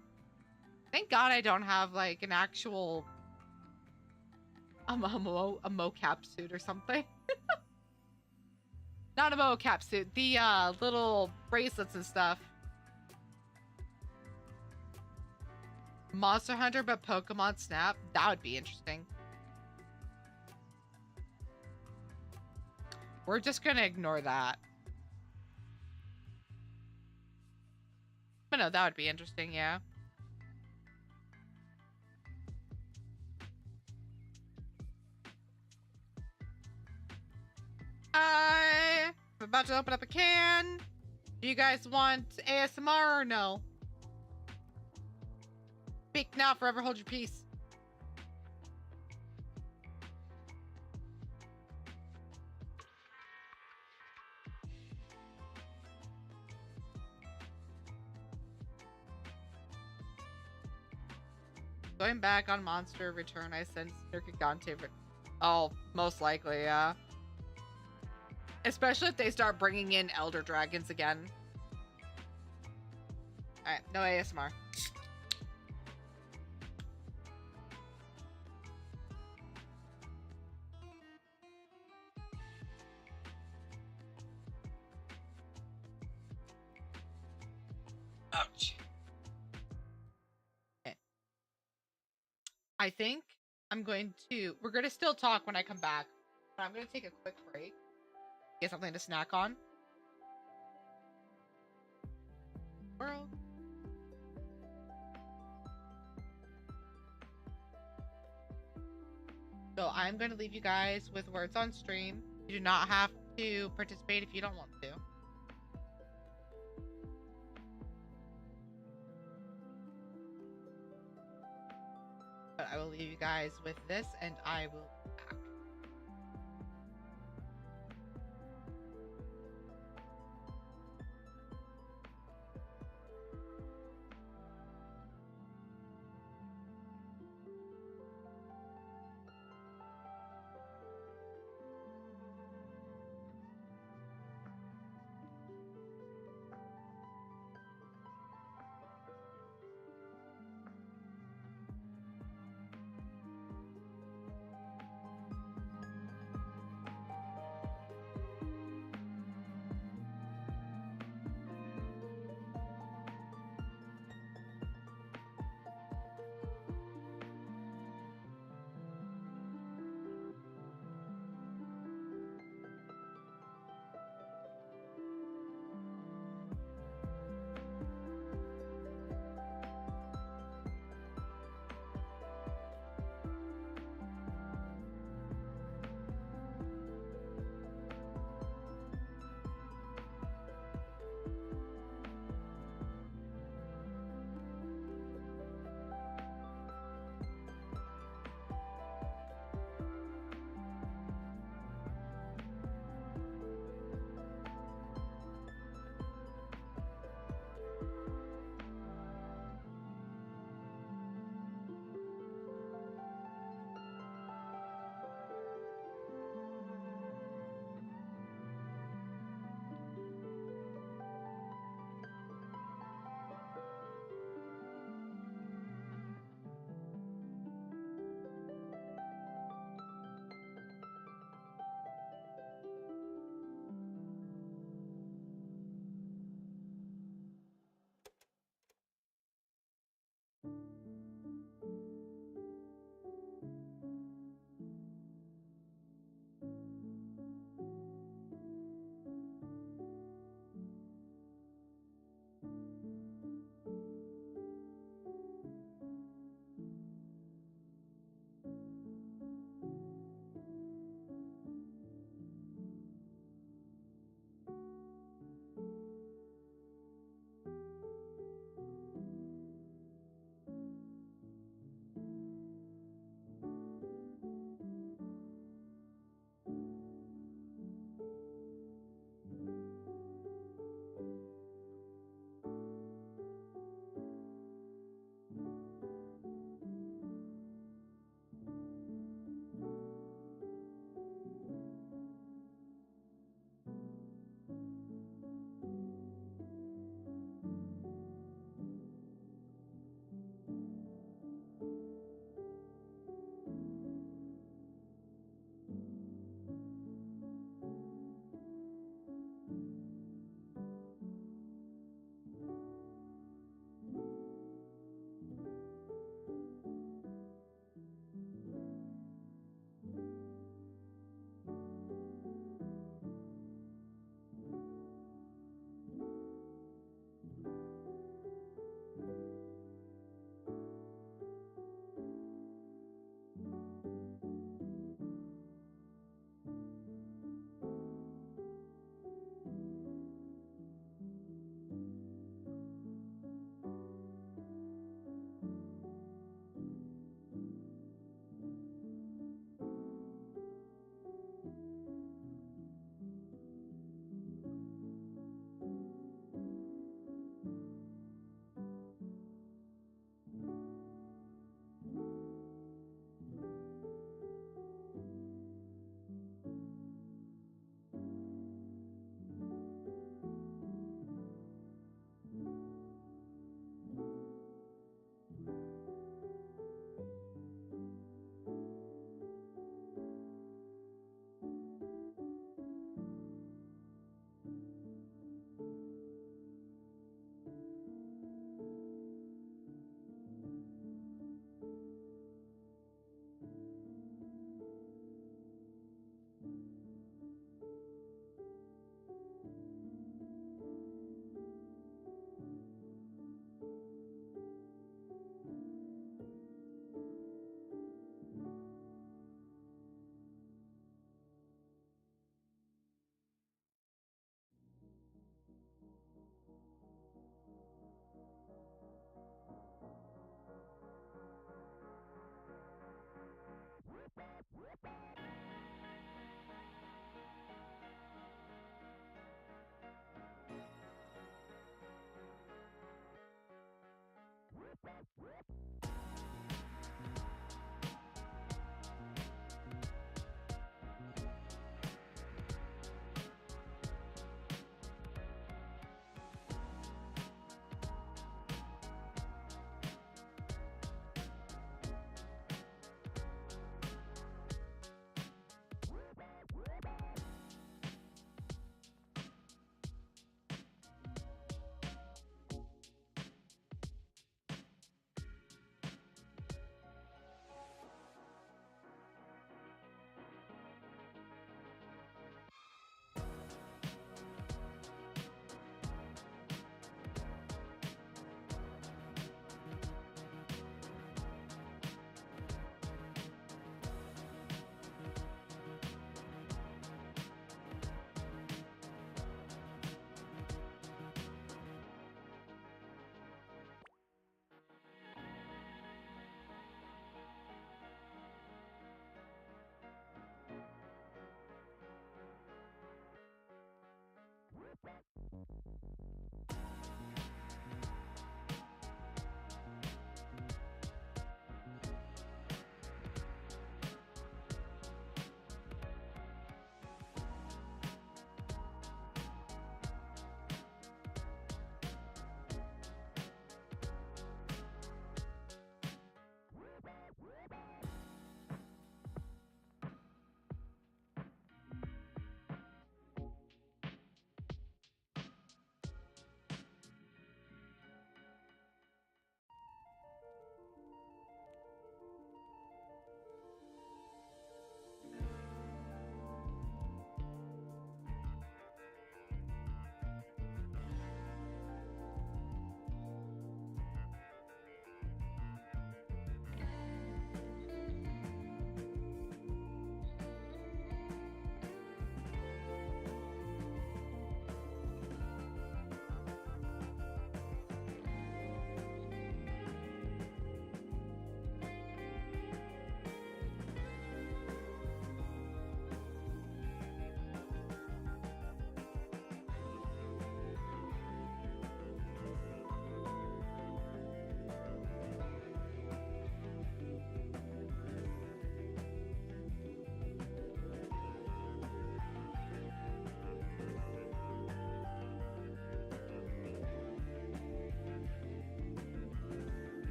Thank God I don't have like an actual a mocap suit or something. Not a mocap suit, the little bracelets and stuff. Monster Hunter but Pokemon Snap, that would be interesting. We're just gonna ignore that. But no, that would be interesting, yeah. I'm about to open up a can. Do you guys want ASMR or no? Speak now, forever hold your peace. Going back on Monster Return, I sense Nergigante. Oh, most likely, yeah. Especially if they start bringing in Elder Dragons again. Alright, no ASMR. Ouch. Okay. I think we're going to still talk when I come back, but I'm going to take a quick break. Get something to snack on. World. So I'm going to leave you guys with words on stream. You do not have to participate if you don't want to. But I will leave you guys with this, and I will be back.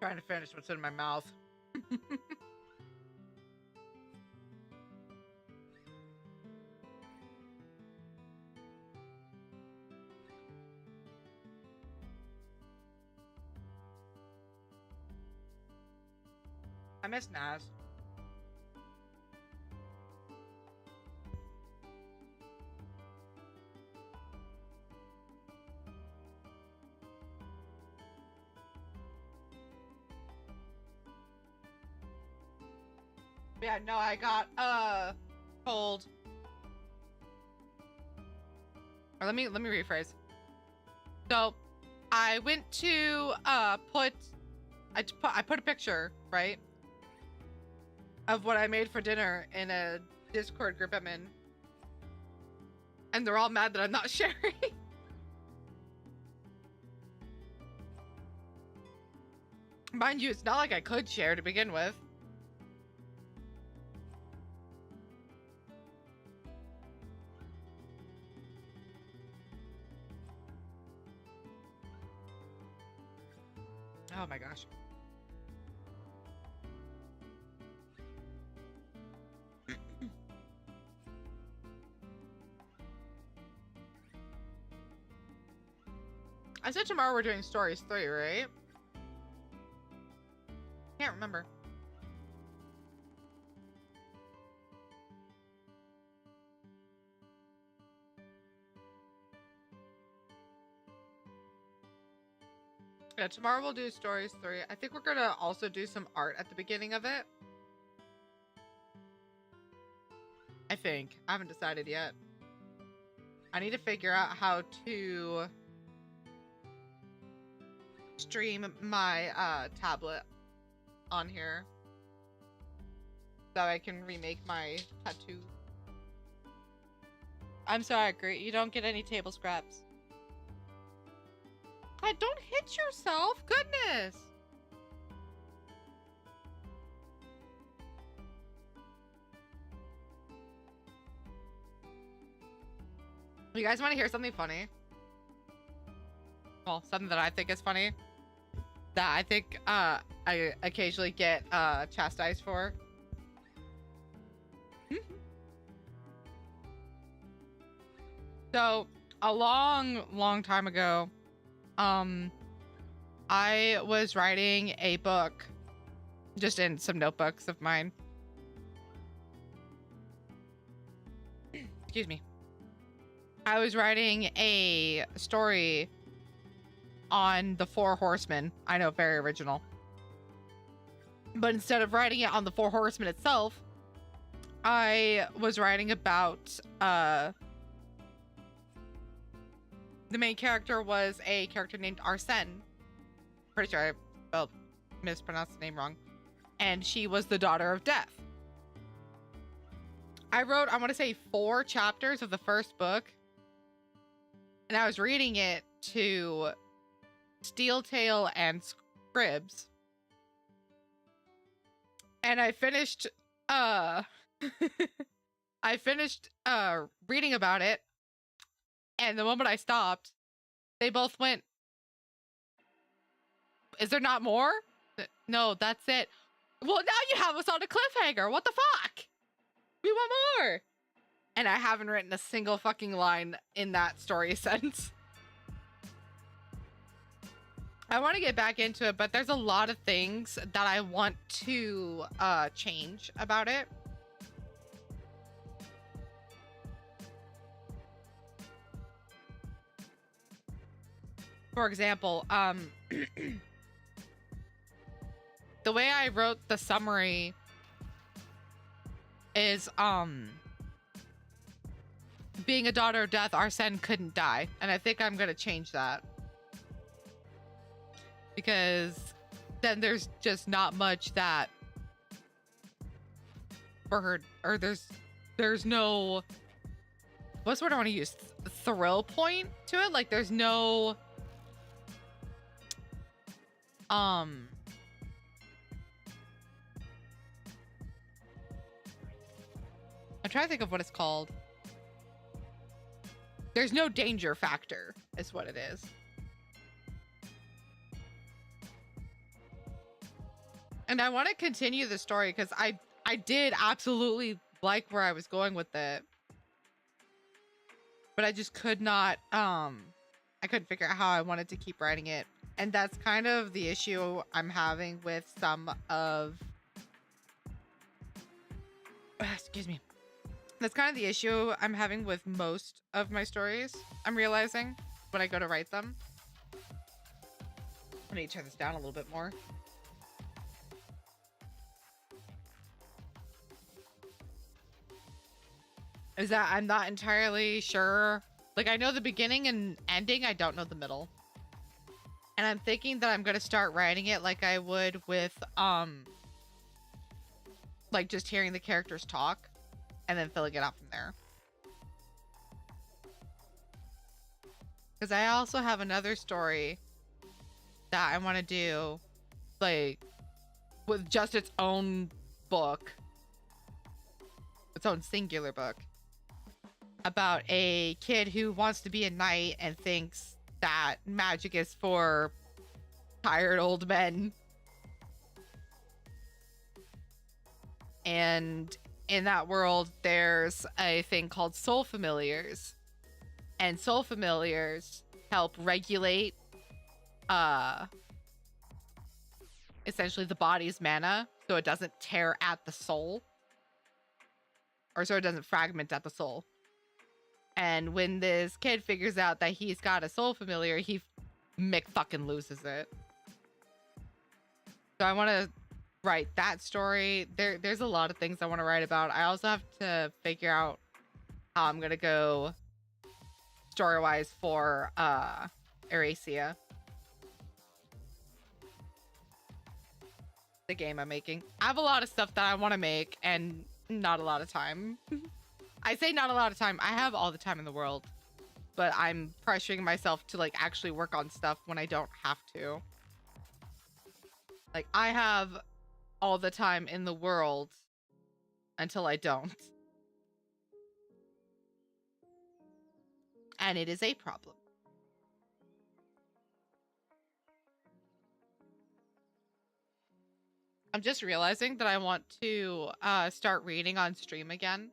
Trying to finish what's in my mouth. I miss Naz. Yeah, no, I got cold. Or let me rephrase. So I went to I put a picture, right, of what I made for dinner in a Discord group I'm in. And they're all mad that I'm not sharing. Mind you, it's not like I could share to begin with. Oh my gosh. I said tomorrow we're doing stories 3, right? Can't remember. Yeah, tomorrow we'll do stories 3. I think we're gonna also do some art at the beginning of it. I think. I haven't decided yet. I need to figure out how to stream my tablet on here so I can remake my tattoo. I'm sorry, Grit. You don't get any table scraps. Don't hit yourself. Goodness. You guys want to hear something funny? Well, something that I think is funny. That I think I occasionally get chastised for. So, a long time ago, I was writing a book just in some notebooks of mine. Excuse me. I was writing a story on the 4 Horsemen. I know, very original. But instead of writing it on the 4 Horsemen itself, I was writing about the main character was a character named Arsene. Pretty sure I mispronounced the name wrong. And she was the daughter of death. I wrote, I want to say 4 chapters of the first book. And I was reading it to Steeltail and Scribs. And I finished reading about it. And the moment I stopped, they both went, "Is there not more?" "No, that's it." "Well, now you have us on a cliffhanger. What the fuck? We want more." And I haven't written a single fucking line in that story since. I want to get back into it, but there's a lot of things that I want to change about it. For example, the way I wrote the summary is, being a daughter of death, Arsene couldn't die. And I think I'm going to change that. Because then there's just not much that for her, or there's no, what's the word I want to use? Thrill point to it. Like there's no, I'm trying to think of what it's called. There's no danger factor is what it is. And I want to continue the story because I did absolutely like where I was going with it. But I just could not, I couldn't figure out how I wanted to keep writing it. And that's kind of the issue I'm having with some of, excuse me. That's kind of the issue I'm having with most of my stories. I'm realizing when I go to write them. I need to turn this down a little bit more. Is that I'm not entirely sure. Like, I know the beginning and ending. I don't know the middle. And I'm thinking that I'm going to start writing it like I would with, like just hearing the characters talk and then filling it out from there. Because I also have another story that I want to do, like, with just its own book. Its own singular book. About a kid who wants to be a knight and thinks that magic is for tired old men. And in that world, there's a thing called soul familiars. And soul familiars help regulate essentially the body's mana so it doesn't tear at the soul. Or so it doesn't fragment at the soul. And when this kid figures out that he's got a soul familiar, he fucking loses it. So I want to write that story. There's a lot of things I want to write about. I also have to figure out how I'm going to go story-wise for Erasia. The game I'm making. I have a lot of stuff that I want to make and not a lot of time. I say not a lot of time. I have all the time in the world, but I'm pressuring myself to like actually work on stuff when I don't have to. Like, I have all the time in the world until I don't. And it is a problem. I'm just realizing that I want to start reading on stream again.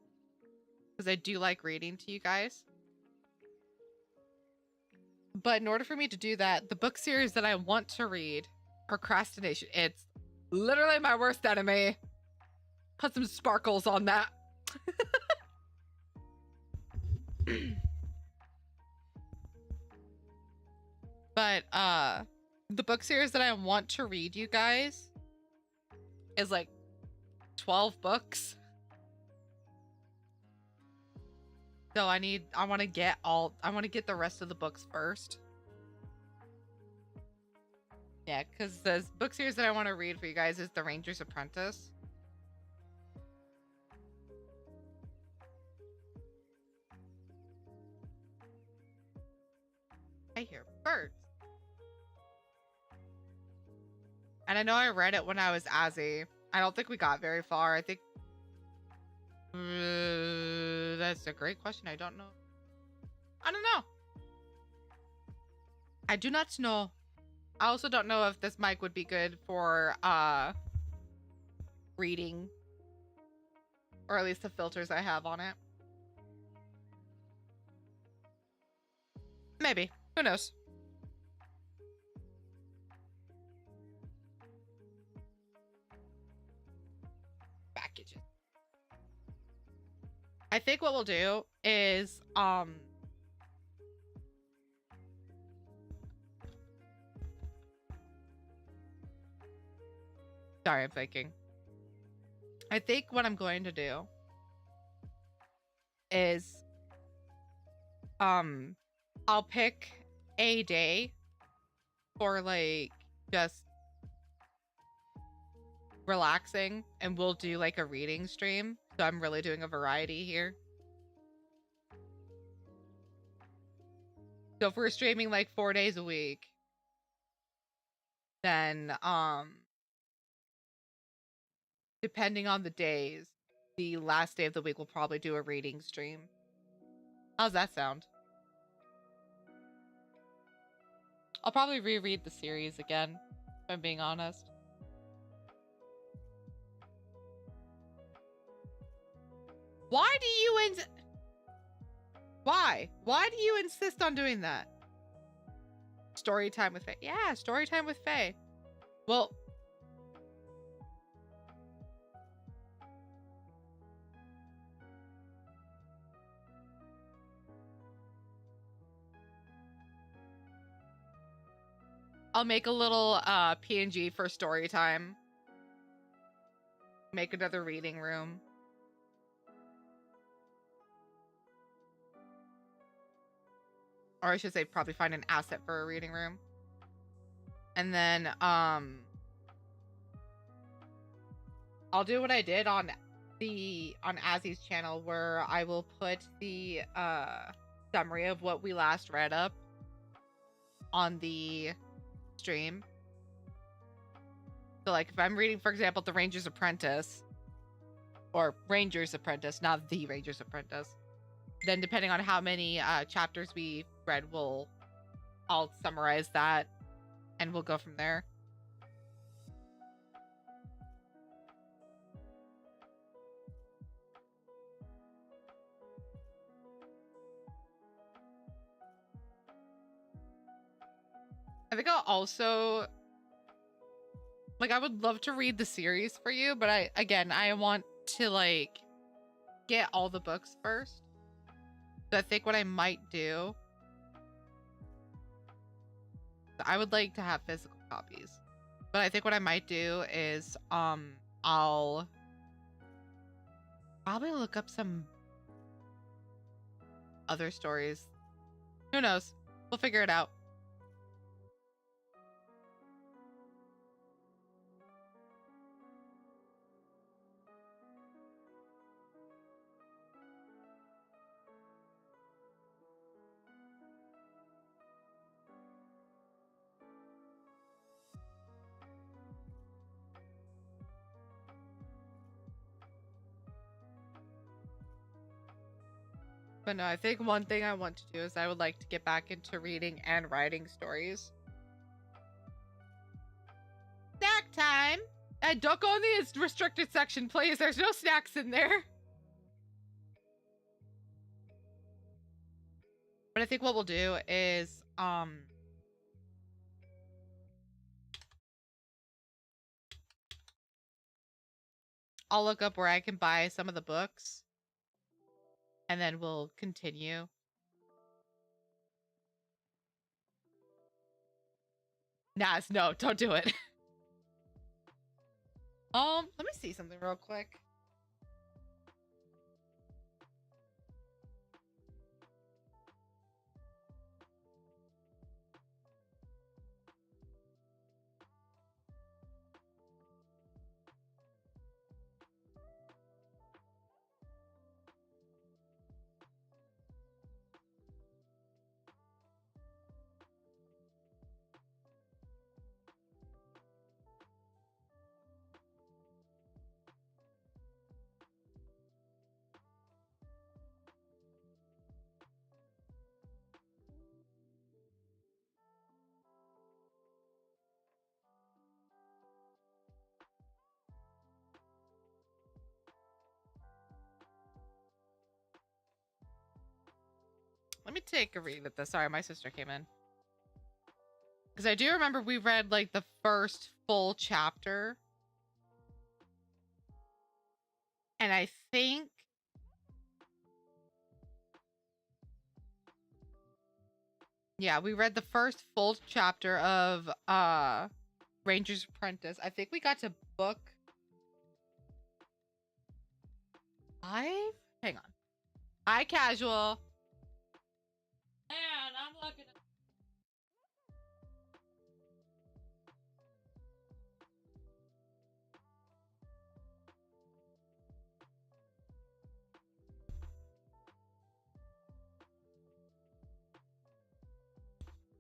Because I do like reading to you guys. But in order for me to do that, the book series that I want to read, procrastination, it's literally my worst enemy. Put some sparkles on that. But the book series that I want to read, you guys, is like 12 books. So I want to get the rest of the books first. Yeah, because the book series that I want to read for you guys is The Ranger's Apprentice. I hear birds. And I know I read it when I was Azzy. I don't think we got very far. I think that's a great question. I don't know. I don't know. I do not know. I also don't know if this mic would be good for reading, or at least the filters I have on it. Maybe. Who knows? Packages. I think what we'll do is sorry, I'm thinking. I think what I'm going to do is I'll pick a day for like just relaxing, and we'll do like a reading stream. So I'm really doing a variety here. So if we're streaming like 4 days a week, then depending on the days, the last day of the week we'll probably do a reading stream. How's that sound? I'll probably reread the series again, if I'm being honest. Why do you Why do you insist on doing that? Story time with Faye. Yeah, story time with Faye. Well, I'll make a little PNG for story time. Make another reading room. Or I should say probably find an asset for a reading room. And then I'll do what I did on Azzy's channel, where I will put the summary of what we last read up on the stream. So like if I'm reading, for example, The Ranger's Apprentice, or Ranger's Apprentice, not The Ranger's Apprentice, then depending on how many chapters we read, I'll summarize that and we'll go from there. I think I'll also, like, I would love to read the series for you, but I want to like get all the books first. So I think what I might do, I would like to have physical copies, but I think what I might do is I'll probably look up some other stories. Who knows? We'll figure it out. But no, I think one thing I want to do is I would like to get back into reading and writing stories. Snack time! And don't go in the restricted section, please. There's no snacks in there. But I think what we'll do is, I'll look up where I can buy some of the books. And then we'll continue. Naz, no, don't do it. Let me see something real quick. Let me take a read at this. Sorry, my sister came in. Because I do remember we read like the first full chapter. And I think yeah, we read the first full chapter of Ranger's Apprentice. I think we got to book 5? Hang on. Hi, Casual. Man, I'm looking at...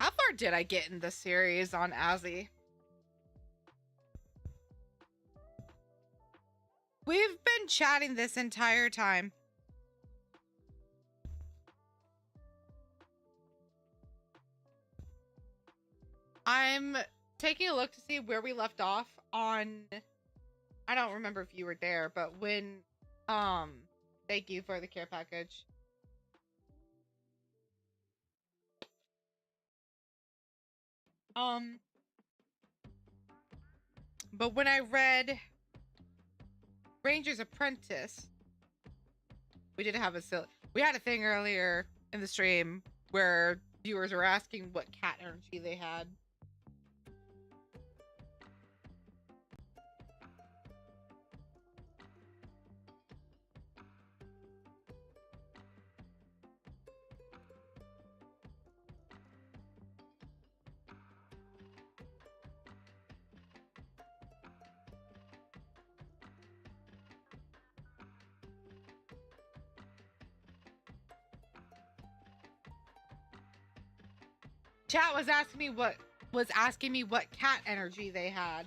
How far did I get in the series on Azzy? We've been chatting this entire time. I'm taking a look to see where we left off on... I don't remember if you were there, but when Thank you for the care package. But when I read Ranger's Apprentice, we did have we had a thing earlier in the stream where viewers were asking what cat energy they had. Chat was asking me what cat energy they had.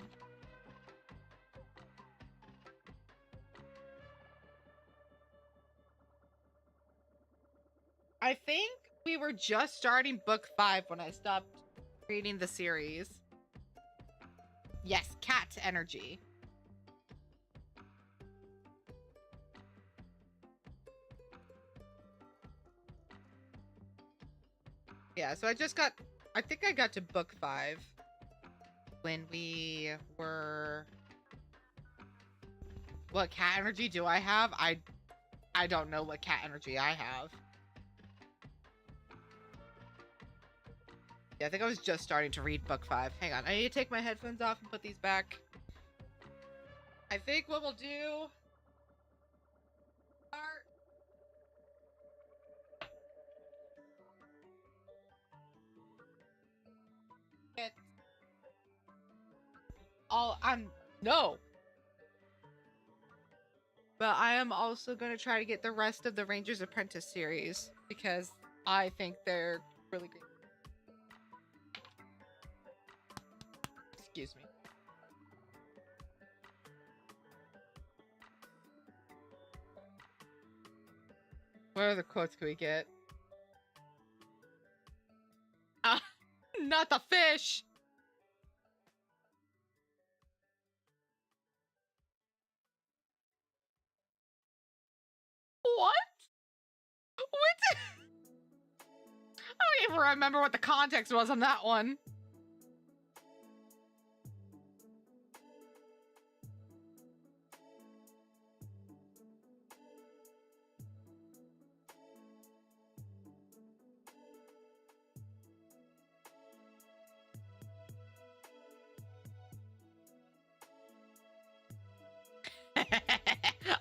I think we were just starting book 5 when I stopped reading the series. Yes, cat energy. Yeah, so I think I got to book 5 when we were... What cat energy do I have? I don't know what cat energy I have. Yeah, I think I was just starting to read book 5. Hang on, I need to take my headphones off and put these back. I think what we'll do... No. But I am also going to try to get the rest of the Ranger's Apprentice series because I think they're really great. Excuse me. What other quotes can we get? Not the fish! What? What? I don't even remember what the context was on that one.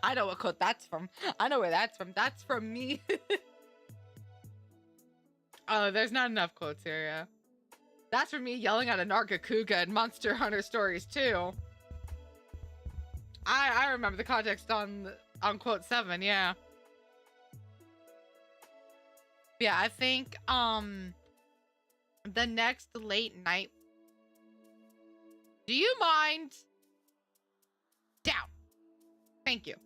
I know what quote that's from. I know where that's from. That's from me. Oh, there's not enough quotes here, yeah. That's from me yelling at a Nargacuga in Monster Hunter Stories too. I remember the context on quote 7, yeah. Yeah, I think the next late night. Do you mind? Down. Thank you.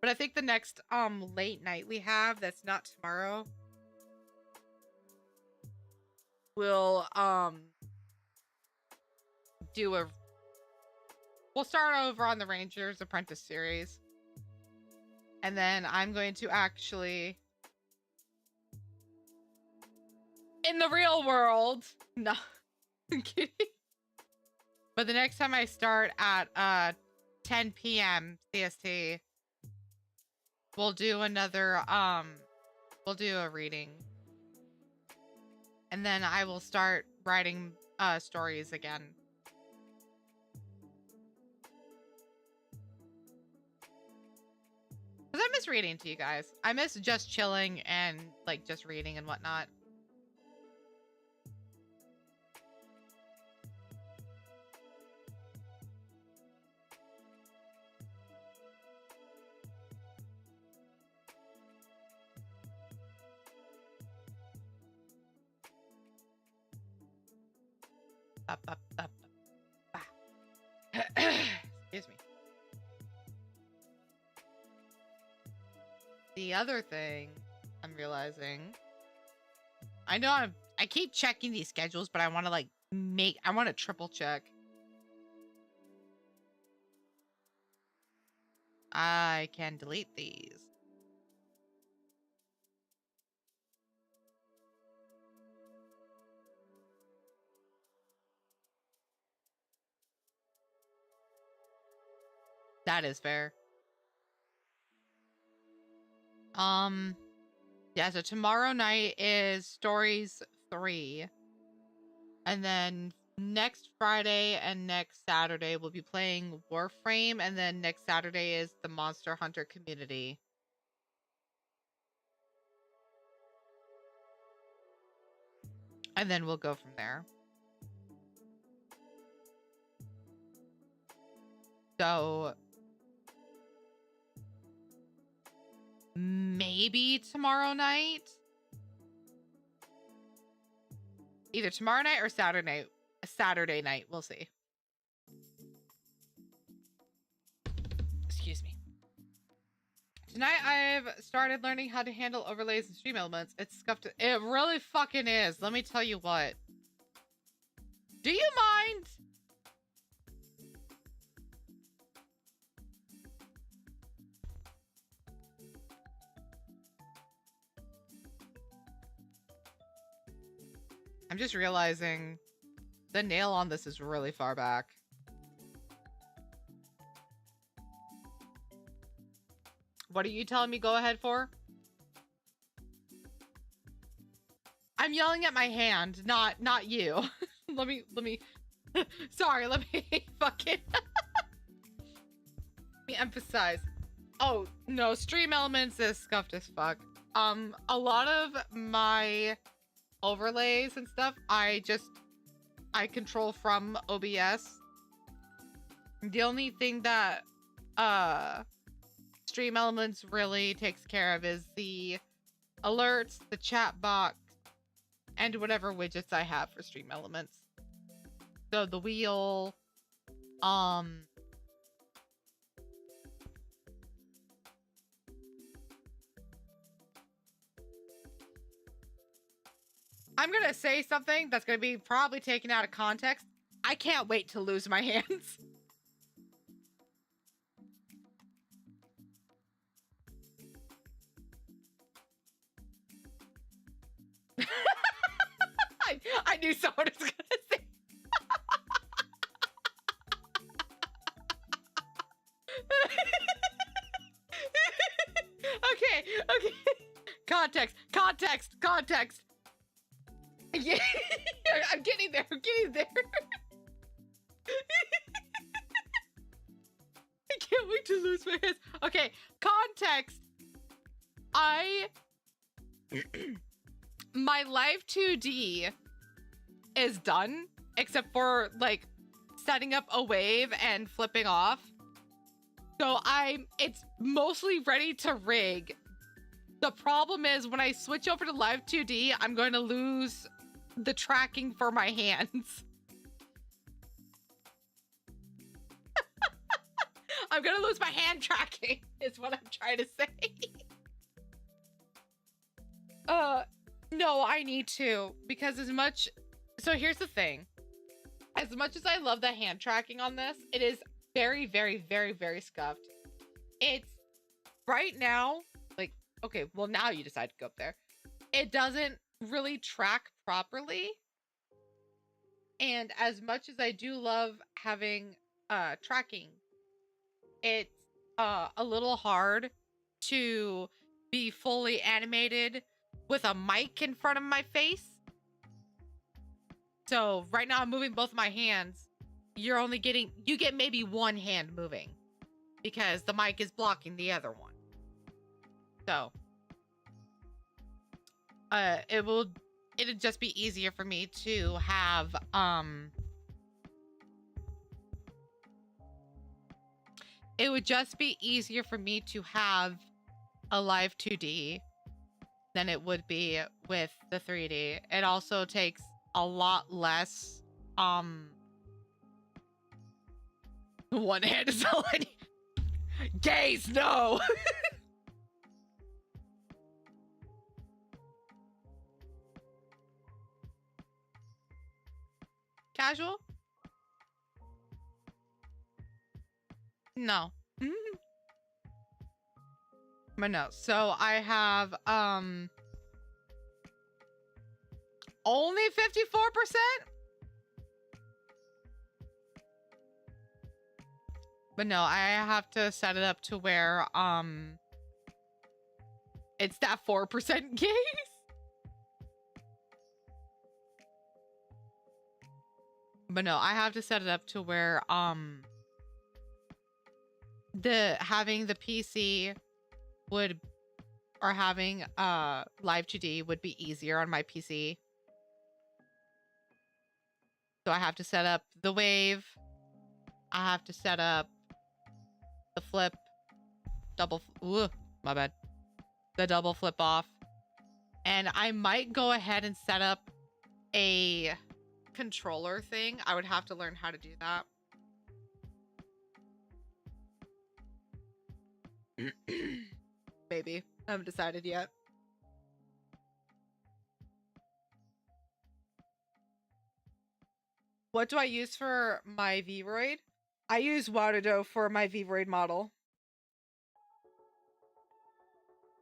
But I think the next late night we have that's not tomorrow we'll start over on the Ranger's Apprentice series. And then I'm going to actually in the real world. No. I'm kidding. But the next time I start at 10 p.m. CST, we'll do another we'll do a reading. And then I will start writing stories again. Because I miss reading to you guys. I miss just chilling and like just reading and whatnot. Excuse me. The other thing I'm realizing, I know I keep checking these schedules, but I want to I want to triple check. I can delete these. That is fair. Yeah, so tomorrow night is Stories 3. And then next Friday and next Saturday we'll be playing Warframe, and then next Saturday is the Monster Hunter Community. And then we'll go from there. So maybe tomorrow night. Either tomorrow night or Saturday night. We'll see. Excuse me. Tonight I've started learning how to handle overlays and stream elements. It's scuffed. It really fucking is. Let me tell you what. Do you mind? I'm just realizing the nail on this is really far back. What are you telling me go ahead for? I'm yelling at my hand, not you. let me sorry, let me fucking let me emphasize. Oh, no, stream elements is scuffed as fuck. A lot of my overlays and stuff, I control from OBS. The only thing that stream elements really takes care of is the alerts, the chat box, and whatever widgets I have for stream elements. So the wheel, I'm gonna say something that's gonna be probably taken out of context. I can't wait to lose my hands. I knew someone was gonna say. Okay. Context. Yeah, I'm getting there. I can't wait to lose my hands. Okay, context. My live 2D is done, except for like setting up a wave and flipping off. So it's mostly ready to rig. The problem is when I switch over to live 2D, I'm going to lose the tracking for my hands. I'm gonna lose my hand tracking is what I'm trying to say. No, I need to, because so here's the thing. As much as I love the hand tracking on this, it is very, very, very, very scuffed. It's right now, like, okay, well now you decide to go up there. It doesn't really track properly. And as much as I do love having tracking, it's a little hard to be fully animated with a mic in front of my face. So right now I'm moving both my hands. You get maybe one hand moving because the mic is blocking the other one. So it'll just be easier for me to have it would just be easier for me to have a live 2D than it would be with the 3D. It also takes a lot less one hand is all I need. Gays, no. Casual? No. But no, so I have only 54%. But no, I have to set it up to where it's that 4% case. But no, I have to set it up to where having the PC would, or having live 2D would be easier on my PC. So I have to set up the wave. I have to set up the flip, my bad. The double flip off. And I might go ahead and set up a controller thing. I would have to learn how to do that. Maybe. I haven't decided yet. What do I use for my Vroid? I use Waterdo for my Vroid model.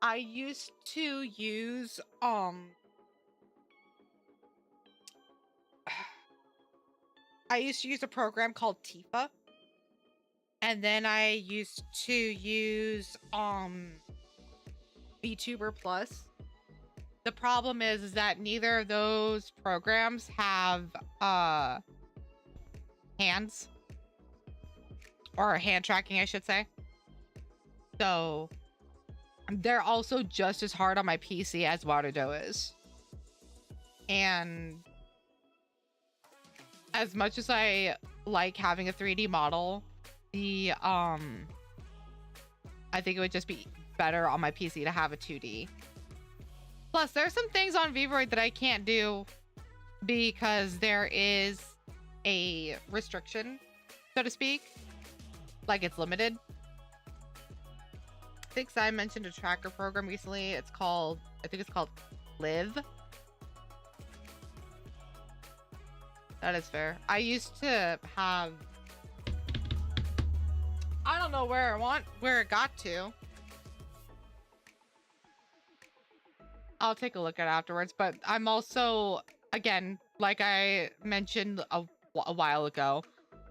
I used to use a program called Tifa. And then I used to use VTuber Plus. The problem is that neither of those programs have hands, or hand tracking, I should say. So they're also just as hard on my PC as Waterdo is. And as much as I like having a 3D model, I think it would just be better on my PC to have a 2D. Plus, there's some things on Vroid that I can't do because there is a restriction, so to speak. Like, it's limited. I think I mentioned a tracker program recently. I think it's called Live. That is fair. I used to have, I don't know where it got to. I'll take a look at it afterwards, but I'm also, again, like I mentioned a while ago,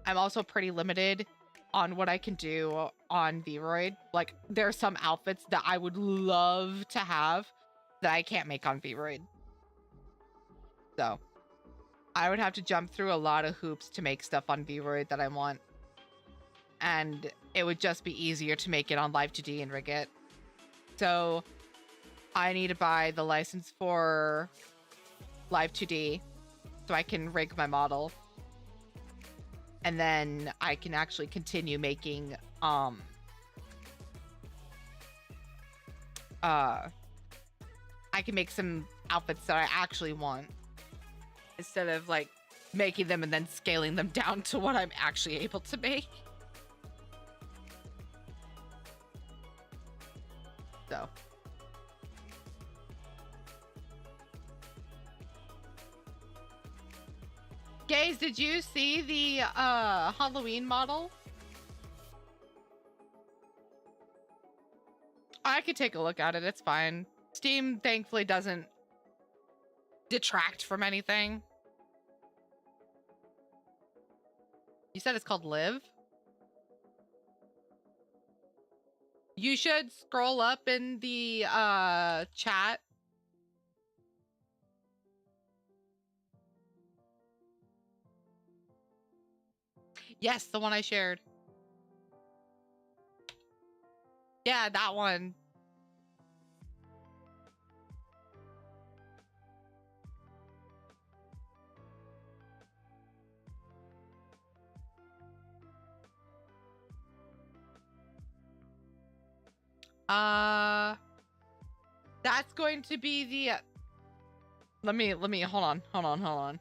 I'm also pretty limited on what I can do on Vroid. Like, there are some outfits that I would love to have that I can't make on Vroid. So I would have to jump through a lot of hoops to make stuff on Vroid that I want. And it would just be easier to make it on Live 2D and rig it. So I need to buy the license for Live 2D so I can rig my model. And then I can actually continue making I can make some outfits that I actually want, instead of like making them and then scaling them down to what I'm actually able to make. So Gaze, did you see the Halloween model? I could take a look at it. It's fine. Steam thankfully doesn't detract from anything. You said it's called Live? You should scroll up in the chat. Yes, the one I shared. Yeah, that one. That's going to be the let me hold on.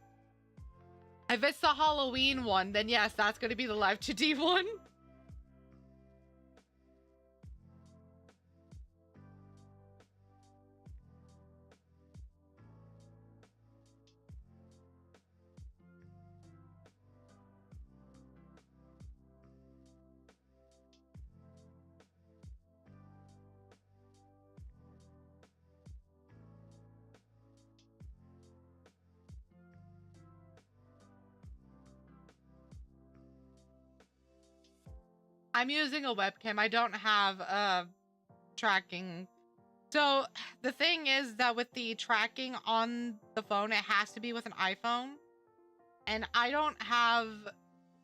If it's the Halloween one, then yes, that's going to be the Live 2D one. I'm using a webcam. I don't have tracking. So the thing is that with the tracking on the phone, it has to be with an iPhone. And I don't have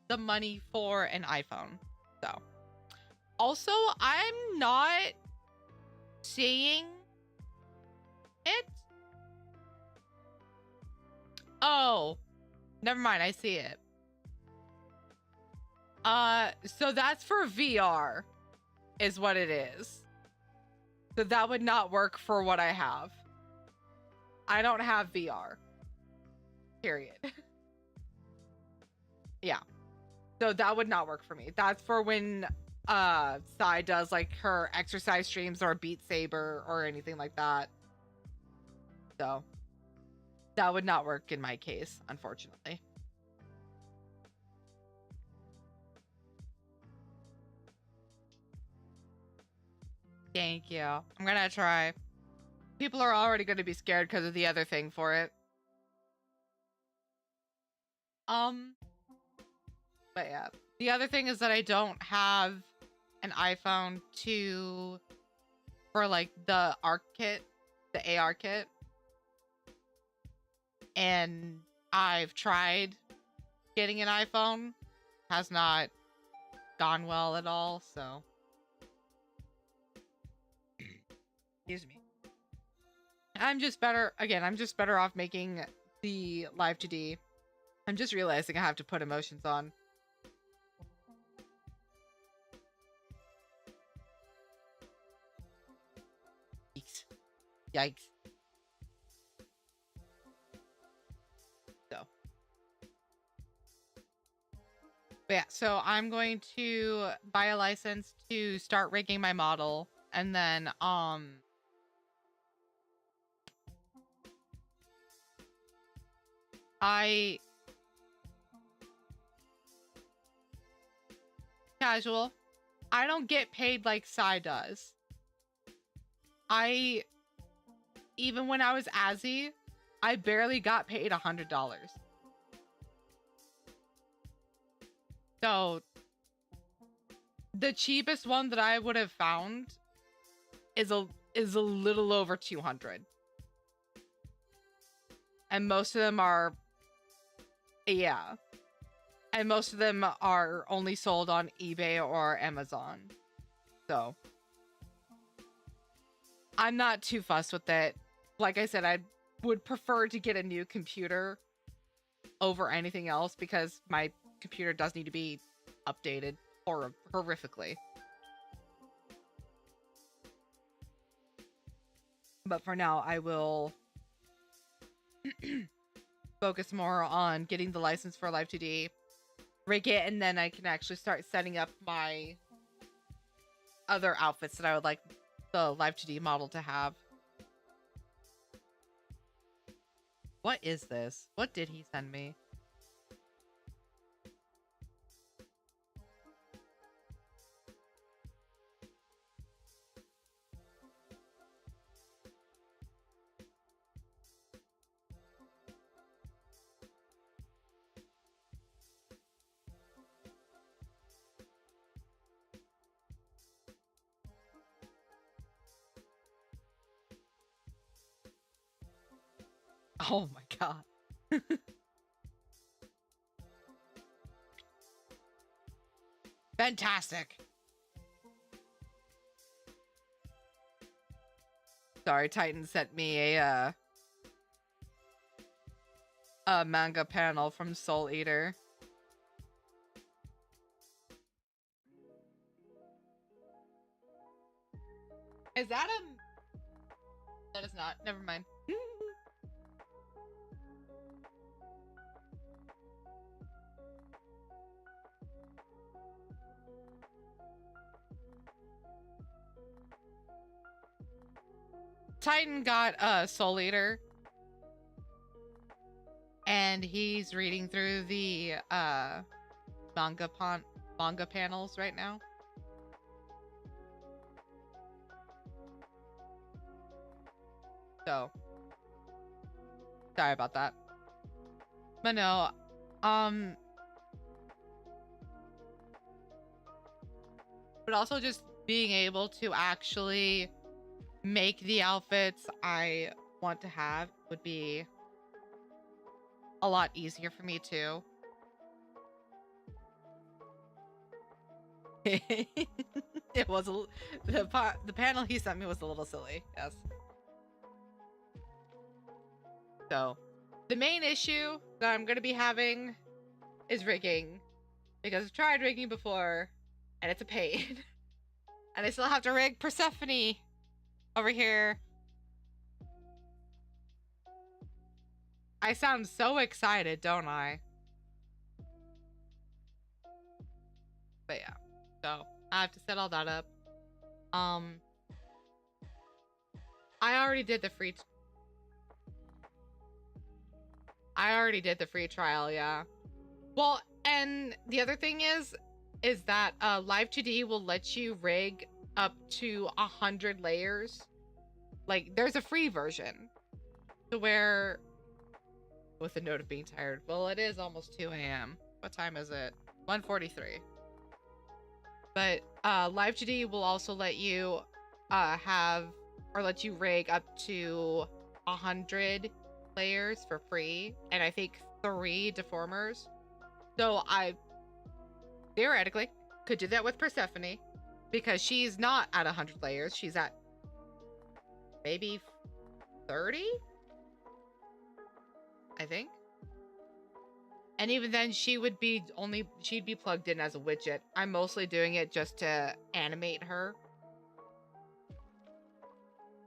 the money for an iPhone. So also, I'm not seeing it. Oh, never mind. I see it. So that's for VR is what it is. So that would not work for what I have. I don't have VR. Period. Yeah. So that would not work for me. That's for when Sai does like her exercise streams or Beat Saber or anything like that. So that would not work in my case, unfortunately. Thank you. I'm gonna try. People are already going to be scared because of the other thing for it. But yeah. The other thing is that I don't have an iPhone for like the ARC kit, the AR kit. And I've tried getting an iPhone. Has not gone well at all, so. Excuse me. I'm just better off making the live 2D. I'm just realizing I have to put emotions on. Yikes. Yikes. So. But yeah, so I'm going to buy a license to start rigging my model, and then casual. I don't get paid like Sai does. Even when I was Azzy, I barely got paid $100. So the cheapest one that I would have found is a little over 200. And most of them are, yeah. And most of them are only sold on eBay or Amazon. So I'm not too fussed with it. Like I said, I would prefer to get a new computer over anything else because my computer does need to be updated horrifically. But for now, I will focus more on getting the license for Live 2D, rig it, and then I can actually start setting up my other outfits that I would like the Live 2D model to have. What is this? What did he send me? Oh my god. Fantastic. Sorry, Titan sent me a manga panel from Soul Eater. Is that a... That is not. Never mind. Titan got a Soul Eater, and he's reading through the manga panels right now. So sorry about that. But no, but also just being able to actually make the outfits I want to have would be a lot easier for me too. It was the panel he sent me was a little silly. Yes. So, the main issue that I'm going to be having is rigging, because I've tried rigging before and it's a pain. And I still have to rig Persephone over here. I sound so excited, don't I? But yeah, so I have to set all that up. I already did the free trial, yeah. Well, and the other thing is that Live 2D will let you rig up to 100 layers. Like, there's a free version to where, with the note of being tired. Well, it is almost 2 a.m. What time is it? 1:43. But Live 2D will also let you let you rig up to 100 layers for free, and I think 3 deformers. So I theoretically could do that with Persephone, because she's not at 100 layers. She's at maybe 30, I think. And even then, she'd be plugged in as a widget. I'm mostly doing it just to animate her,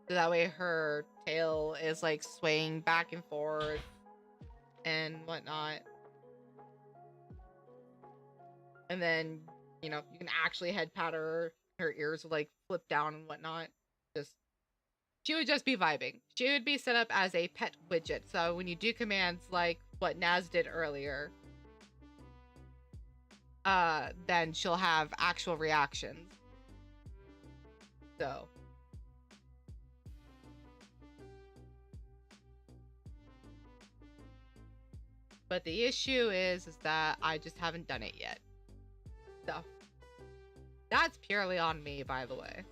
so that way her tail is like swaying back and forth and whatnot. And then, you know, you can actually head pat her. Her ears will like flip down and whatnot. She would just be vibing. She would be set up as a pet widget. So when you do commands like what Naz did earlier, then she'll have actual reactions. So. But the issue is that I just haven't done it yet. So. That's purely on me, by the way.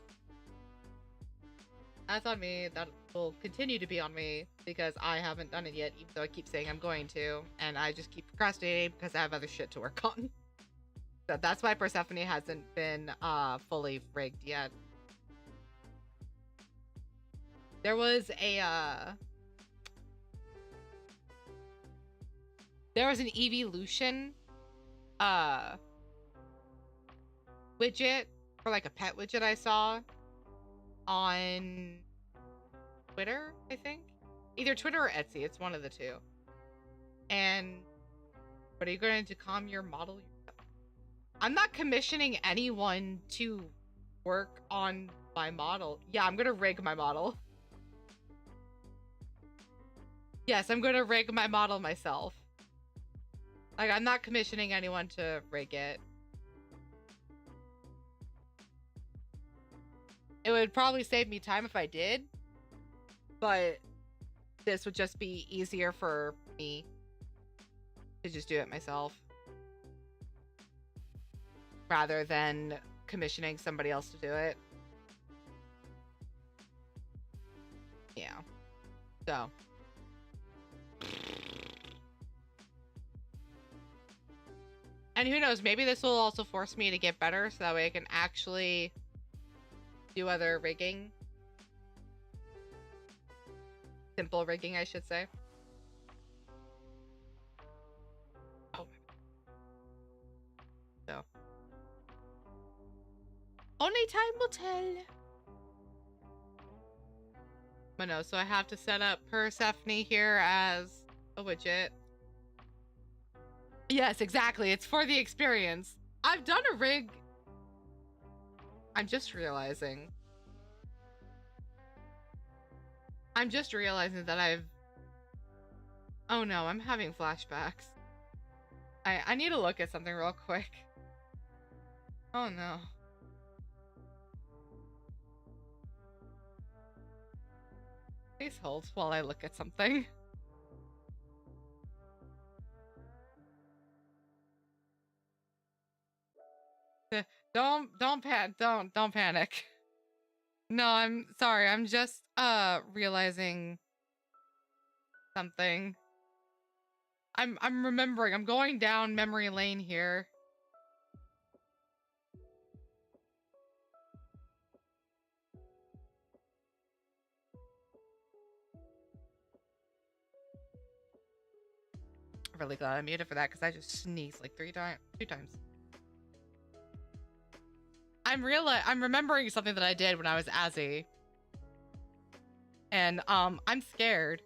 That's on me. That will continue to be on me, because I haven't done it yet, even though I keep saying I'm going to, and I just keep procrastinating because I have other shit to work on. So that's why Persephone hasn't been fully rigged yet. There was an evolution widget, or like a pet widget I saw on Twitter, I think. Either Twitter or Etsy. It's one of the two. And what are you going to calm your model? I'm not commissioning anyone to work on my model. Yeah, I'm going to rig my model. Yes, I'm going to rig my model myself. Like, I'm not commissioning anyone to rig it. It would probably save me time if I did, but this would just be easier for me to just do it myself, rather than commissioning somebody else to do it. Yeah. So. And who knows, maybe this will also force me to get better, so that way I can actually do other rigging. Simple rigging, I should say. Oh. So. Only time will tell. But no, so I have to set up Persephone here as a widget. Yes, exactly. It's for the experience. I've done a rig. I'm just realizing that I've... Oh no, I'm having flashbacks. I need to look at something real quick. Oh no. Please hold while I look at something. Don't panic. No, I'm sorry. I'm just realizing something. I'm remembering. I'm going down memory lane here. Really glad I muted for that because I just sneezed like 2 times. I'm remembering something that I did when I was Azzy. And I'm scared.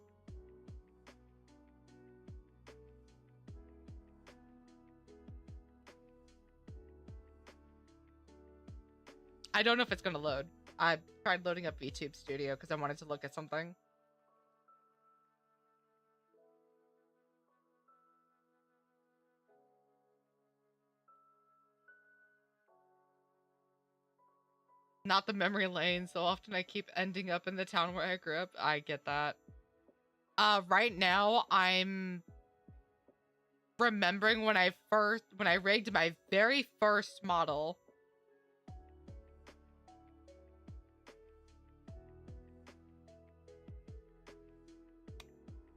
I don't know if it's gonna load. I tried loading up VTube Studio because I wanted to look at something. Not the memory lane. So often I keep ending up in the town where I grew up. I get that. Right now I'm remembering when I rigged my very first model.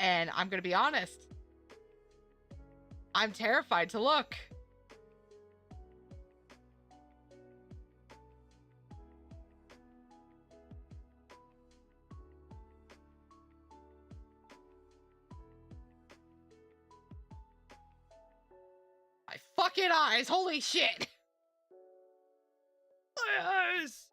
And I'm gonna be honest. I'm terrified to look. My fucking eyes, holy shit! My eyes!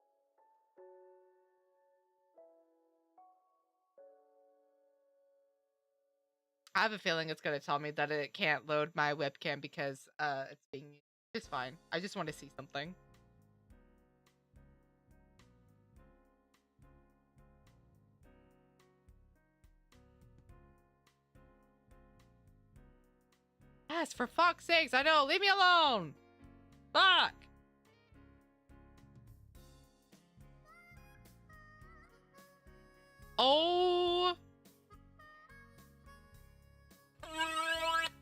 I have a feeling it's gonna tell me that it can't load my webcam because it's being used. It's fine. I just want to see something. Yes, for fuck's sakes, I know. Leave me alone. Fuck. Oh.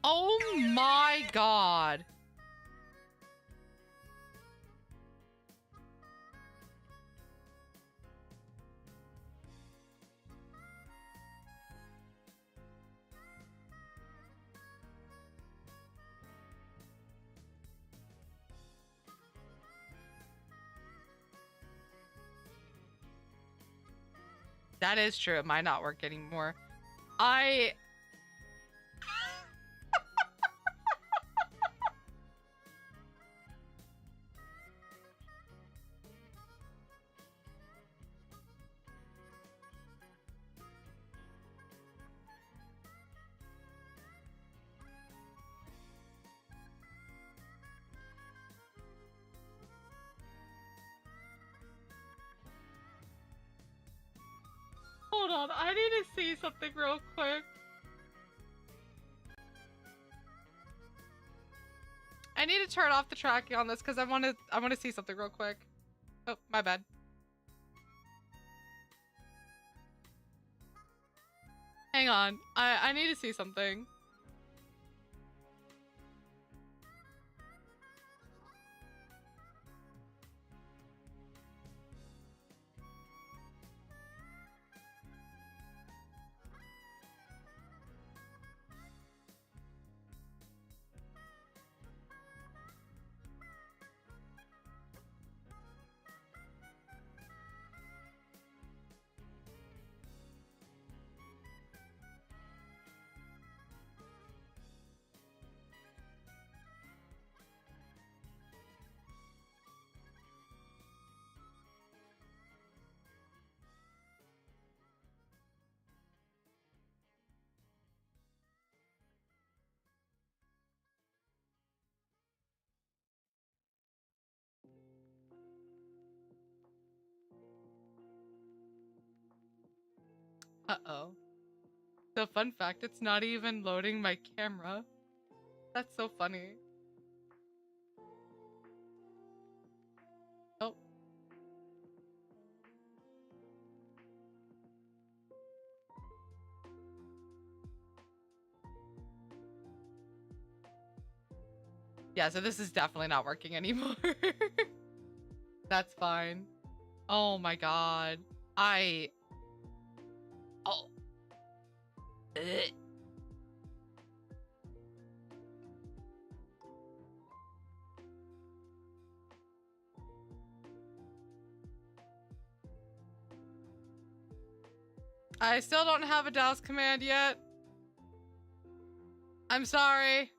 Oh my god. That is true. It might not work anymore. Hold on, I need to see something real quick. I need to turn off the tracking on this because I want to see something real quick. Oh, my bad. Hang on. I need to see something. Uh-oh. So fun fact, it's not even loading my camera. That's so funny. Oh. Yeah, so this is definitely not working anymore. That's fine. Oh my god. Oh. Ugh. I still don't have a douse command yet. I'm sorry.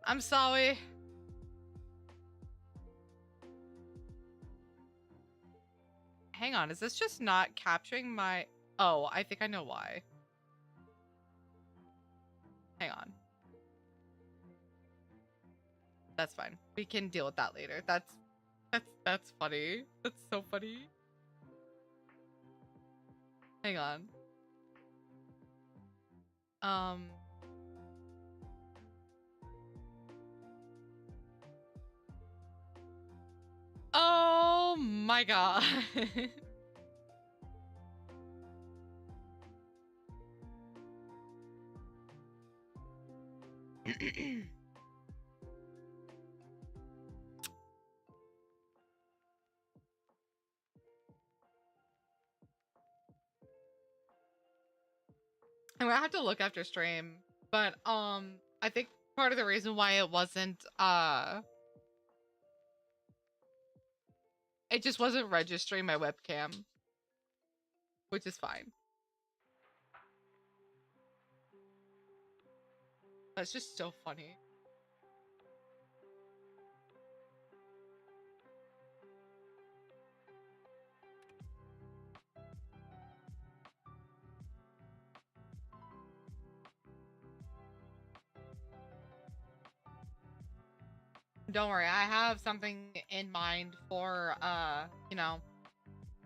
I'm sorry. Hang on, is this just not capturing my... Oh, I think I know why. Hang on. That's fine. We can deal with that later. That's funny. That's so funny. Hang on. Oh my god. I'm gonna have to look after stream, but I think part of the reason why it wasn't it just wasn't registering my webcam, which is fine. That's just so funny. Don't worry, I have something in mind for you know,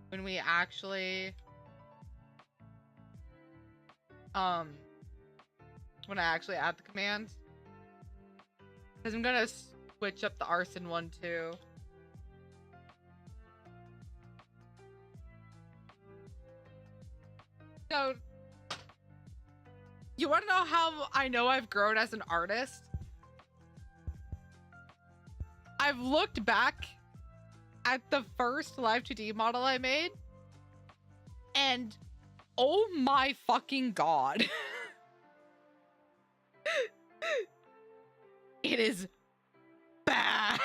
when we actually when I actually add the command. Because I'm gonna switch up the arson one too. So, you wanna know how I know I've grown as an artist? I've looked back at the first Live 2D model I made, and oh my fucking god. It is bad.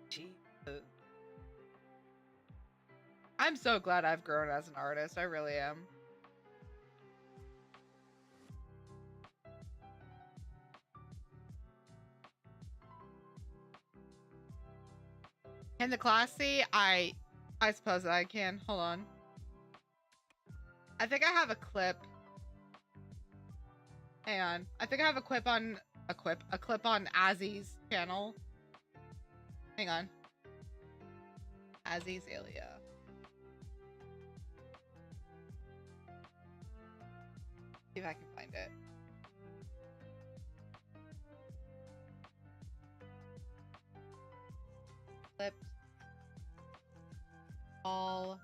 Jesus. I'm so glad I've grown as an artist. I really am. Can the class see? I suppose I can. Hold on. I think I have a clip. Hang on. I think I have a clip on a clip on Azzy's channel. Hang on. Azzy's Alia. See if I can find it. Clipped. All.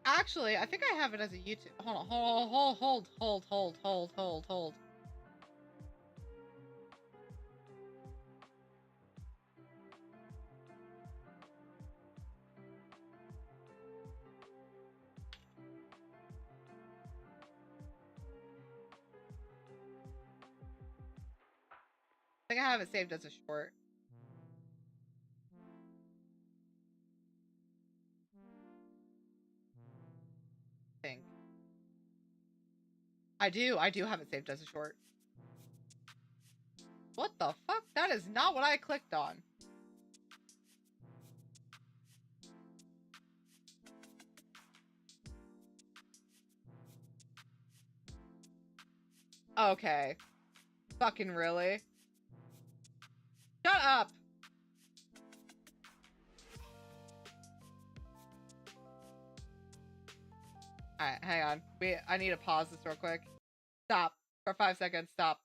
Actually, I think I have it as a YouTube. Hold on, hold. I think I have it saved as a short. I think. I do have it saved as a short. What the fuck? That is not what I clicked on. Okay. Fucking really? Shut up! Alright, hang on. I need to pause this real quick. Stop. For 5 seconds, stop.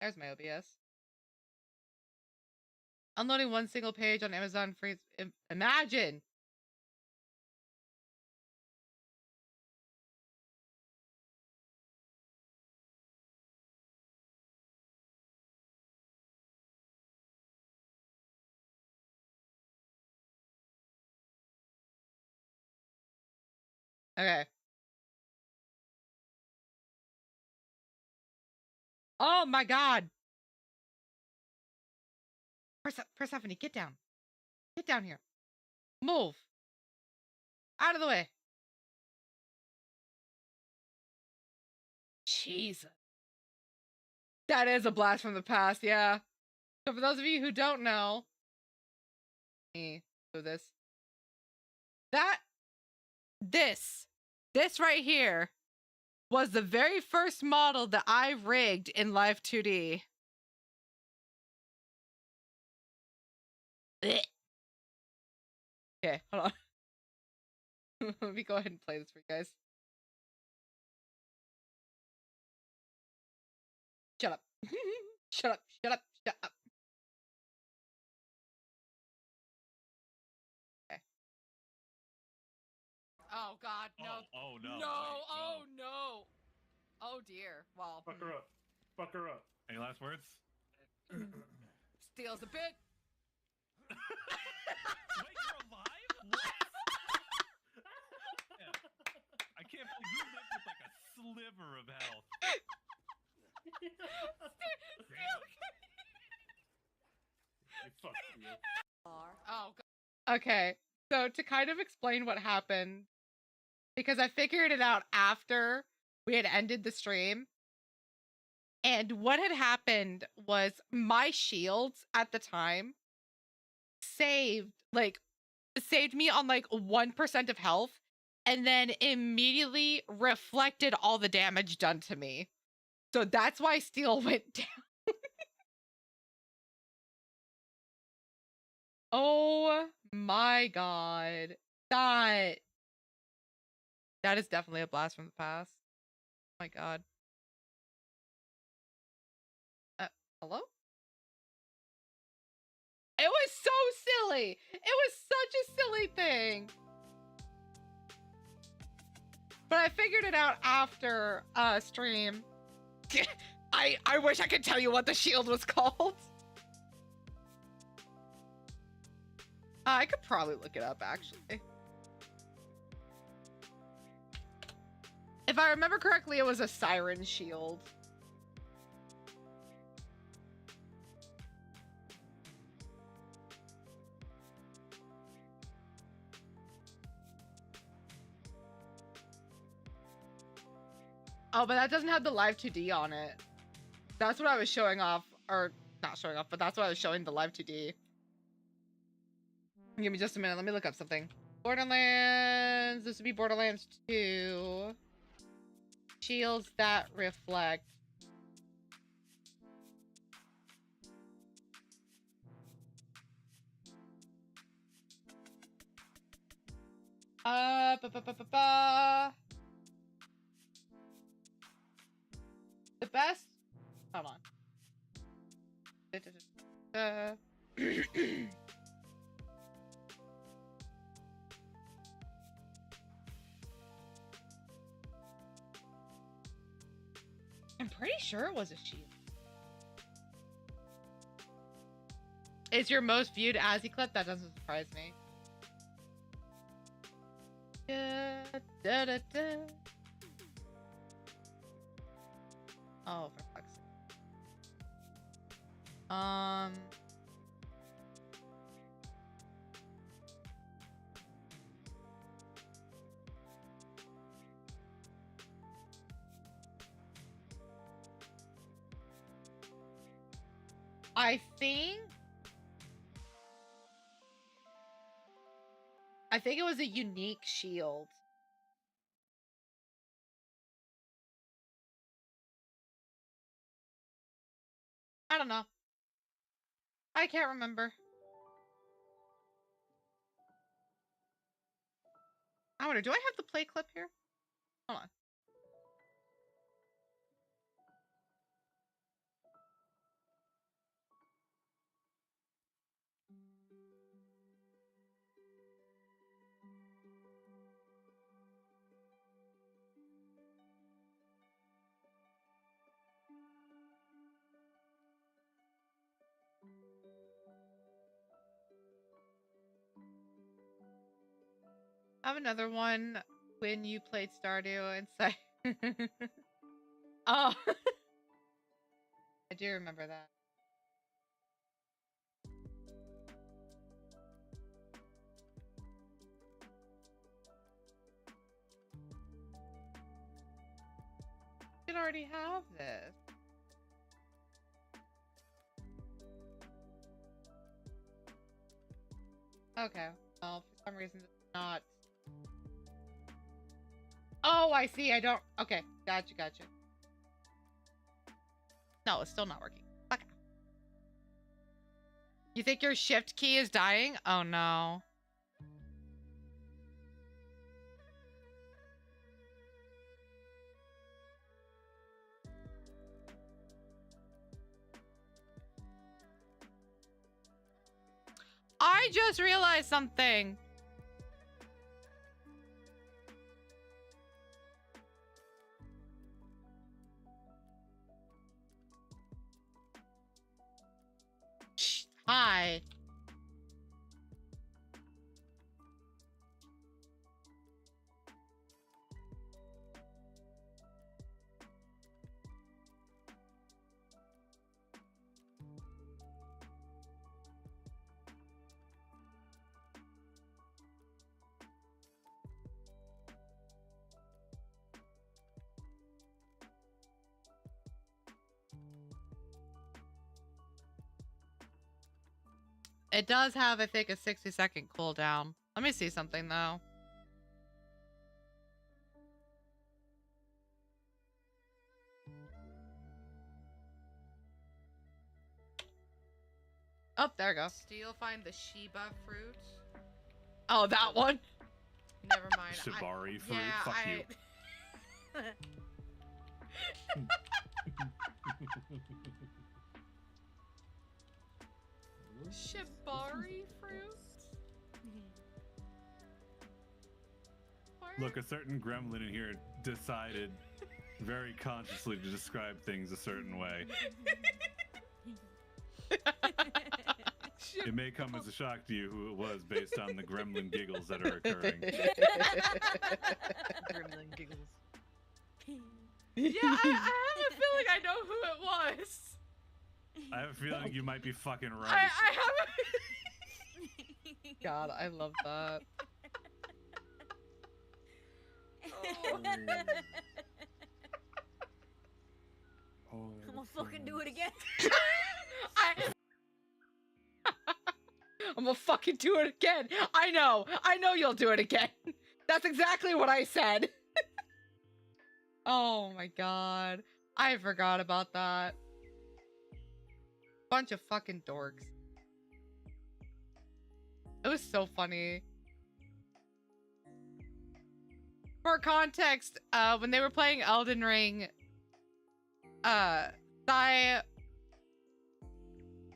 There's my OBS. Unloading one single page on Amazon free. Imagine. Okay. Oh my god. Persephone, get down. Get down here. Move. Out of the way. Jesus. That is a blast from the past, yeah. So for those of you who don't know, me do this. This right here was the very first model that I rigged in Live 2D. Okay, hold on. Let me go ahead and play this for you guys. Shut up. Shut up, shut up, shut up. Okay. Oh god, no. Oh no. No, Wait, oh no. Oh dear. Well. Fuck her up. Fuck her up. Any last words? Steals a bit. Wait, you're alive? What? Yeah. I can't believe you lived with like a sliver of health. Fuck you. Oh god. Okay. So to kind of explain what happened, because I figured it out after we had ended the stream. And what had happened was my shields at the time saved me on like 1% of health and then immediately reflected all the damage done to me. So that's why steel went down. Oh my god. That is definitely a blast from the past. Oh my god. Hello? It was so silly. It was such a silly thing. But I figured it out after stream. I wish I could tell you what the shield was called. I could probably look it up actually. If I remember correctly, it was a siren shield. Oh, but that doesn't have the live 2D on it. That's what I was showing off, or not showing off, but that's what I was showing the live 2D. Give me just a minute. Let me look up something. Borderlands. This would be Borderlands 2. Shields that reflect. Ba, ba, ba, ba, ba. The best. Hold on. I'm pretty sure it was a shield. Is your most viewed Azzy clip? That doesn't surprise me. Da, da, da, da. Oh, for fuck's sake. I think it was a unique shield. I don't know. I can't remember. I wonder, do I have the play clip here? Hold on. I have another one when you played Stardew and say, oh, I do remember that. You should already have this. Okay, well, for some reason it's not. Oh, I see. I don't. Okay, gotcha. No, it's still not working. Fuck. You think your shift key is dying? Oh no. I just realized something. Shh, hi. It does have, I think, a 60-second cooldown. Let me see something, though. Oh, there we go. Steel, find the Shiba fruit. Oh, that one? Never mind. Shibari fruit. Yeah, Fuck you. Shibari fruit? Look, a certain gremlin in here decided very consciously to describe things a certain way. It may come as a shock to you who it was based on the gremlin giggles that are occurring. Gremlin giggles. Yeah, I have a feeling I know who it was. I have a feeling you might be fucking right. I have a... God, I love that. Oh, I'm gonna fucking do it again. I'm gonna fucking do it again. I know you'll do it again. That's exactly what I said. Oh my god. I forgot about that. Bunch of fucking dorks. It was so funny. For context, when they were playing Elden Ring,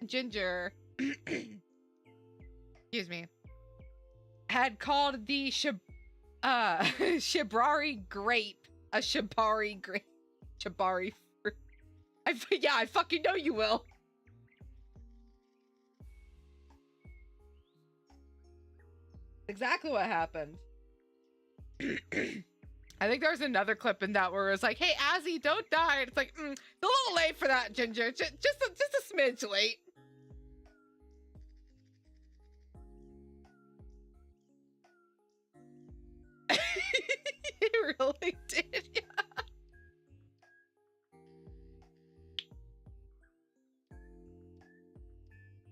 Ginger, excuse me, had called the Shibari grape a Shibari grape. Shibari fruit. Yeah, I fucking know you will. Exactly what happened. I think there's another clip in that where it's like, "Hey, Azzy, don't die." And it's like, it's a little late for that, Ginger. Just a smidge late. He really did, yeah.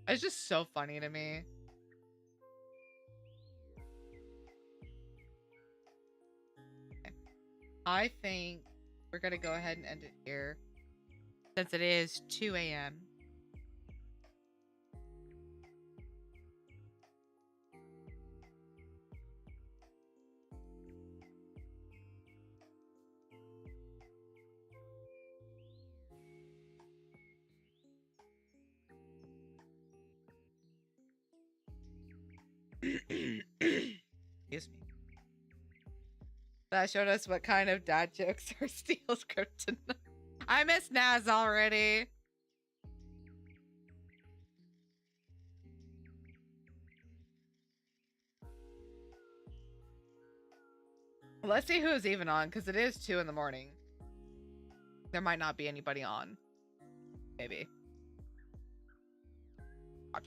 It's just so funny to me. I think we're gonna go ahead and end it here, since it is 2 a.m. Excuse me. That showed us what kind of dad jokes are Steel's kryptonite. I miss Naz already. Let's see who's even on, because it is 2 in the morning. There might not be anybody on. Maybe. Watch.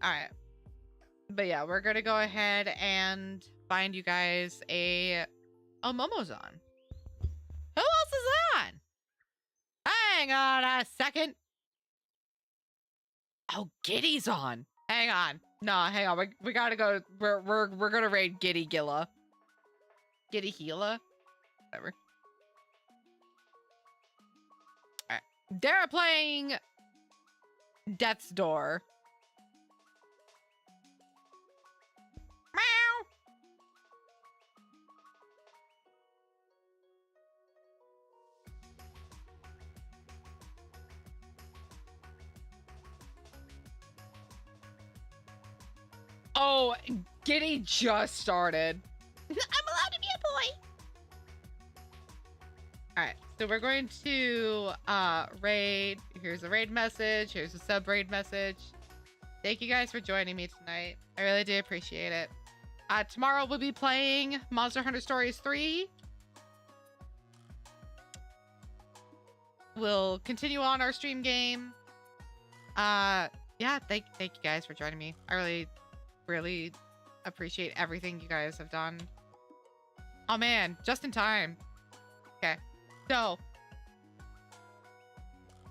Alright. But yeah, we're gonna go ahead and find you guys a... Oh, Momo's on. Who else is on? Hang on a second. Oh, Giddy's on. Hang on. No, hang on. We gotta go. We're gonna raid Giddy Gilla. Giddy Gila? Whatever. Alright. They're playing Death's Door. Meow. Oh, Giddy just started. I'm allowed to be a boy. All right, so we're going to raid. Here's a raid message. Here's a sub raid message. Thank you guys for joining me tonight. I really do appreciate it. Tomorrow we'll be playing Monster Hunter Stories 3. We'll continue on our stream game. Yeah, thank you guys for joining me. I really appreciate everything you guys have done. Oh man, just in time. Okay, so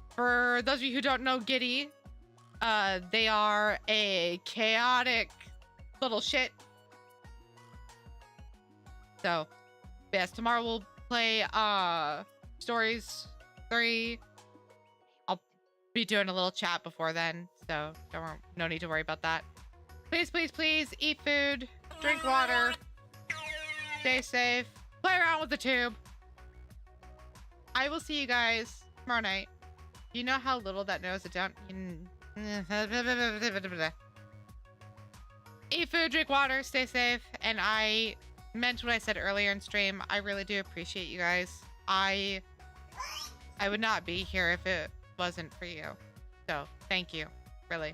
for those of you who don't know Giddy, they are a chaotic little shit. So yes, tomorrow we'll play Stories 3. I'll be doing a little chat before then, so no need to worry about that. Please, please, please eat food, drink water, stay safe, play around with the tube. I will see you guys tomorrow night. You know how little that knows it down. Eat food, drink water, stay safe, and I meant what I said earlier in stream. I really do appreciate you guys. I would not be here if it wasn't for you. So thank you, really.